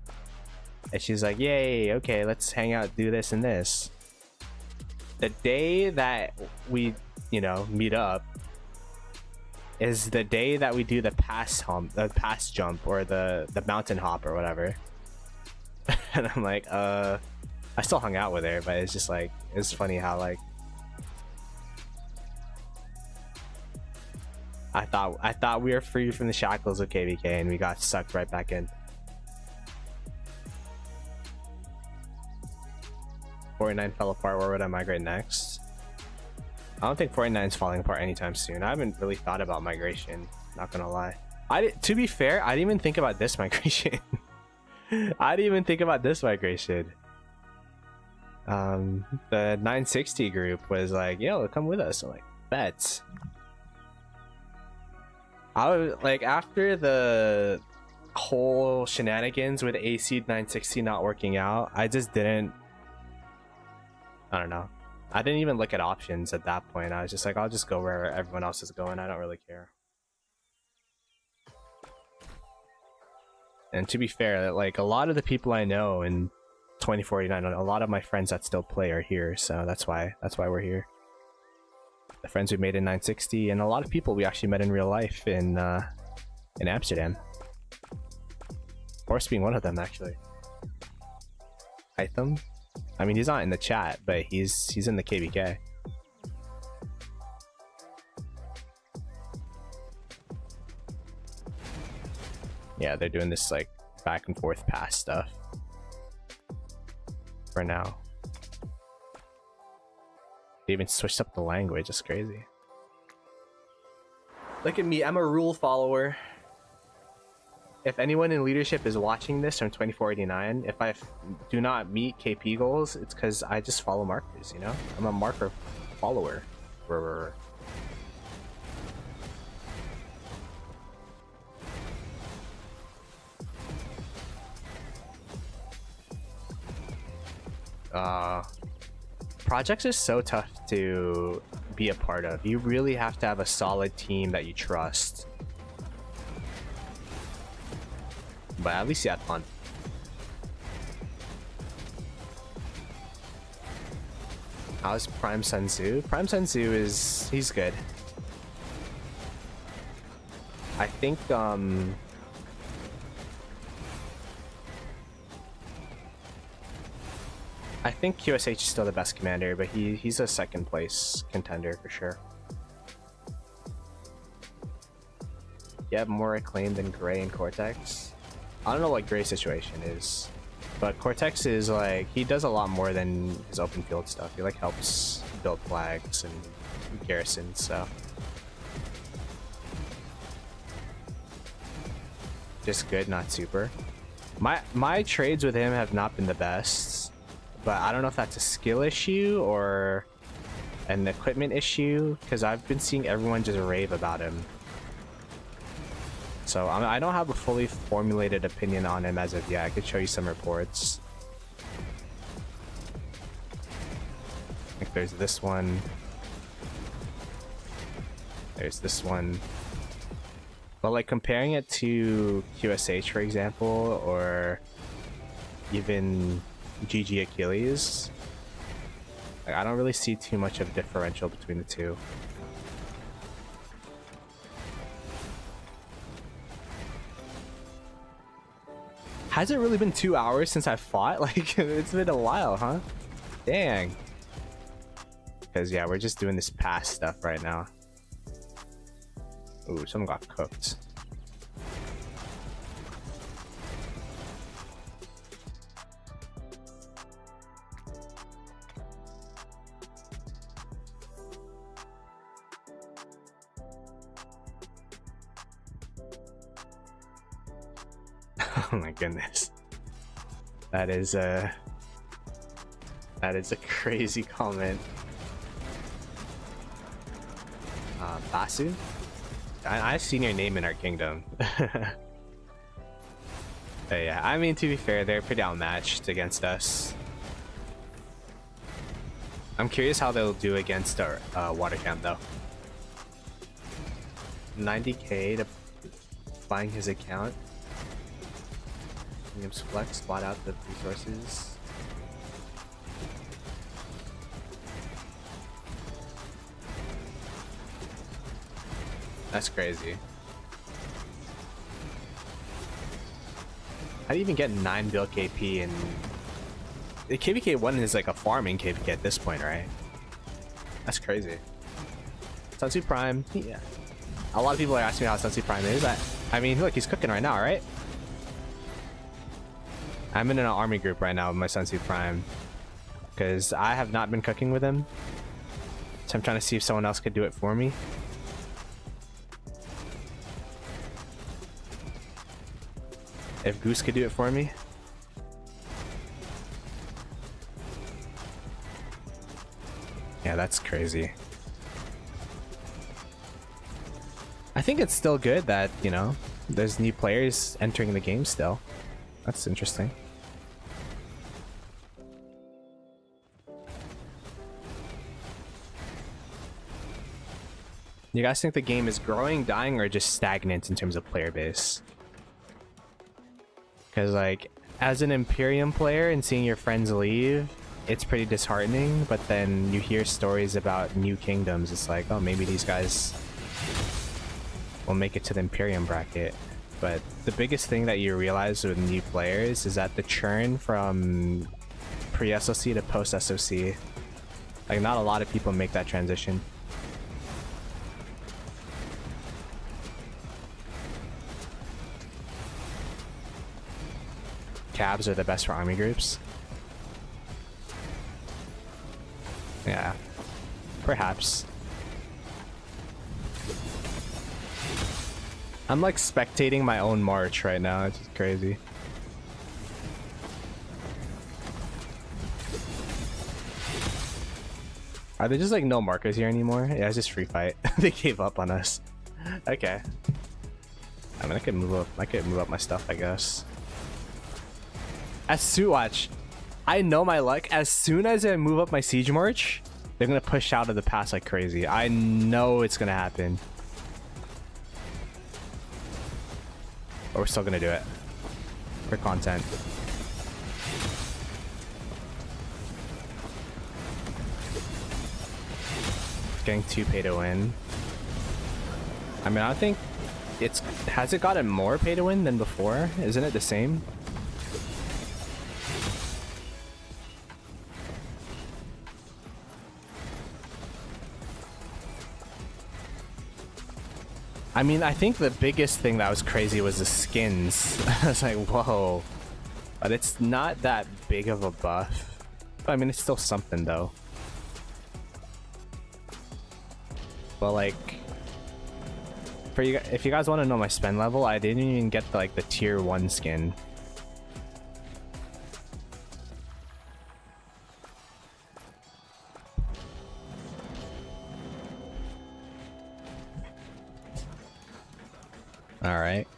And she's like, yay, okay, let's hang out, do this and this. The day that we, you know, meet up is the day that we do the pass jump, or the mountain hop or whatever. And I'm like, I still hung out with her, but it's just like, it's funny how like I thought we were free from the shackles of KVK, and we got sucked right back in. 49 fell apart. Where would I migrate next? I don't think 49 is falling apart anytime soon. I haven't really thought about migration, not gonna lie. To be fair, I didn't even think about this migration. I didn't even think about this migration. The 960 group was like, yo, come with us. I'm like, bet. I was like, after the whole shenanigans with AC 960 not working out, I just didn't, I don't know, I didn't even look at options at that point. I was just like, I'll just go where everyone else is going. I don't really care. And to be fair, like, a lot of the people I know in 2049, a lot of my friends that still play are here, so that's why we're here. The friends we made in 960, and a lot of people we actually met in real life in Amsterdam. Horse being one of them, actually. Hytham? I mean, he's not in the chat, but he's in the KVK. Yeah, they're doing this like back and forth pass stuff for now. They even switched up the language. It's crazy. Look at me, I'm a rule follower. If anyone in leadership is watching this from 2489, if I do not meet KP goals, it's because I just follow markers, you know? I'm a marker follower. Projects are so tough to be a part of. You really have to have a solid team that you trust. But at least you had fun. How's Prime Sunsu? Prime Sunsu he's good. I think QSH is still the best commander, but he's a second place contender for sure. You have more acclaim than Gray and Cortex. I don't know what Gray's situation is, but Cortex is like, he does a lot more than his open field stuff. He like helps build flags and garrisons, so just good, not super. My trades with him have not been the best, but I don't know if that's a skill issue or an equipment issue, because I've been seeing everyone just rave about him. So I don't have a fully formulated opinion on him as of yet. I could show you some reports. Like there's this one. There's this one. But like comparing it to QSH, for example, or even GG Achilles, like, I don't really see too much of a differential between the two. Has it really been 2 hours since I fought? Like, it's been a while, huh? Dang. Because, yeah, we're just doing this pass stuff right now. Ooh, someone got cooked. Oh my goodness. That is a crazy comment. Basu? I've seen your name in our kingdom. But yeah, I mean, to be fair, they're pretty outmatched against us. I'm curious how they'll do against our water camp though. 90k to buying his account. Williams flex, spot out the resources. That's crazy. How do you even get 9 bill KP and the KVK 1 is like a farming KVK at this point, right? That's crazy. Sunsu Prime, yeah. A lot of people are asking me how Sunsu Prime is. I mean, look, he's cooking right now, right? I'm in an army group right now with my Sunsu Prime because I have not been cooking with him. So I'm trying to see if someone else could do it for me. If Goose could do it for me. Yeah, that's crazy. I think it's still good that, you know, there's new players entering the game still. That's interesting. You guys think the game is growing, dying, or just stagnant in terms of player base? Because, like, as an Imperium player and seeing your friends leave, it's pretty disheartening, but then you hear stories about new kingdoms. It's like, oh, maybe these guys will make it to the Imperium bracket. But the biggest thing that you realize with new players is that the churn from pre-SOC to post-SOC, like, not a lot of people make that transition. Cabs are the best for army groups. Yeah, perhaps. I'm like spectating my own march right now. It's just crazy. Are there just like no markers here anymore? Yeah, it's just free fight. They gave up on us. Okay. I mean, I could move up my stuff, I guess. As soon, watch, I know my luck. As soon as I move up my siege march, they're gonna push out of the pass like crazy. I know it's gonna happen. But we're still gonna do it for content. Getting 2 pay to win. I mean, I think has it gotten more pay to win than before? Isn't it the same? I mean, I think the biggest thing that was crazy was the skins. I was like, whoa. But it's not that big of a buff. I mean, it's still something though. But like, for you, if you guys want to know my spend level, I didn't even get like the tier 1 skin. All right.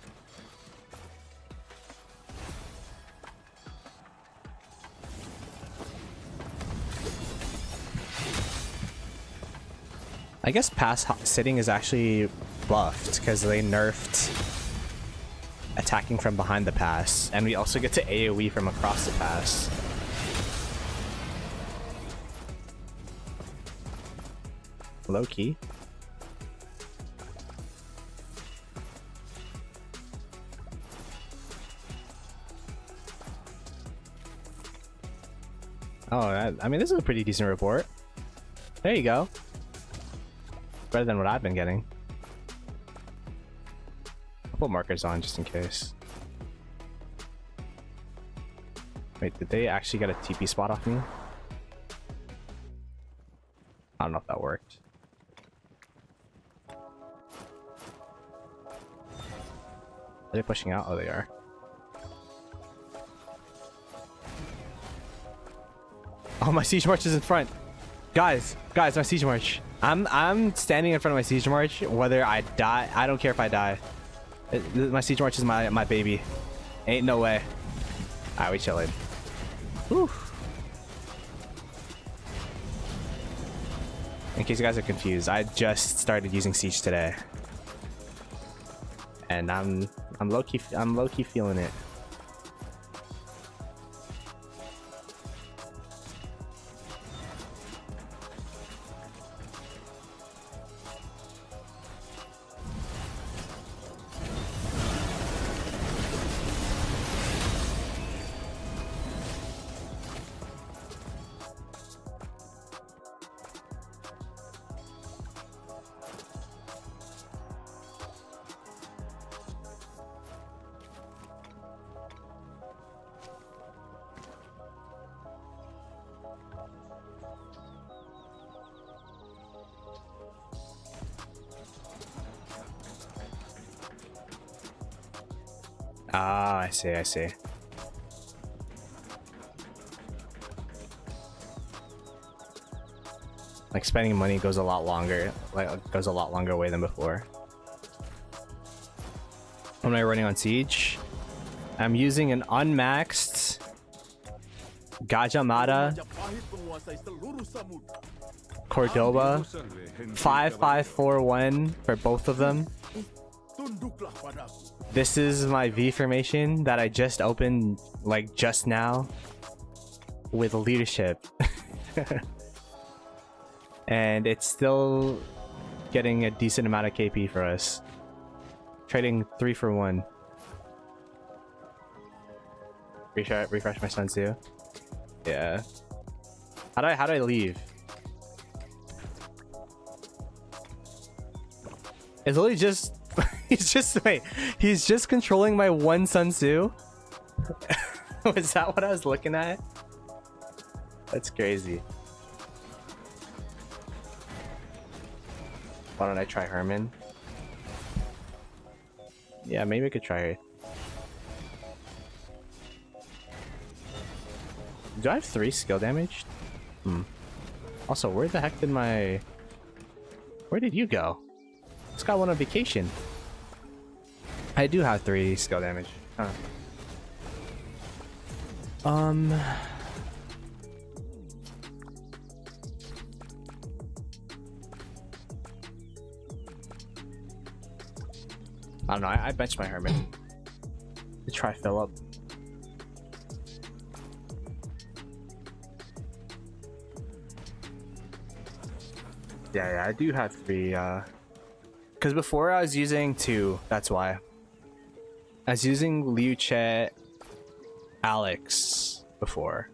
I guess pass sitting is actually buffed because they nerfed attacking from behind the pass, and we also get to AoE from across the pass. Low key. Oh, I mean, this is a pretty decent report. There you go. Better than what I've been getting. I'll put markers on just in case. Wait, did they actually get a TP spot off me? I don't know if that worked. Are they pushing out? Oh, they are. Oh, my siege march is in front. Guys, my siege march. I'm standing in front of my siege march. Whether I die, I don't care if I die. My siege march is my baby. Ain't no way. Alright, we chilling. Whew. In case you guys are confused, I just started using siege today, and I'm low key feeling it. Ah, I see. Like spending money goes a lot longer, way than before. When am I running on Siege? I'm using an unmaxed Gajah Mada Majapahit menguasai seluruh samudra. Cordoba 5541 for both of them. Tunduklah padaku. This is my V formation that I just opened like just now with leadership. And it's still getting a decent amount of KP for us. Trading 3 for 1. Refresh my Sunsu. Yeah. How do I leave? It's literally just he's just controlling my one Sunsu. Was that what I was looking at? That's crazy. Why don't I try Herman? Yeah, maybe I could try it. Do I have 3 skill damage? Also, where the heck did my... Where did you go? This guy went on vacation. I do have 3 skill damage. Huh. I don't know. I benched my Herman to try Philip. Yeah, I do have 3. Because before I was using 2. That's why. I was using Liu Che, Alex before,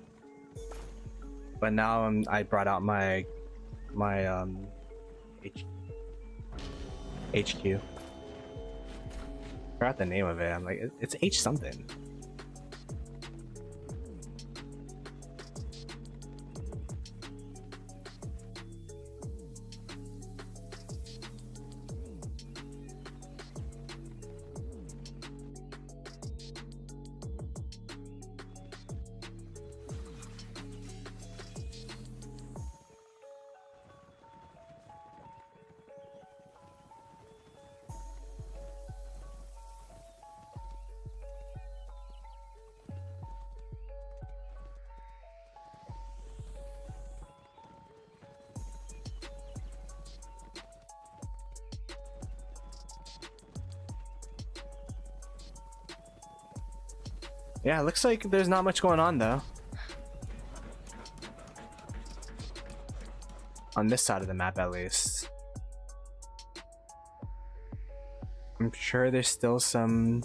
but now I brought out my HQ. Forgot the name of it. I'm like, it's H something. Yeah, it looks like there's not much going on though. On this side of the map at least. I'm sure there's still some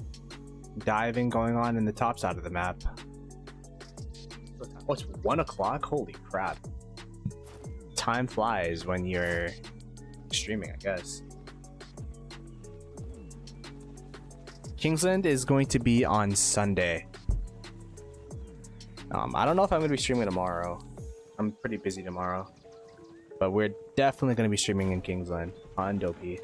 diving going on in the top side of the map. Oh, it's 1 o'clock? Holy crap. Time flies when you're streaming, I guess. Kingsland is going to be on Sunday. I don't know if I'm going to be streaming tomorrow. I'm pretty busy tomorrow. But we're definitely going to be streaming in Kingsland on Dopey.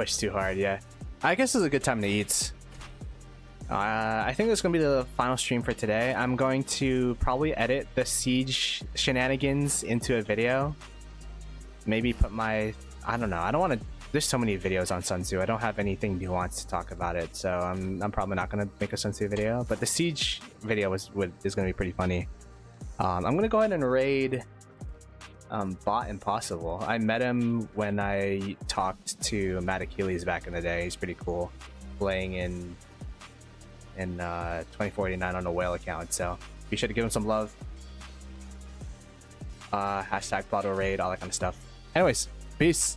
push too hard. Yeah, I guess it's a good time to eat. I think this is gonna be the final stream for today. I'm going to probably edit the siege shenanigans into a video. Maybe put my, I don't know. I don't want to. There's so many videos on Sunsu. I don't have anything nuanced to talk about it, so I'm probably not gonna make a Sunsu video. But the siege video is gonna be pretty funny. I'm gonna go ahead and raid Bot Impossible. I met him when I talked to Matt Achilles back in the day. He's pretty cool, playing in 2049 on a whale account. So be sure to give him some love. Hashtag Ploto raid, all that kind of stuff. Anyways, peace.